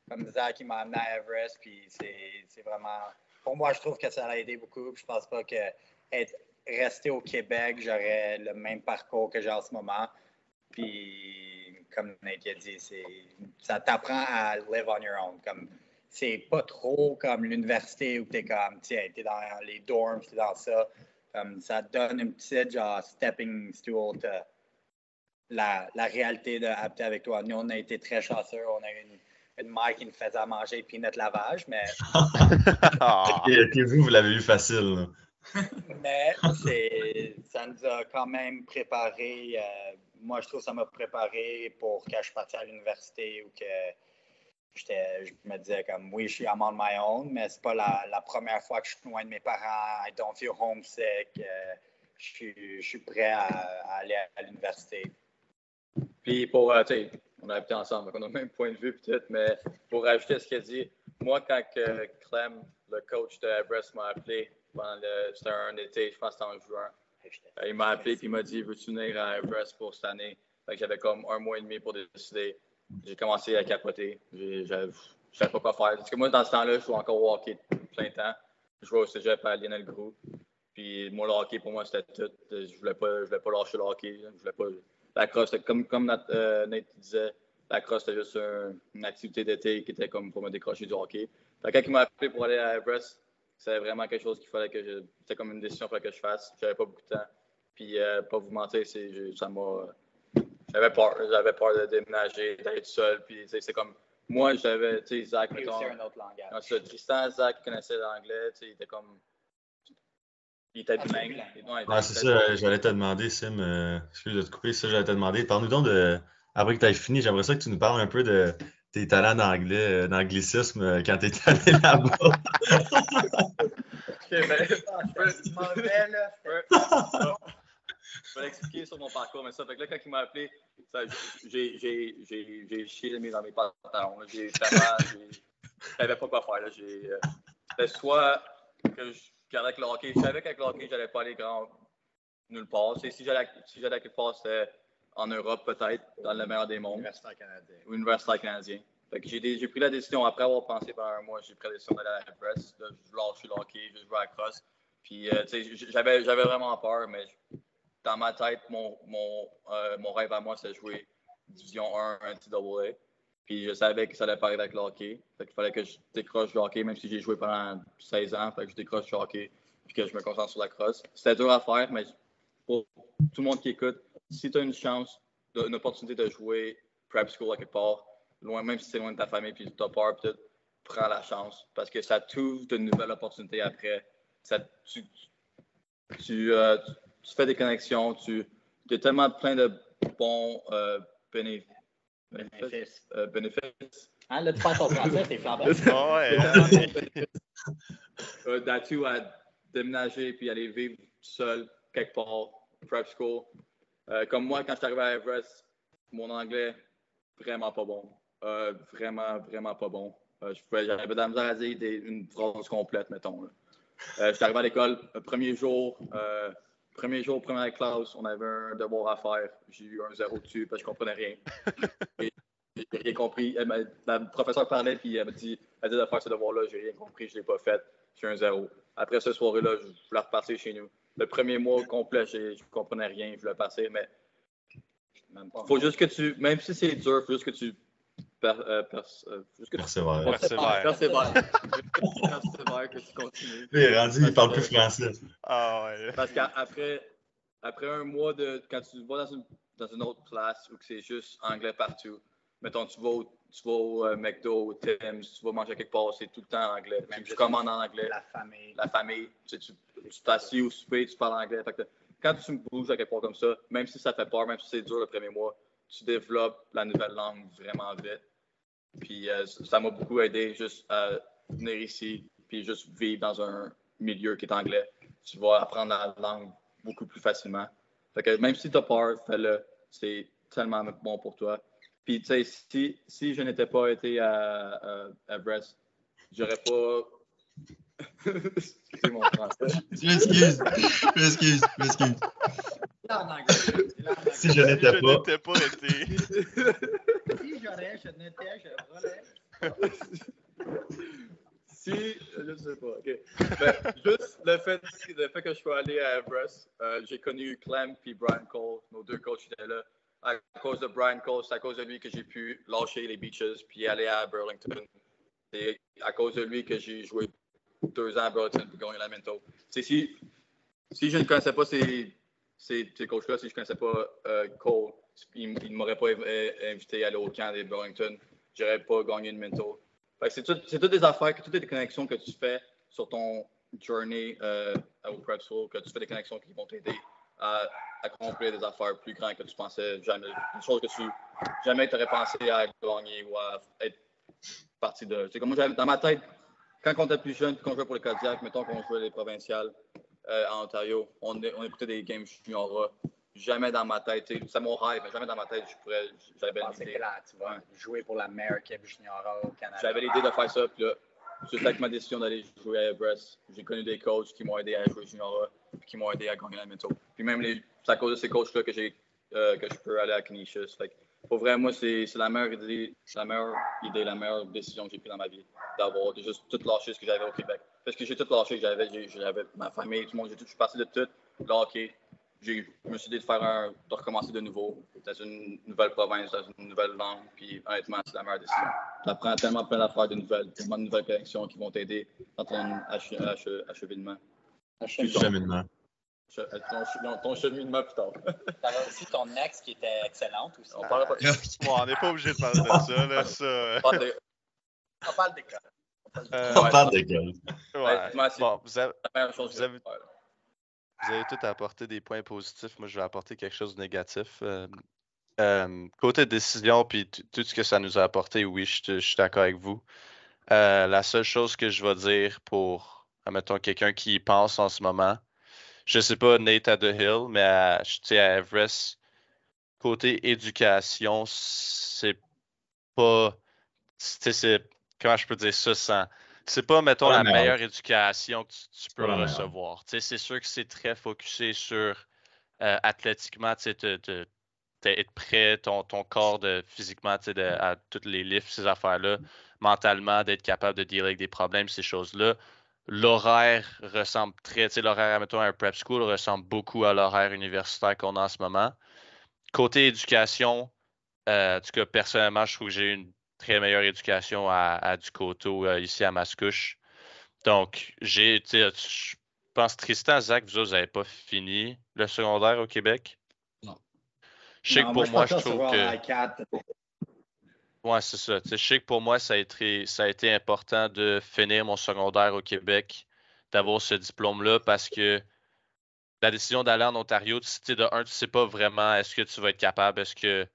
Comme Zach, il m'a amené à Everest, puis c'est vraiment. Pour moi, je trouve que ça l'a aidé beaucoup. Puis je pense pas que resté au Québec, j'aurais le même parcours que j'ai en ce moment. Puis, comme Nate a dit, ça t'apprend à live on your own. Comme, c'est pas trop comme l'université où t'es comme, tiens, t'es dans les dorms, t'es dans ça. Comme, ça te donne une petite genre stepping stool to la réalité d'habiter avec toi. Nous, on a été très chanceux. On a eu une mère qui nous faisait à manger puis notre lavage, mais. Et vous l'avez eu facile. Là. Mais ça nous a quand même préparé. Moi, je trouve que ça m'a préparé pour quand je suis parti à l'université ou que je me disais comme oui, je suis I'm on my own, mais c'est pas la première fois que je suis loin de mes parents. I don't feel homesick. Je suis prêt à aller à l'université. Puis pour, tu sais, on a habité ensemble, donc on a le même point de vue peut-être, mais pour rajouter à ce qu'il a dit, moi, quand Clem, le coach de Everest, m'a appelé, c'était un été, je pense que c'était en juin, il m'a appelé et il m'a dit, veux-tu venir à Everest pour cette année? Fait que j'avais comme 1 mois et demi pour décider. J'ai commencé à capoter. Je savais pas quoi faire. Parce que moi, dans ce temps-là, je jouais encore au hockey plein temps. Je jouais au cégep à Lionel Groux. Puis moi, le hockey, pour moi, c'était tout. Je voulais pas lâcher le hockey. Je voulais pas... La crosse, comme Nate disait, la crosse, c'était juste une activité d'été qui était comme pour me décrocher du hockey. Fait que quand il m'a appelé pour aller à Everest, c'était vraiment quelque chose qu'il fallait que c'était comme une décision qu'il fallait que je fasse. J'avais pas beaucoup de temps. Puis, pas vous mentir, ça m'a... J'avais peur de déménager, d'être seul. Puis, c'est comme... Moi, j'avais, tu sais, Zach, Et aussi un autre langage. Tristan, Zach connaissait l'anglais, tu sais, il était comme... Il était bilingue. Ouais, c'est ça, j'allais te demander, Sim, excuse de te couper, ça, j'allais te demander. Parle-nous donc de après que tu aies fini, j'aimerais ça que tu nous parles un peu de tes talents d'anglicisme quand tu es allé là-bas. Ok, ben, Je m'en vais, là. je vais l'expliquer sur mon parcours, mais ça, fait que là, quand il m'a appelé, ça, j'ai chié dans mes pantalons. J'ai tellement, j'avais pas quoi faire. Là. C'était soit que je gardais avec le hockey. Je savais qu'avec le hockey, j'allais pas aller nulle part. Si j'allais à quelque part, c'était en Europe, peut-être, dans le meilleur des mondes. Universitaire canadien. Ou universitaire canadien. Fait que j'ai pris la décision, après avoir pensé pendant un mois, j'ai pris la décision d'aller à la presse. Je lâchais le hockey, je jouais à la crosse. Puis, j'avais vraiment peur, mais dans ma tête, mon rêve à moi, c'est de jouer Division 1, un NCAA. Puis je savais que ça allait pas arriver avec le hockey. Fait qu'il fallait que je décroche du hockey, même si j'ai joué pendant 16 ans. Fait que je décroche du hockey puis que je me concentre sur la crosse. C'était dur à faire, mais pour tout le monde qui écoute, si tu as une chance, une opportunité de jouer prep school à quelque part, loin, même si c'est loin de ta famille puis tu as peur, peut-être, prends la chance. Parce que ça t'ouvre de nouvelles opportunités après. Tu fais des connexions, tu as tellement plein de bons bénéfices. Hein, là, tu parles ton français, t'es flambant. D'atu à déménager puis aller vivre seul quelque part, prep school. Comme moi, quand je suis arrivé à Everest, mon anglais, vraiment pas bon. Vraiment pas bon. J'avais de la misère à dire une phrase complète, mettons. Je suis arrivé à l'école, premier jour, première classe, on avait un devoir à faire. J'ai eu un 0 dessus parce que je comprenais rien. J'ai rien compris. La professeure parlait puis elle dit de faire ce devoir-là, j'ai rien compris, je l'ai pas fait. J'ai un 0. Après ce soir-là, je voulais repasser chez nous. Le premier mois complet, je comprenais rien, je voulais passer, mais faut juste que tu, même si c'est dur, faut juste que tu Persévère. Persévère, que tu continues. Il est rendu, il parle plus français. Ah ouais. Parce qu'après un mois quand tu vas dans une autre place où c'est juste anglais partout, mettons, tu vas au McDo, au Tim's, tu vas manger quelque part, c'est tout le temps en anglais. Même tu commandes en anglais. La famille. Tu t'assis au souper, tu parles anglais. Fait que quand tu bouges à quelque part comme ça, même si ça fait peur, même si c'est dur le premier mois, tu développes la nouvelle langue vraiment vite. Puis ça m'a beaucoup aidé juste à venir ici, puis juste vivre dans un milieu qui est anglais. Tu vas apprendre la langue beaucoup plus facilement. Fait que même si tu as peur, fais-le. C'est tellement bon pour toi. Puis, tu sais, si je n'étais pas été à Brest, j'aurais pas. Excusez mon français. Je m'excuse. En anglais. Si je n'étais pas. Si je n'étais, je volais. Je sais pas, ok. Ben, juste le fait que je sois allé à Everest, j'ai connu Clem et Brian Cole, nos deux coachs étaient là. À cause de Brian Cole, c'est à cause de lui que j'ai pu lâcher les Beaches puis aller à Burlington. C'est à cause de lui que j'ai joué 2 ans à Burlington pour gagner la Minto. Si je ne connaissais pas ces coachs-là, si je ne connaissais pas Cole, il ne m'aurait pas invité à aller au camp des Burlington. Je n'aurais pas gagné une Minto. C'est toutes des affaires, toutes des connexions que tu fais sur ton journey au prep school, que tu fais des connexions qui vont t'aider à accomplir des affaires plus grandes que tu pensais jamais. Des choses que tu jamais t'aurais pensé à gagner ou à être partie de. C'est comme moi, dans ma tête, quand on était plus jeune et qu'on jouait pour les Kodiak, mettons qu'on jouait les provinciales en Ontario, on écoutait des games junior. Jamais dans ma tête, c'est mon rêve, mais jamais dans ma tête, j'avais l'idée. Tu vas jouer pour la meilleure équipe junior au Canada. J'avais l'idée de faire ça, puis là, juste avec ma décision d'aller jouer à Everest, j'ai connu des coachs qui m'ont aidé à jouer junior, puis qui m'ont aidé à gagner la Minto. Puis même, c'est à cause de ces coachs-là que je peux aller à Canisius. Pour vrai, moi, c'est la meilleure idée, la meilleure décision que j'ai prise dans ma vie, d'avoir juste tout lâché ce que j'avais au Québec. Parce que j'ai tout lâché, j'avais ma famille, tout le monde, je suis parti de tout, là, hockey. Je me suis dit de recommencer de nouveau dans une nouvelle province, dans une nouvelle langue, puis honnêtement, c'est la meilleure décision. Tu apprends tellement plein d'affaires tellement de nouvelles connexions qui vont t'aider dans ton acheminement. Cheminement. Ton cheminement plus tard. T'avais aussi ton ex qui était excellente aussi. On parle pas. Bon, on n'est pas obligé de parler de ça, là. On parle d'école. On parle d'école. Ouais. Bon, vous avez Vous avez tout apporté des points positifs. Moi, je vais apporter quelque chose de négatif. Côté décision, puis tout ce que ça nous a apporté, oui, je suis d'accord avec vous. La seule chose que je vais dire pour, admettons, quelqu'un qui y pense en ce moment, je sais pas Nate à The Hill, mais à Everest, côté éducation, c'est pas, comment je peux dire ça c'est pas, mettons, Pas la la meilleure. meilleure éducation que tu peux Pas la meilleure. recevoir. C'est sûr que c'est très focusé sur athlétiquement, être prêt, ton corps physiquement, à tous les lifts, ces affaires-là, mentalement, d'être capable de dealer avec des problèmes, ces choses-là. L'horaire ressemble l'horaire, mettons, à un prep school ressemble beaucoup à l'horaire universitaire qu'on a en ce moment. Côté éducation, en tout cas, personnellement, je trouve que j'ai eu une très meilleure éducation à Ducoto, ici à Mascouche. Donc, je pense, Tristan, Zach, vous n'avez pas fini le secondaire au Québec? Non. Je sais que pour moi, je trouve que. 4. Ouais, c'est ça. Je sais que pour moi, ça a été important de finir mon secondaire au Québec, d'avoir ce diplôme-là, parce que la décision d'aller en Ontario, de un, tu sais pas vraiment est-ce que tu vas être capable, est-ce que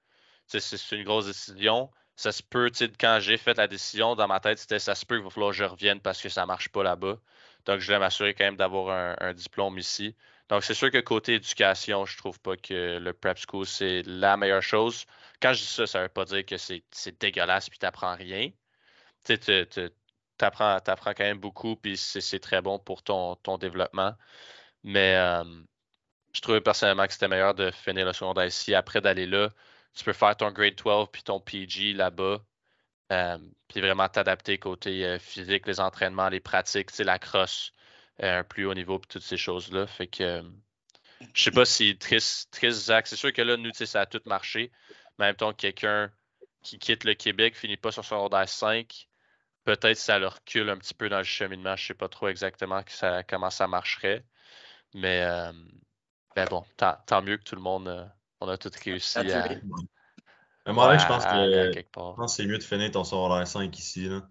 c'est une grosse décision. Ça se peut, quand j'ai fait la décision, dans ma tête, c'était ça se peut qu'il va falloir que je revienne parce que ça marche pas là-bas. Donc, je voulais m'assurer quand même d'avoir un diplôme ici. Donc, c'est sûr que côté éducation, je trouve pas que le prep school, c'est la meilleure chose. Quand je dis ça, ça veut pas dire que c'est dégueulasse puis t'apprends rien. Tu t'apprends quand même beaucoup puis c'est très bon pour ton développement. Mais je trouvais personnellement que c'était meilleur de finir le secondaire ici. Après d'aller là, tu peux faire ton grade 12 puis ton PG là-bas. Puis vraiment t'adapter côté physique, les entraînements, les pratiques, la crosse, un plus haut niveau puis toutes ces choses-là. Fait que je sais pas si triste, Zach. C'est sûr que là, nous, ça a tout marché. Mais en même temps, quelqu'un qui quitte le Québec, finit pas son secondaire 5, peut-être ça le recule un petit peu dans le cheminement. Je sais pas trop exactement comment ça marcherait. Mais ben bon, tant mieux que tout le monde, on a tout réussi À un moment donné, je à aller à quelque je part. pense que c'est mieux de finir ton secondaire 5 ici. Là.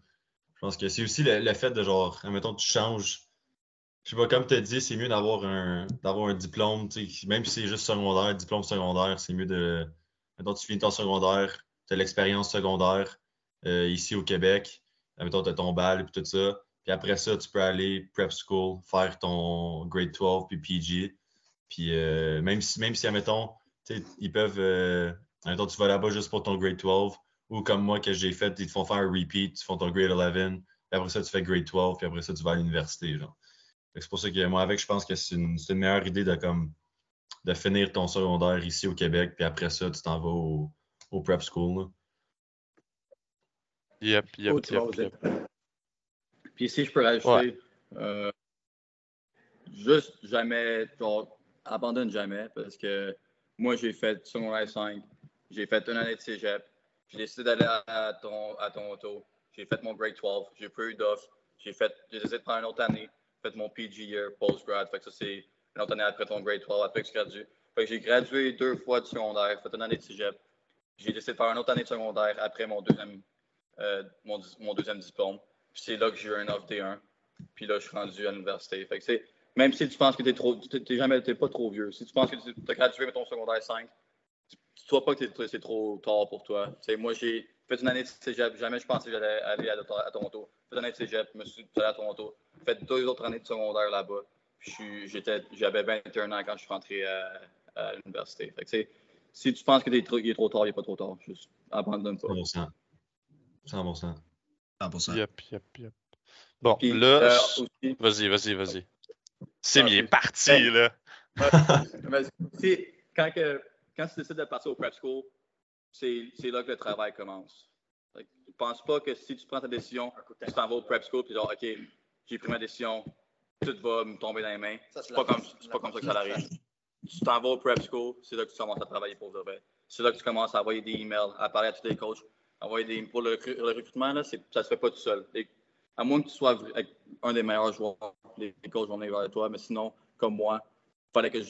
Je pense que c'est aussi le fait de genre, admettons, tu changes. Je sais pas, comme tu as dit, c'est mieux d'avoir un diplôme, même si c'est juste secondaire, diplôme secondaire, c'est mieux de. Admettons, tu finis ton secondaire, tu as l'expérience secondaire ici au Québec, admettons, tu as ton BAL et tout ça. Puis après ça, tu peux aller prep school, faire ton grade 12 puis PG. Puis même si admettons, ils peuvent. Admettons, tu vas là-bas juste pour ton grade 12, ou comme moi que j'ai fait, ils te font faire un repeat, tu fais ton grade 11, puis après ça, tu fais grade 12, puis après ça, tu vas à l'université. Genre. C'est pour ça que moi, je pense que c'est une meilleure idée de finir ton secondaire ici au Québec, puis après ça, tu t'en vas au prep school. Yep. Puis si je peux rajouter, juste jamais, genre, abandonne jamais, parce que moi, j'ai fait secondaire 5, j'ai fait une année de cégep, j'ai décidé d'aller à Toronto, j'ai fait mon grade 12, j'ai pas eu d'offre, j'ai décidé de prendre une autre année, fait mon PG year, post-grad, fait que ça c'est une autre année après ton grade 12, après que je gradue. Fait que j'ai gradué 2 fois du secondaire, fait une année de cégep, j'ai décidé de faire une autre année de secondaire après mon deuxième diplôme, puis c'est là que j'ai eu un offre D1, puis là je suis rendu à l'université. Fait que même si tu penses que t'es pas trop vieux, si tu penses que tu as gradué ton secondaire 5, dis-toi pas que c'est trop tard pour toi. Moi, j'ai fait une année de cégep, jamais je pensais que j'allais aller à Toronto. J'ai fait une année de cégep, je me suis allé à Toronto, j'ai fait 2 autres années de secondaire là-bas, puis j'avais 21 ans quand je suis rentré à l'université. Fait que, si tu penses qu'il est trop tard, il n'est pas trop tard. Juste abandonne pas. 100%. 100%. 100%. Yep. Bon, Puis, là, aussi, vas-y. Sim, il est parti, là. Mais quand tu décides de partir au prep school, c'est là que le travail commence. Je ne pense pas que si tu prends ta décision, tu t'en vas au prep school et genre, OK, j'ai pris ma décision, tout va me tomber dans les mains. C'est pas comme ça que ça arrive. Tu t'en vas au prep school, c'est là que tu commences à travailler pour le vrai. C'est là que tu commences à envoyer des emails, à parler à tous les coachs. Pour le recrutement, là, ça ne se fait pas tout seul. À moins que tu sois un des meilleurs joueurs, les coachs vont venir vers toi, mais sinon, comme moi, fallait que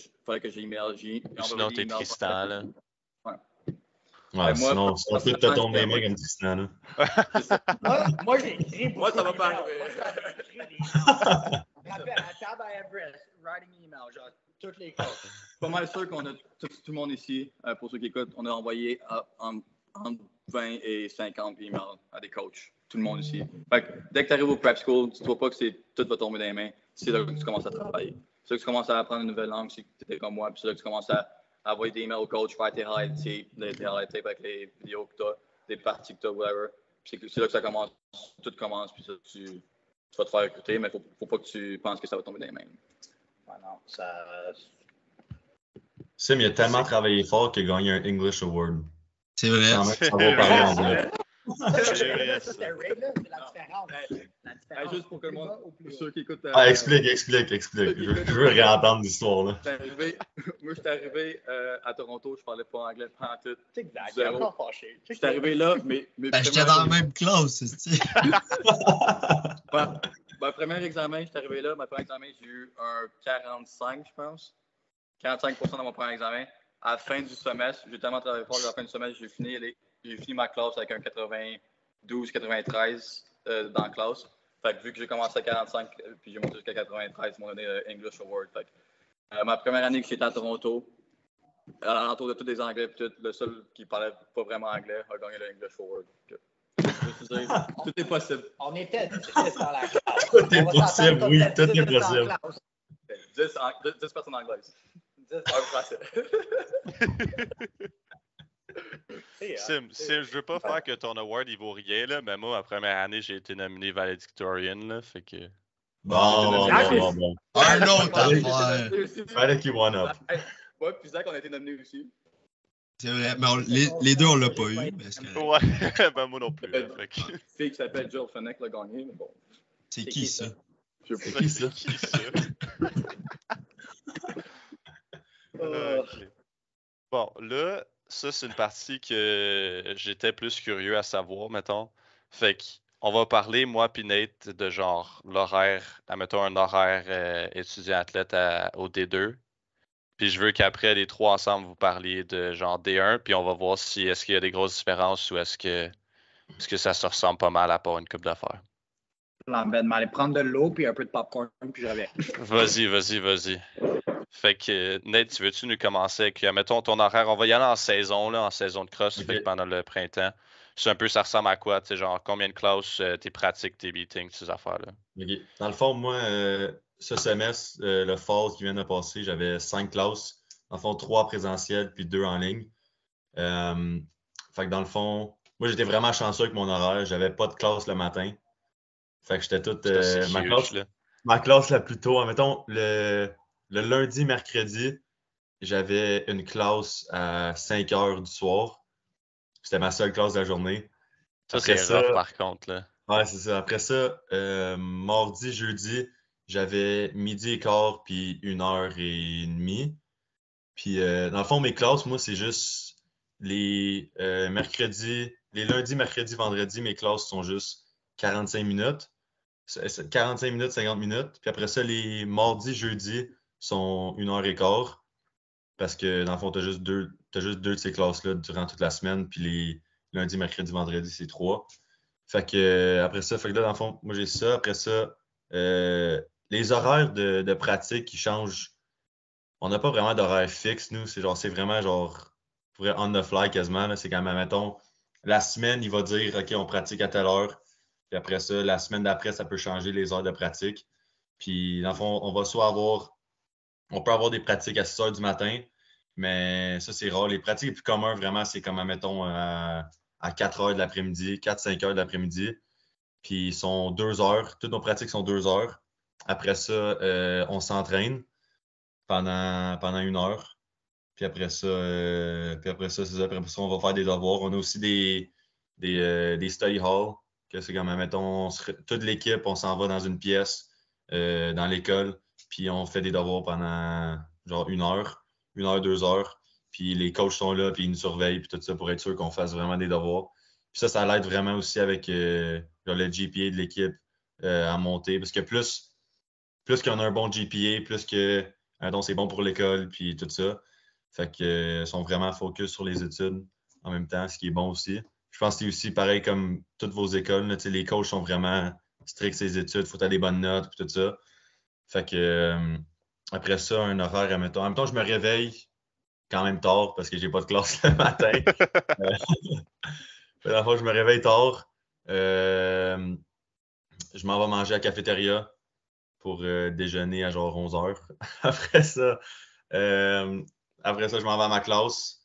j'email. Sinon, t'es Tristan, là. Ouais, sinon, tout te tombe des mains comme Tristan, là. Moi, j'ai écrit. Moi, ça va pas arriver. Je rappelle, à table à Everest, writing email, genre Toutes les coachs. Je suis pas mal sûr qu'on a tout le monde ici, pour ceux qui écoutent, on a envoyé entre 20 et 50 emails à des coachs. Tout le monde ici. Fait que, dès que tu arrives au prep school, dis-toi pas que tout va tomber dans les mains. C'est là que tu commences à travailler. C'est là que tu commences à apprendre une nouvelle langue si tu étais comme moi. Puis c'est là que tu commences à envoyer des emails au coach, faire tes highlight tapes avec les vidéos que tu as, des parties que tu as, whatever. Puis c'est là que ça commence. Tout commence. Puis ça, tu vas te faire recruter, mais faut pas que tu penses que ça va tomber dans les mains. Ouais, non, ça. Sim, il a tellement travaillé fort qu'il a gagné un English Award. C'est vrai. Sans même savoir parler anglais. C'est la différence. La différence. Juste pour que le monde, ceux qui écoutent. Explique. Je veux réentendre l'histoire, là. Moi, je suis arrivé à Toronto, je parlais pas anglais pendant tout. C'est exact. Zéro. Encore fâché. Je suis arrivé là, mais J'étais dans la même classe, c'est premier examen, je suis arrivé là. Ma premier examen, j'ai eu un 45, je pense. 45% dans mon premier examen. À la fin du semestre, j'ai tellement travaillé fort qu'à la fin du semestre, j'ai fini ma classe avec un 92-93 dans la classe. Fait que vu que j'ai commencé à 45 puis j'ai monté jusqu'à 93, ils m'ont donné English Award. Fait que, ma première année que j'étais à Toronto, à l'entour de tous les Anglais, le seul qui parlait pas vraiment anglais a gagné le English Award. Tout est possible. On était 10 dans la classe. Tout est possible, oui, tout est possible. 10 personnes anglaises. 10 français. Sim, je veux pas faire que ton award il vaut rien, là, mais moi, ma première année, j'ai été nominé valedictorian, là, fait que... Bon. Un autre affaire. Fallait qu'il one up. Ouais, puis Zach, on a été nominé aussi. C'est vrai, mais les deux, on l'a pas eu. Ouais, ben moi non plus. Fait que... Une fille qui s'appelle Jill Fenech l'a gagné, mais bon. C'est qui ça? C'est qui ça? Okay. Bon, là, ça, c'est une partie que j'étais plus curieux à savoir, mettons. Fait qu'on va parler, moi puis Nate, de genre l'horaire, admettons un horaire étudiant-athlète au D2. Puis je veux qu'après, les trois ensemble, vous parliez de genre D1, puis on va voir si est-ce qu'il y a des grosses différences ou est-ce que ça se ressemble pas mal à part une coupe d'affaires. Aller prendre de l'eau puis un peu de popcorn, puis je reviens. Vas-y. Fait que, Nate, tu veux-tu nous commencer avec, mettons, ton horaire? On va y aller en saison de cross, Okay. Fait que pendant le printemps. C'est un peu, ça ressemble à quoi? Tu sais, genre, combien de classes, tes pratiques, tes meetings, ces affaires-là? Okay. Dans le fond, moi, ce semestre, le fall qui vient de passer, j'avais 5 classes. Dans le fond, 3 présentielles puis 2 en ligne. Fait que dans le fond, moi, j'étais vraiment chanceux avec mon horaire. J'avais pas de classe le matin. Fait que j'étais toute... ma classe la plus tôt. Mettons, le lundi, mercredi, j'avais une classe à 5 heures du soir. C'était ma seule classe de la journée. Ça, c'est rough, par contre, là. Ouais, c'est ça. Après ça, mardi, jeudi, j'avais midi et quart puis 1h30. Puis, dans le fond, mes classes, moi, c'est juste les lundis, mercredis, vendredis, mes classes sont juste 45 minutes. 45 minutes, 50 minutes. Puis après ça, les mardis, jeudis sont 1h15. Parce que dans le fond, t'as juste deux de ces classes-là durant toute la semaine. Puis les lundis, mercredis, vendredis, c'est 3. Fait que après ça, dans le fond, moi j'ai ça. Après ça, les horaires de pratique qui changent. On n'a pas vraiment d'horaire fixe, nous. C'est vraiment genre on the fly quasiment. Là. C'est quand même, mettons, la semaine, il va dire OK, on pratique à telle heure. Puis après ça, la semaine d'après, ça peut changer les heures de pratique. Puis dans le fond, on peut avoir des pratiques à 6 heures du matin, mais ça, c'est rare. Les pratiques les plus communes, vraiment, c'est comme, mettons, à 4 heures de l'après-midi, 4-5 heures de l'après-midi. Puis ils sont 2 heures. Toutes nos pratiques sont 2 heures. Après ça, on s'entraîne pendant 1 heure. Puis après ça, c'est ça. Après ça, on va faire des devoirs. On a aussi des study halls. Que c'est comme, mettons, toute l'équipe, on s'en va dans une pièce dans l'école. Puis on fait des devoirs pendant genre 1 heure, 2 heures. Puis les coachs sont là, puis ils nous surveillent, puis tout ça pour être sûr qu'on fasse vraiment des devoirs. Puis ça l'aide vraiment aussi avec genre le GPA de l'équipe à monter. Parce que plus qu'on a un bon GPA, plus que c'est bon pour l'école, puis tout ça. Fait que sont vraiment focus sur les études en même temps, ce qui est bon aussi. Je pense que c'est aussi pareil comme toutes vos écoles. Là, les coachs sont vraiment stricts sur les études, il faut avoir des bonnes notes, puis tout ça. Fait que Après ça, un horaire, admettons. En même temps, je me réveille quand même tard parce que j'ai pas de classe le matin. Dans le fond, je me réveille tard. Je m'en vais manger à la cafétéria pour déjeuner à genre 11h. Après ça, je m'en vais à ma classe.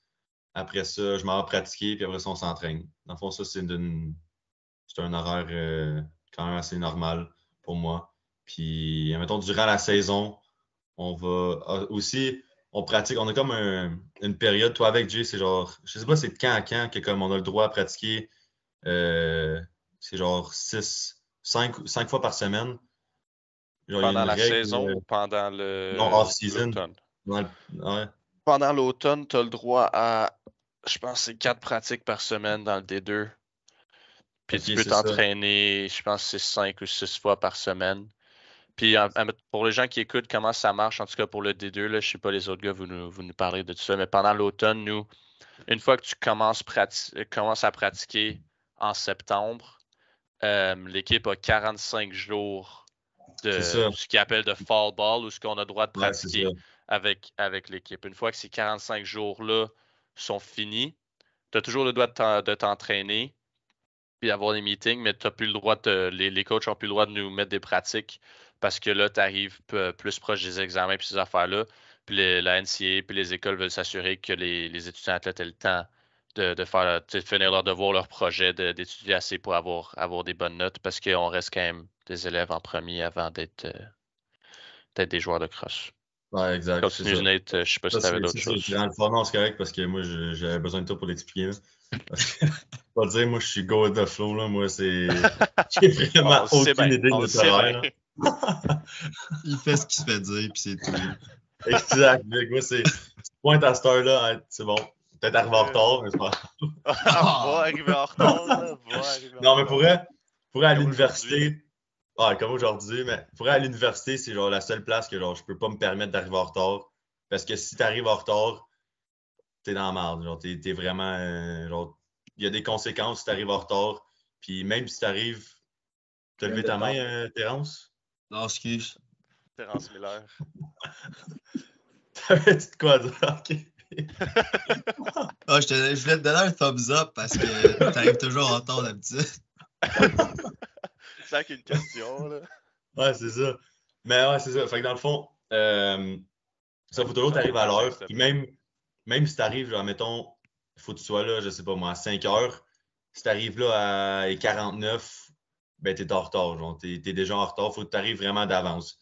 Après ça, je m'en vais pratiquer, puis après ça, on s'entraîne. Dans le fond, ça, c'est un horaire quand même assez normal pour moi. Puis, admettons, durant la saison, on va aussi, on pratique, on a comme une période, toi avec Jay, c'est genre, je sais pas c'est de quand à quand que comme on a le droit à pratiquer, c'est genre 5 fois par semaine. Genre, il y a Pendant une la règle, saison ou pendant non off-season. l'automne? Ouais. Pendant l'automne, tu as le droit à, je pense, c'est 4 pratiques par semaine dans le D2. Puis Ok, tu peux c'est ça. t'entraîner, je pense, c'est 5 ou 6 fois par semaine. Puis pour les gens qui écoutent comment ça marche, en tout cas pour le D2, là, je sais pas les autres gars, vous nous parlez de tout ça, mais pendant l'automne, nous, une fois que tu commences à pratiquer en septembre, l'équipe a 45 jours C'est de ça. ce qu'ils appellent de fall ball ou ce qu'on a le droit de Ouais, c'est ça. pratiquer avec l'équipe. Une fois que ces 45 jours-là sont finis, tu as toujours le droit de t'entraîner puis d'avoir des meetings, mais t'as plus le droit les coachs n'ont plus le droit de nous mettre des pratiques parce que là, tu arrives plus proche des examens puis ces affaires-là. Puis la NCAA puis les écoles veulent s'assurer que les étudiants athlètes aient le temps de faire, de finir leur devoir, leur projet, d'étudier assez pour avoir des bonnes notes parce qu'on reste quand même des élèves en premier avant d'être des joueurs de cross. Ouais, exact, c'est Continue, ça. Nate. Je sais pas si Ça, tu avais d'autres c'est choses. dans le fond, non, c'est correct parce que moi, j'avais besoin de toi pour l'expliquer. Là. Parce que, pas dire, moi, je suis go with the flow, là. Moi, c'est. J'ai vraiment On sait aucune bien, idée de on notre sait horaire, bien. là. Il fait ce qu'il se fait dire, puis c'est tout. Exact. Mec, moi, c'est. Tu pointes à cette heure-là, hein, c'est bon. Peut-être arriver en retard, mais c'est pas. Va arriver en retard, là. Va arriver en Non, mais retard. pour aller à Comme aujourd'hui. l'université. Ah, comme aujourd'hui, mais pour aller à l'université, c'est genre la seule place que genre je peux pas me permettre d'arriver en retard. Parce que si t'arrives en retard, t'es dans la merde. Genre, t'es vraiment. Genre, il y a des conséquences si t'arrives en retard. Puis même si t'arrives. T'as levé ta main, Terence? Non, excuse. Terence Miller. T'avais-tu de quoi à dire? Ok. Ah, je voulais te donner un thumbs up parce que t'arrives toujours en retard d'habitude. C'est ça qu'une question, là. Ouais, c'est ça. Mais ouais, c'est ça. Fait que dans le fond, ça faut toujours t'arriver à l'heure. Puis même si t'arrives, genre, mettons, faut que tu sois là, je sais pas moi, à 5 heures. Si t'arrives là à 49, ben t'es en retard. Genre, t'es déjà en retard. Faut que t'arrives vraiment d'avance.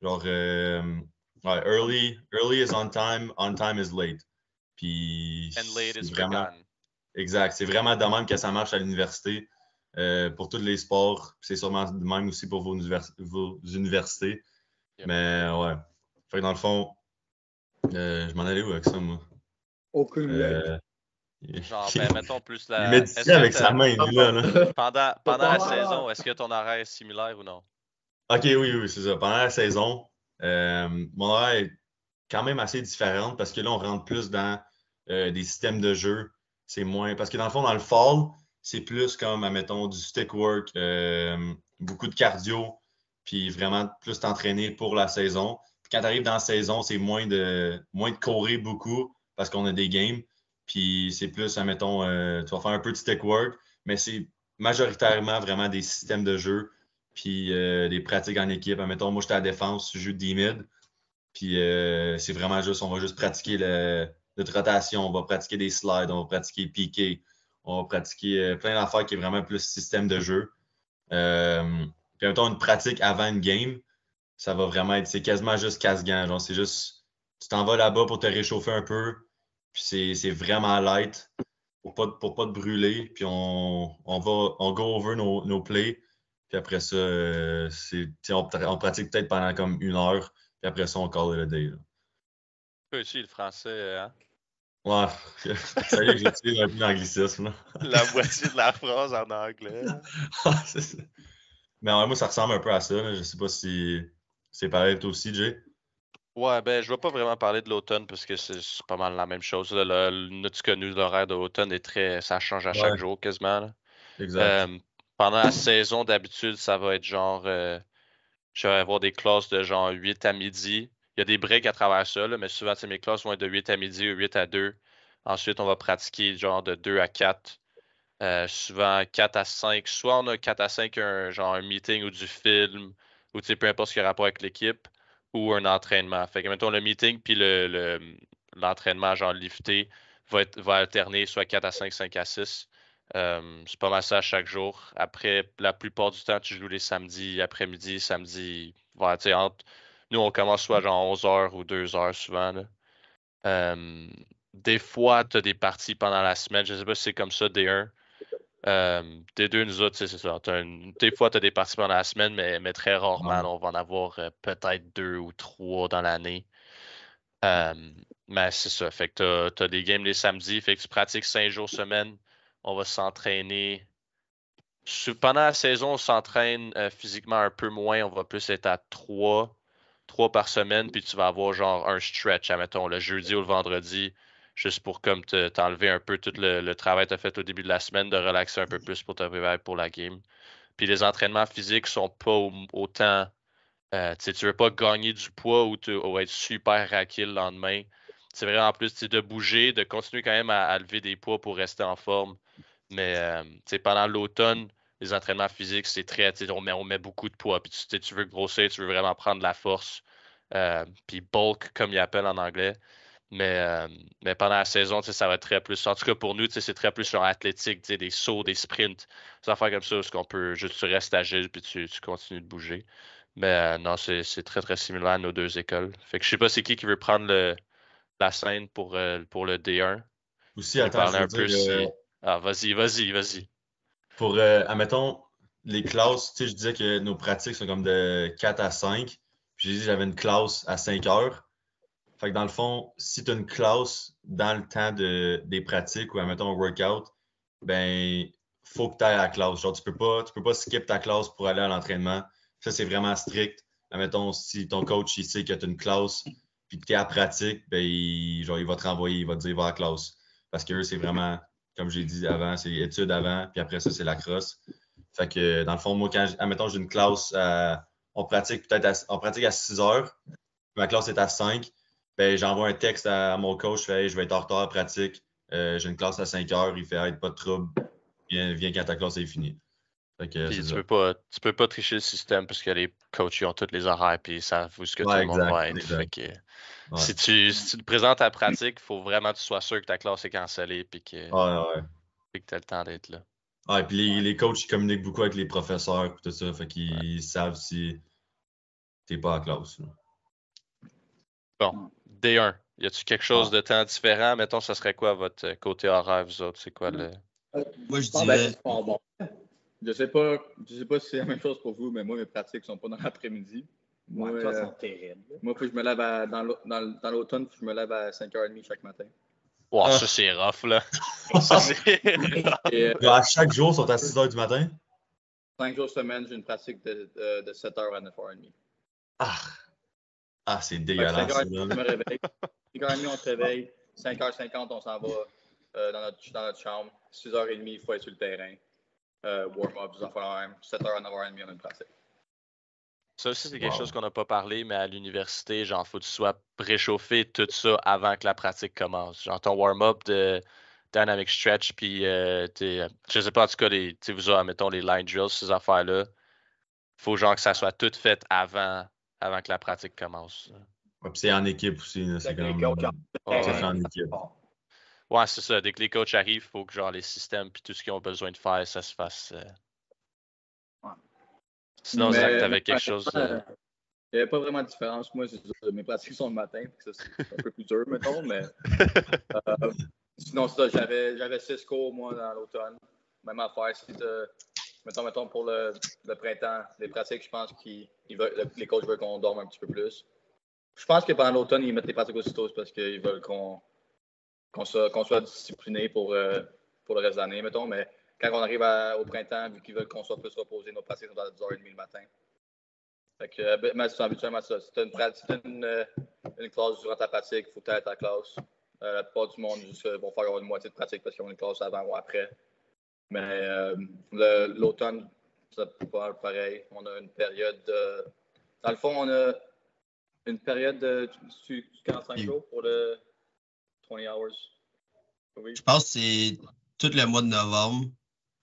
Genre, ouais, early is on time is late. Puis And late is c'est vraiment. forgotten. Exact. C'est vraiment de même que ça marche à l'université. Pour tous les sports, c'est sûrement de même aussi pour vos universités. Yep. Mais ouais. Fait que dans le fond, je m'en allais où avec ça, moi? Aucune idée. Genre, ben, mettons plus Il la. méditait avec sa main, lui, là. Pendant la saison, est-ce que ton horaire est similaire ou non? Ok, oui, c'est ça. Pendant la saison, mon horaire est quand même assez différent parce que là, on rentre plus dans des systèmes de jeu. C'est moins. Parce que dans le fond, dans le fall, c'est plus comme, admettons, du stick work, beaucoup de cardio, puis vraiment plus t'entraîner pour la saison. Puis quand tu arrives dans la saison, c'est moins de courir beaucoup parce qu'on a des games. Puis c'est plus, admettons, tu vas faire un peu de stick work, mais c'est majoritairement vraiment des systèmes de jeu, puis des pratiques en équipe. Admettons, moi, j'étais à la défense, je joue D-mid. Puis c'est vraiment juste, on va juste pratiquer notre rotation, on va pratiquer des slides, on va pratiquer piqué, on va pratiquer plein d'affaires qui est vraiment plus système de jeu. Puis mettons une pratique avant une game, ça va vraiment être, c'est quasiment juste casse-gants. Genre, c'est juste, tu t'en vas là-bas pour te réchauffer un peu, puis c'est vraiment light pour pas te brûler, puis on go over nos plays, puis après ça, on pratique peut-être pendant comme 1 heure, puis après ça, on call it a day. Là. Peu aussi le français, hein? Ouais, ça y est, j'utilise un peu d'anglicisme. Là. La moitié de la phrase en anglais. C'est ça. Mais ouais, moi, ça ressemble un peu à ça. Là. Je sais pas si c'est pareil toi aussi, Jay. Ouais, ben, je vais pas vraiment parler de l'automne parce que c'est pas mal la même chose. Là. Notre connu, l'horaire de l'automne est ça change à chaque Ouais. jour quasiment. Là. Exact. Pendant la saison, d'habitude, ça va être genre, je vais avoir des classes de genre 8 à midi. Il y a des breaks à travers ça, là, mais souvent, mes classes vont être de 8 à midi ou 8 à 2. Ensuite, on va pratiquer genre de 2 à 4. Souvent 4 à 5. Soit on a 4 à 5 un meeting ou du film, ou peu importe ce qui a rapport avec l'équipe, ou un entraînement. Fait que mettons le meeting puis l'entraînement genre lifté va alterner soit 4 à 5, 5 à 6. C'est pas mal ça à chaque jour. Après, la plupart du temps, tu joues les samedis après-midi, samedi. Nous, on commence soit genre 11h ou 2h souvent. Là. Des fois, tu as des parties pendant la semaine. Je sais pas si c'est comme ça, D1. D2, nous autres, c'est ça. Des fois, tu as des parties pendant la semaine, mais très rarement. Ouais. Là, on va en avoir peut-être 2 ou 3 dans l'année. Mais c'est ça. Fait que tu as des games les samedis. Fait que tu pratiques 5 jours semaine. On va s'entraîner. Pendant la saison, on s'entraîne physiquement un peu moins. On va plus être à 3 par semaine. Puis tu vas avoir genre un stretch, admettons, le jeudi ou le vendredi, juste pour comme t'enlever un peu tout le travail que tu as fait au début de la semaine, de relaxer un peu plus pour te préparer pour la game. Puis les entraînements physiques sont pas autant. Tu veux pas gagner du poids ou être super raqué le lendemain. C'est vraiment plus de bouger, de continuer quand même à lever des poids pour rester en forme. Mais pendant l'automne, les entraînements physiques, c'est très. On met beaucoup de poids. Puis tu veux grossir, tu veux vraiment prendre de la force. Puis bulk, comme ils appellent en anglais. Mais pendant la saison, ça va être très plus. En tout cas, pour nous, c'est très plus sur athlétique, des sauts, des sprints, des affaires comme ça, où qu'on peut juste tu restes agile puis tu continues de bouger. Mais non, c'est très très similaire à nos deux écoles. Fait que je sais pas c'est qui veut prendre la scène pour le D1. Aussi, Nous attends, je parler veux un peu dire, si. Ah, vas-y. pour, admettons, les classes, tu sais, je disais que nos pratiques sont comme de 4 à 5. Puis j'ai dit que j'avais une classe à 5 heures. Fait que dans le fond, si tu as une classe dans le temps des pratiques ou, admettons, un workout, ben, faut que tu ailles à la classe. Genre, tu peux pas skip ta classe pour aller à l'entraînement. Ça, c'est vraiment strict. Admettons, si ton coach, il sait que tu as une classe puis que tu es à pratique, ben, il va te renvoyer, il va te dire, va à la classe. Parce que eux, c'est vraiment, comme j'ai dit avant, c'est études avant, puis après ça, c'est la crosse. Fait que, dans le fond, moi, admettons, j'ai une classe, on pratique on pratique à 6 heures, ma classe est à 5, ben, j'envoie un texte à mon coach, je fais, hey, je vais être en retard à pratique, j'ai une classe à 5 heures, il fait, hey, pas de trouble, viens quand ta classe est finie. Fait que, c'est Puis ça. tu peux pas tricher le système parce que les coachs ils ont tous les horaires puis ils savent où ce que tout Ouais, le monde exact, va être. Fait exact. que Ouais, si tu te présentes à la pratique, il faut vraiment que tu sois sûr que ta classe est cancellée ouais. puis que tu as le temps d'être là. Ouais, puis les coachs, ils communiquent beaucoup avec les professeurs et tout ça, fait qu'ils savent si t'es pas à classe. Là. Bon, D1. Y a-tu quelque chose de temps différent? Mettons, ça serait quoi votre côté horaire, vous autres? C'est quoi le. Moi, je Ben, dirais. c'est pas bon. Je sais pas si c'est la même chose pour vous, mais moi, mes pratiques sont pas dans l'après-midi. Moi, Ouais, toi, sont terribles. moi, faut que je me lève dans l'automne, faut que je me lève à 5h30 chaque matin. Wow, Ah. ça c'est rough, là. Ça c'est. Et Genre, à chaque jour, ils sont à 6 heures du matin? 5 jours semaine, j'ai une pratique de 7h à 9h30. Ah, c'est Fait que dégueulasse. 5h30, Ça, je me réveille. 5h30, on se réveille. 5h50, on s'en va dans notre chambre. 6h30, il faut être sur le terrain. Warm-up, des affaires même. 7h à 9h30, on a une pratique. Ça aussi, c'est quelque Wow. chose qu'on n'a pas parlé, mais à l'université, genre, faut que tu sois réchauffé tout ça avant que la pratique commence. Genre, ton warm-up de dynamic stretch, puis, je sais pas, en tout cas, vous autres, mettons, les line drills, ces affaires-là, faut genre que ça soit tout fait avant que la pratique commence. Ouais, puis c'est en équipe aussi. Là, c'est Avec les comme. coachs Ouais, Ça fait ouais. en équipe. Ouais, c'est ça. Dès que les coachs arrivent, il faut que genre les systèmes puis tout ce qu'ils ont besoin de faire, ça se fasse. Ouais. Sinon, Zach, Mais t'avais quelque chose. il n'y avait pas vraiment de différence. Moi, mes pratiques sont le matin, ça, c'est un peu plus dur, mettons, mais sinon, ça, j'avais 6 cours, moi, dans l'automne. Même affaire, si mettons, pour le printemps, les pratiques, je pense que les coachs veulent qu'on dorme un petit peu plus. Je pense que pendant l'automne, ils mettent les pratiques aussitôt parce qu'ils veulent qu'on soit discipliné pour le reste de l'année, mettons, mais quand on arrive au printemps, vu qu'ils veulent qu'on soit plus reposé, nos pratiques sont à 10h30 le matin. Fait que, mais c'est habituellement ça. Si tu as une classe durant ta pratique, il faut que tu aies ta classe. La plupart du monde vont faire une moitié de pratique parce qu'ils ont une classe avant ou après. Mais l'automne, c'est pas pareil. On a une période. Dans le fond, Une période de 45 jours pour le 20 hours. Oui. Je pense que c'est tout le mois de novembre,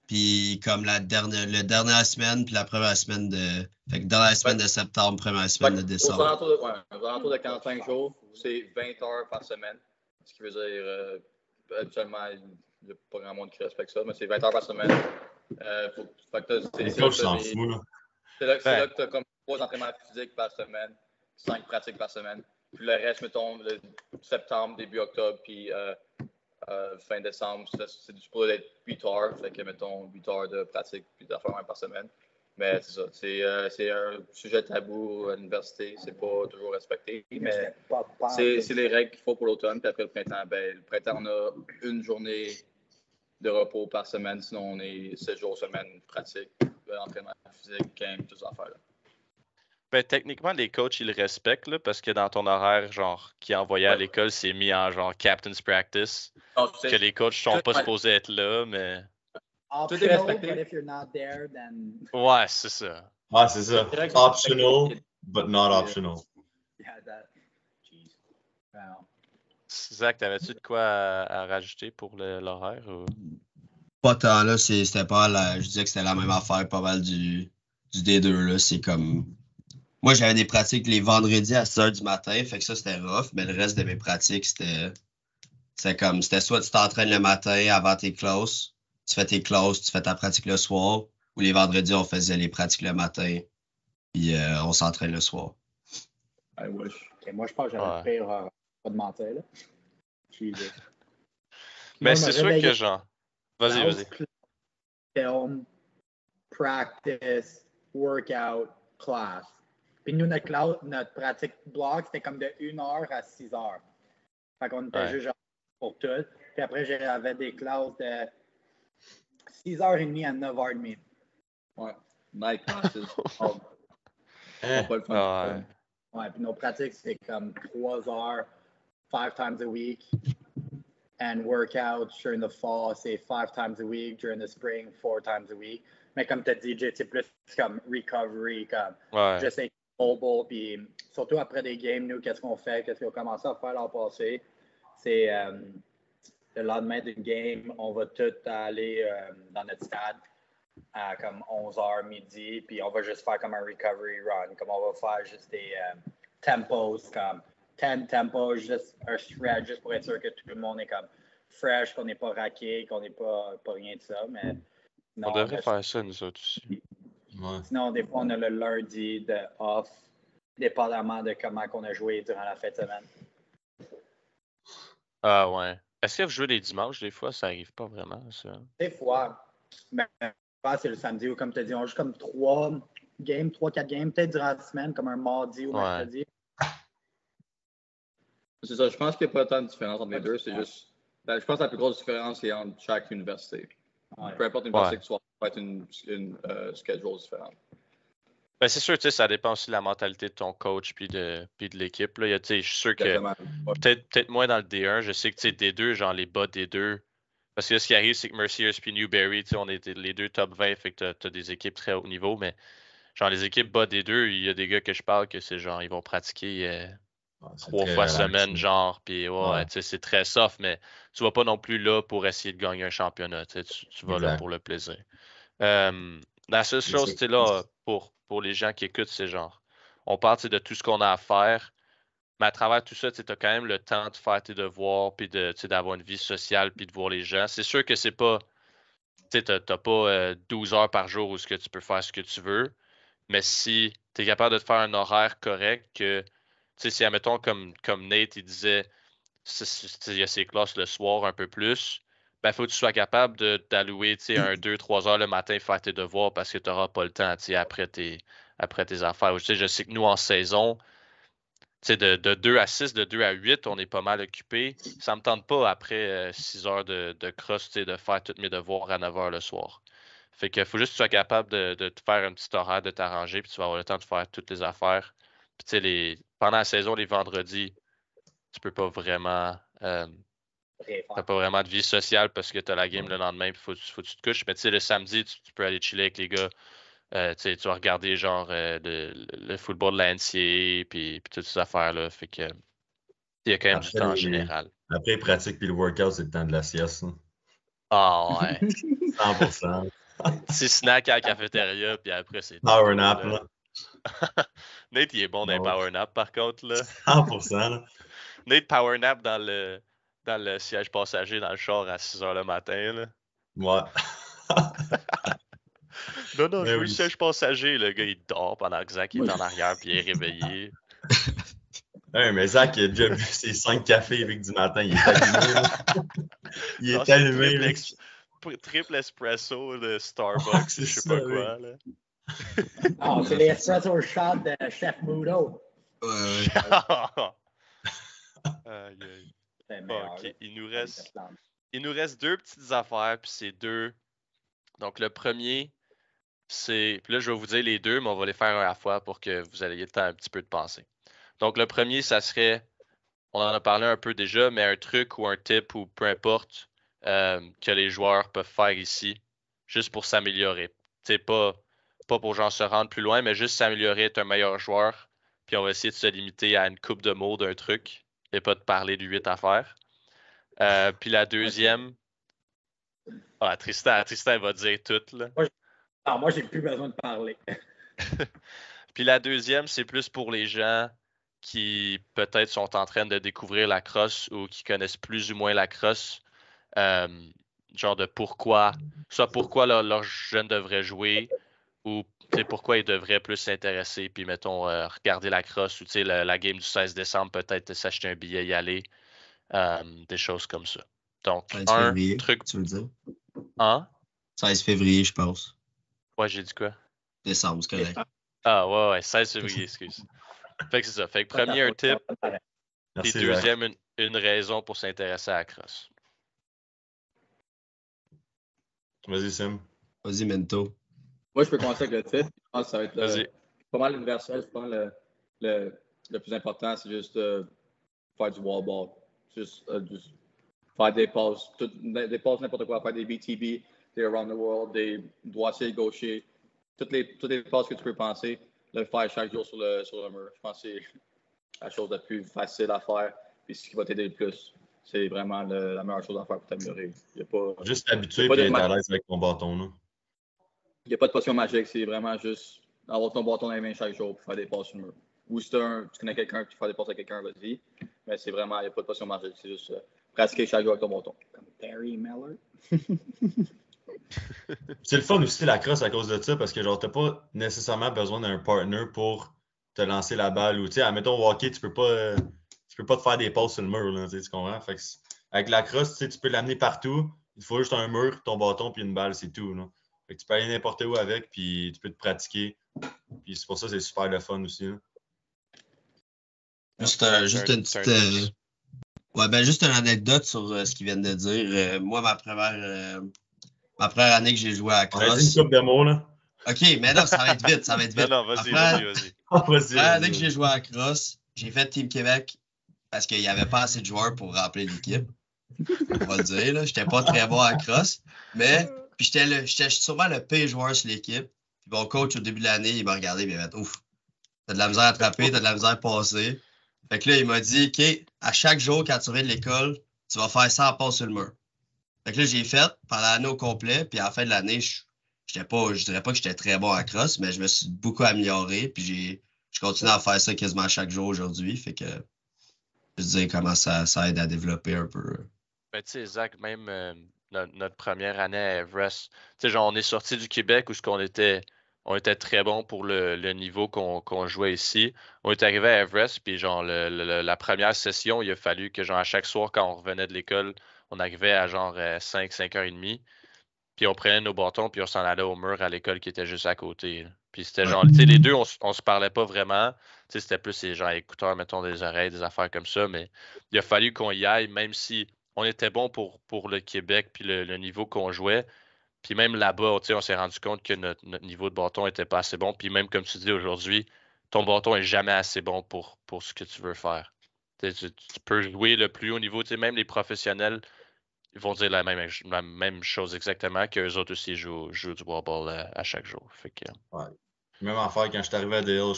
puis comme la dernière semaine, puis la première semaine de. Fait que dans la semaine de septembre, première semaine de décembre. Aux alentours de 45 jours, c'est 20 heures par semaine. Ce qui veut dire, habituellement, il n'y a pas grand monde qui respecte ça, mais c'est 20 heures par semaine. Les coachs s'en foutent, là. C'est là que tu as comme 3 entraînements physiques par semaine, 5 pratiques par semaine. Puis le reste, mettons, le septembre, début octobre, puis fin décembre, c'est du supposé être 8 heures. Fait que, mettons, 8 heures de pratique puis d'entraînement par semaine. Mais c'est ça. C'est un sujet tabou à l'université. C'est pas toujours respecté. Mais c'est les règles qu'il faut pour l'automne. Puis après le printemps, on a une journée de repos par semaine. Sinon, on est 7 jours semaine pratique, entraînement physique, game, toutes ces affaires-là. Ben, techniquement, les coachs, ils le respectent, là, parce que dans ton horaire, genre, qui est envoyé à l'école, c'est mis en genre Captain's Practice. Que les coachs sont pas supposés être là, mais. Optional, but if you're not there, then. Ouais, c'est ça. Ah, c'est ça. Optional, but not optional. Yeah, that. Jeez. Wow. Zach, t'avais-tu de quoi à rajouter pour l'horaire? Ou... Pas tant, là. C'était pas je disais que c'était la même affaire, pas mal du D2, là. C'est comme. Moi, j'avais des pratiques les vendredis à 6 h du matin, fait que ça, c'était rough, mais le reste de mes pratiques, c'était soit tu t'entraînes le matin avant tes classes, tu fais tes classes, tu fais ta pratique le soir, ou les vendredis, on faisait les pratiques le matin, puis on s'entraîne le soir. I wish. Okay, moi, je pense que j'avais le pire, pas de mentir, là. Jesus. Mais c'est sûr que genre. Vas-y. Film, practice, workout, class. Puis nous, notre pratique bloc, c'était comme de 1 heure à 6 heures. Fait qu'on était juste genre pour tout. Puis après, j'avais des classes de 6h30 à 9h30. Ouais. Night classes. Pas le fun. Ouais, puis nos pratiques, c'est comme 3 heures, 5 times a week. And workouts during the fall, c'est 5 times a week. During the spring, 4 times a week. Mais comme tu as dit, c'est plus comme recovery, comme juste être mobile. Puis surtout après des games, nous, qu'est-ce qu'on fait? Qu'est-ce qu'on a commencé à faire l'an passé? C'est le lendemain d'une game, on va tous aller dans notre stade à comme 11h midi, puis on va juste faire comme un recovery run. Comme on va faire juste des tempos, comme 10 tempos, juste un stretch, juste pour être sûr que tout le monde est comme fresh, qu'on n'est pas raqué, qu'on n'est pas rien de ça. Mais on devrait faire ça, nous autres aussi. Ouais. Sinon, des fois, on a le lundi de off, dépendamment de comment on a joué durant la fin de semaine. Ah ouais. Est-ce que vous jouez les dimanches, des fois? Ça arrive pas vraiment, ça. Des fois. Mais je pense que c'est le samedi ou comme tu as dit, on joue comme 3, 4 games, peut-être durant la semaine, comme un mardi ou mercredi. C'est ça, je pense qu'il n'y a pas tant de différence entre les deux. C'est juste. Je pense que la plus grosse différence, c'est entre chaque université. Ouais. Peu importe l'université que tu sois, ça va être une schedule différente. Ben c'est sûr, tu sais, ça dépend aussi de la mentalité de ton coach puis de l'équipe. Je suis sûr que peut-être moins dans le D1. Je sais que D2, genre les bas D2. Parce que ce qui arrive, c'est que Mercier puis Newberry, on est les deux top 20, fait que tu as des équipes très haut niveau, mais genre les équipes bas D2, il y a des gars que je parle que c'est genre ils vont pratiquer 3 fois semaine, genre, puis c'est très soft, mais tu vas pas non plus là pour essayer de gagner un championnat. Tu vas là pour le plaisir. La seule chose, là, pour les gens qui écoutent, c'est genre, on parle de tout ce qu'on a à faire, mais à travers tout ça, tu as quand même le temps de faire tes devoirs, puis d'avoir une vie sociale, puis de voir les gens. C'est sûr que c'est pas, tu n'as pas 12 heures par jour où tu peux faire ce que tu veux, mais si tu es capable de te faire un horaire correct, que, si, admettons, comme Nate, il disait, il y a ses classes le soir un peu plus, ben, faut que tu sois capable d'allouer 1, 2, 3 heures le matin faire tes devoirs parce que tu n'auras pas le temps après tes affaires. Je sais que nous, en saison, de 2 à 6, de 2 à 8, on est pas mal occupé. Ça me tente pas après 6 heures de cross de faire tous mes devoirs à 9 heures le soir. Fait qu'il faut juste que tu sois capable de te faire un petit horaire, de t'arranger, puis tu vas avoir le temps de faire toutes les affaires. Puis pendant la saison, les vendredis, tu peux pas vraiment. T'as pas vraiment de vie sociale parce que tu as la game le lendemain, puis faut que tu te couches. Mais le samedi, tu peux aller chiller avec les gars, Tu vas regarder genre le football de la NCAA puis toutes ces affaires-là. Fait que il y a quand même du temps en général. Après, les pratiques puis le workout, c'est le temps de la sieste. Hein. Ah ouais. 100%. C'est snack à la cafétéria, puis après c'est Power tout, nap, là. Nate, il est bon dans les Non. power nap, par contre, là. 100%. Là. Nate power nap dans le siège passager dans le char à 6h le matin, là. Ouais. Non, je Mais veux le oui. siège passager. Le gars, il dort pendant que Zach est en arrière, puis il est réveillé. Ouais, mais Zach, il a déjà bu ses 5 cafés avec du matin. Il est allumé. Là. Il Genre, est c'est allumé. triple espresso de Starbucks, c'est je sais ça, pas quoi, là. Ah, c'est les espresso shots de Chef Mudo. Ouais. Aïe, aïe. C'est meilleur, Ok, là. il nous reste deux petites affaires, puis c'est deux. Donc, le premier, c'est. Puis là, je vais vous dire les deux, mais on va les faire un à la fois pour que vous ayez le temps un petit peu de penser. Donc, le premier, ça serait. On en a parlé un peu déjà, mais un truc ou un tip ou peu importe que les joueurs peuvent faire ici, juste pour s'améliorer. Tu sais, pas pour genre se rendre plus loin, mais juste s'améliorer, être un meilleur joueur. Puis on va essayer de se limiter à une coupe de mots d'un truc et pas de parler de 8 affaires. Puis la deuxième. Ah, Tristan va dire tout, là. Moi, j'ai plus besoin de parler. Puis la deuxième, c'est plus pour les gens qui peut-être sont en train de découvrir la crosse ou qui connaissent plus ou moins la crosse. Genre de pourquoi leur jeune devrait jouer ou pourquoi ils devraient plus s'intéresser, puis mettons, regarder la crosse ou la game du 16 décembre, peut-être s'acheter un billet, y aller, des choses comme ça. Donc, 16 un février, truc. tu veux dire? Hein? 16 février, je pense. Ouais, j'ai dit quoi? Décembre, c'est correct. Ah, ouais, 16 février, excuse. Fait que c'est ça. Fait que premier, un tip, puis Merci, deuxième, une raison pour s'intéresser à la crosse. Vas-y, Sim. Vas-y, Mento. Moi, je peux commencer avec le titre. Je pense que ça va être Vas-y. pas mal universel. Je pense que le plus important, c'est juste faire du wall ball. Juste faire des passes. Des passes, n'importe quoi. Faire des BTB, des around the world, des droitiers, gauchers. Toutes les passes que tu peux penser, le faire chaque jour sur le mur. Je pense que c'est la chose la plus facile à faire. Puis ce qui va t'aider le plus. C'est vraiment la meilleure chose à faire pour t'améliorer. Juste t'habituer et être à l'aise avec ton bâton. Là. Il n'y a pas de potion magique, c'est vraiment juste avoir ton bâton dans les mains chaque jour pour faire des passes sur le mur. Ou si tu connais quelqu'un qui fait des passes à quelqu'un, vas-y. Mais c'est vraiment, il n'y a pas de potion magique, c'est juste pratiquer chaque jour avec ton bâton. Comme Barry Miller. C'est le fun aussi la crosse à cause de ça parce que genre t'as pas nécessairement besoin d'un partner pour te lancer la balle ou tu sais, admettons au hockey, tu peux pas te faire des passes sur le mur, là, tu comprends? Fait que avec la crosse, tu peux l'amener partout. Il faut juste un mur, ton bâton puis une balle, c'est tout. Là. Fait que tu peux aller n'importe où avec, puis tu peux te pratiquer. Puis c'est pour ça que c'est super le fun aussi. Là. Juste une petite. Juste une anecdote sur ce qu'ils viennent de dire. Moi, ma première année que j'ai joué à la crosse. On a dit une couple de mots, là. OK, mais non, ça va être vite. Non, vas-y. La première année que j'ai joué à la crosse, j'ai fait Team Québec parce qu'il n'y avait pas assez de joueurs pour remplir l'équipe. On va le dire, là. J'étais pas très bon à la crosse. Mais puis j'étais sûrement le pire joueur sur l'équipe. Puis mon coach, au début de l'année, il m'a regardé et il m'a dit ouf, t'as de la misère à attraper, t'as de la misère à passer. Fait que là, il m'a dit OK, à chaque jour, quand tu reviens de l'école, tu vas faire 100 passes sur le mur. Fait que là, j'ai fait pendant l'année au complet. Puis à la fin de l'année, je dirais pas que j'étais très bon à crosse, mais je me suis beaucoup amélioré. Puis je continue à faire ça quasiment chaque jour aujourd'hui. Fait que je te dis comment ça aide à développer un peu. Ben, tu sais, Zach, même notre première année à Everest, tu sais, genre, on est sorti du Québec où on était très bon pour le niveau qu'on jouait ici. On est arrivé à Everest, puis genre, la première session, il a fallu que, genre, à chaque soir, quand on revenait de l'école, on arrivait à genre 5h30, puis on prenait nos bâtons, puis on s'en allait au mur à l'école qui était juste à côté. Là. Puis c'était genre, tu sais, les deux, on se parlait pas vraiment. Tu sais, c'était plus les gens écouteurs, mettons, des oreilles, des affaires comme ça, mais il a fallu qu'on y aille, même si on était bon pour le Québec, puis le niveau qu'on jouait. Puis même là-bas, tu sais, on s'est rendu compte que notre niveau de bâton était pas assez bon. Puis même, comme tu dis aujourd'hui, ton bâton est jamais assez bon pour ce que tu veux faire. Tu peux jouer le plus haut niveau. Tu sais, même les professionnels ils vont dire la même chose exactement, qu'eux autres aussi jouent du wall à chaque jour. Fait que, Même affaire, quand je suis arrivé à The Hill,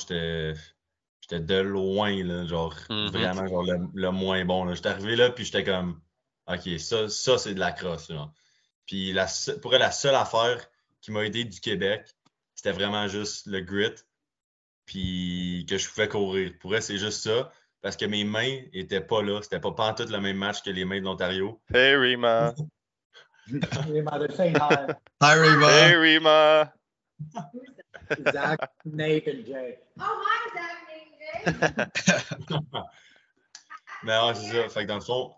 j'étais de loin, là, genre, vraiment, genre, le moins bon, là. J'étais arrivé là, puis j'étais comme, OK, ça c'est de la crosse, là. Puis, pour elle, la seule affaire qui m'a aidé du Québec, c'était vraiment juste le grit, puis que je pouvais courir. Pour elle, c'est juste ça, parce que mes mains étaient pas là. C'était pas pantoute le même match que les mains de l'Ontario. Hey, Rima! Rima, they're saying hi. Hi, Rima! Hey, Rima! Zach, Nate, and Jay. Oh, hi, Zach, Nate, Jay. Mais ouais, c'est ça. Fait que dans le fond,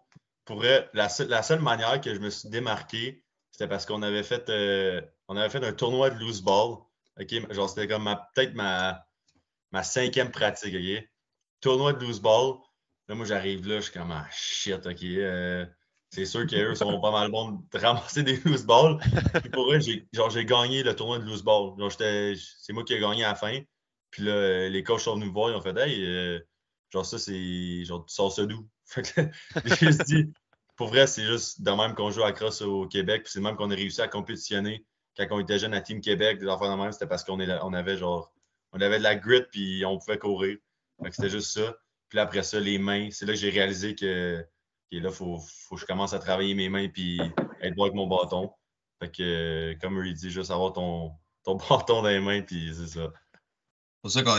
pour elle, la seule manière que je me suis démarqué, c'était parce qu'on avait fait un tournoi de loose ball. OK? Genre, c'était comme peut-être ma 5e pratique. OK? Tournoi de loose ball. Là, moi, j'arrive là, je suis comme, ah, shit, OK. C'est sûr qu'eux sont pas mal bons de ramasser des loose balls. Puis pour eux, j'ai gagné le tournoi de loose ball. Genre, c'est moi qui ai gagné à la fin. Puis là, les coachs sont venus me voir, ils ont fait, hey, genre, ça, c'est. Genre, tu sors ça d'où? Fait que j'ai juste dit, pour vrai, c'est juste de même qu'on joue à crosse au Québec. Puis c'est de même qu'on a réussi à compétitionner quand on était jeune à Team Québec. Des enfants de même, c'était parce qu'on avait de la grit, puis on pouvait courir. Fait que c'était juste ça. Puis là, après ça, les mains, c'est là que j'ai réalisé que là, faut que je commence à travailler mes mains puis être bon avec mon bâton. Fait que, comme il dit, juste avoir ton bâton dans les mains, puis c'est ça. C'est pour ça qu'on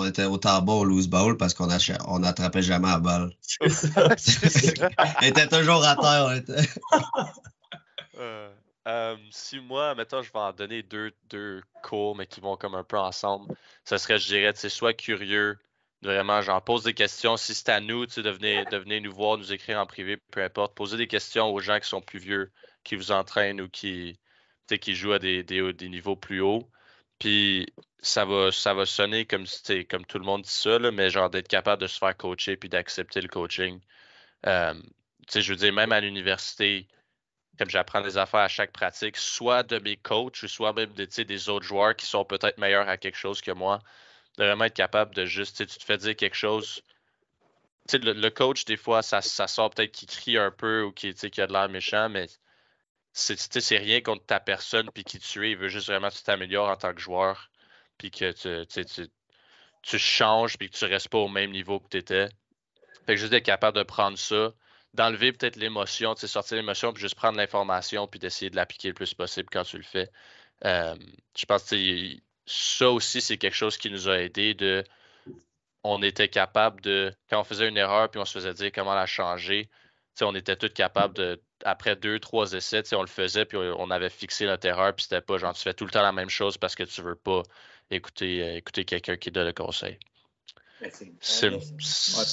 était autant bon au loose ball parce qu'on n'attrapait jamais la balle. C'est ça. On était toujours à terre. Si moi, mettons, je vais en donner deux cours, mais qui vont comme un peu ensemble, ça serait, je dirais, soit curieux, vraiment, genre, pose des questions. Si c'est à nous, de venir nous voir, nous écrire en privé, peu importe. Poser des questions aux gens qui sont plus vieux, qui vous entraînent ou qui jouent à des niveaux plus hauts. Puis ça va sonner comme tout le monde dit ça, là, mais genre d'être capable de se faire coacher puis d'accepter le coaching. Je veux dire, même à l'université, comme j'apprends des affaires à chaque pratique, soit de mes coachs, ou soit même des autres joueurs qui sont peut-être meilleurs à quelque chose que moi, de vraiment être capable de juste, tu te fais dire quelque chose. Le coach, des fois, ça sort peut-être qu'il crie un peu ou qu'il a de l'air méchant, mais c'est rien contre ta personne puis qui tu es. Il veut juste vraiment que tu t'améliores en tant que joueur puis que tu changes puis que tu restes pas au même niveau que tu étais. Fait que juste être capable de prendre ça, d'enlever peut-être l'émotion, sortir l'émotion puis juste prendre l'information puis d'essayer de l'appliquer le plus possible quand tu le fais. Je pense que ça aussi, c'est quelque chose qui nous a aidé on était capable de, quand on faisait une erreur puis on se faisait dire comment la changer, on était tous capables après 2-3 essais, on le faisait puis on avait fixé notre erreur puis c'était pas genre tu fais tout le temps la même chose parce que tu veux pas écouter quelqu'un qui donne le conseil. Simtris,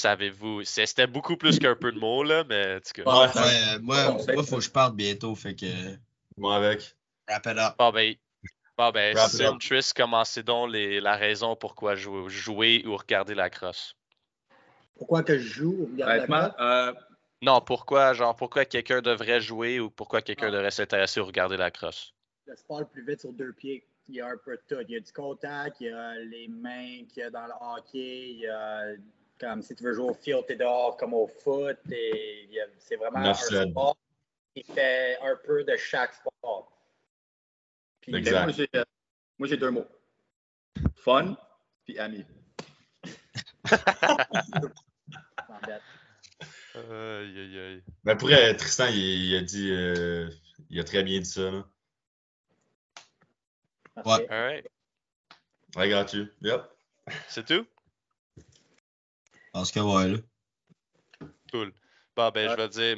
avez-vous. C'était beaucoup plus qu'un peu de mots, là, mais en tout cas. Moi, faut que je parte bientôt, fait que. Moi avec. Wrap it up. Bon, ben, Simtris, commencez donc la raison pourquoi jouer ou regarder la crosse. Pourquoi que je joue ou regarder la crosse? Non, pourquoi quelqu'un devrait jouer ou pourquoi quelqu'un devrait s'intéresser ou regarder la crosse? Le sport le plus vite sur 2 pieds. Il y a un peu de tout. Il y a du contact, il y a les mains qu'il y a dans le hockey, il y a comme si tu veux jouer au field, t'es dehors comme au foot. C'est vraiment un sport qui fait un peu de chaque sport. Puis, exact. Moi, j'ai 2 mots. Fun puis ami. Ben pour Tristan, il a dit, il a très bien dit ça. Là. Ouais. All right. I got you. Yep. C'est tout? Parce que ouais, là. Cool. Bon, ben, je vais dire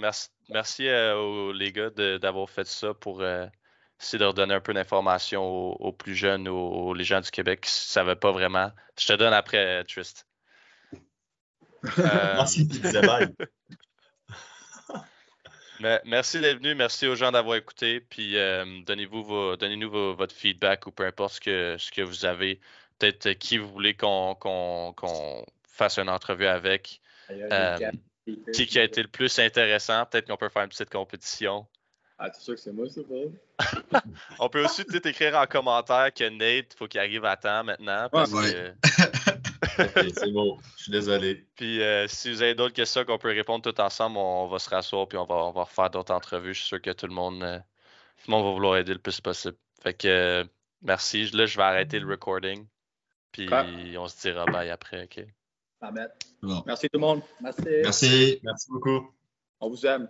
merci aux les gars d'avoir fait ça pour essayer de redonner un peu d'informations aux plus jeunes, aux les gens du Québec qui ne savaient pas vraiment. Je te donne après, Trist. Merci, Isabelle. Merci d'être venu, merci aux gens d'avoir écouté, puis donnez-nous votre feedback ou peu importe ce que vous avez, peut-être qui vous voulez qu'on fasse une entrevue avec, qui a été le plus intéressant, peut-être qu'on peut faire une petite compétition. Ah, tu es sûr que c'est moi, ça, Paul? On peut aussi t'écrire en commentaire que Nate, il faut qu'il arrive à temps maintenant, parce que Ok, c'est beau. Je suis désolé. Puis si vous avez d'autres questions qu'on peut répondre tout ensemble, on va se rasseoir puis on va refaire d'autres entrevues. Je suis sûr que tout le monde va vouloir aider le plus possible. Fait que merci. Là, je vais arrêter le recording. Puis on se dira bye après, OK? Ahmed. Bon. Merci tout le monde. Merci. Merci. Merci beaucoup. On vous aime.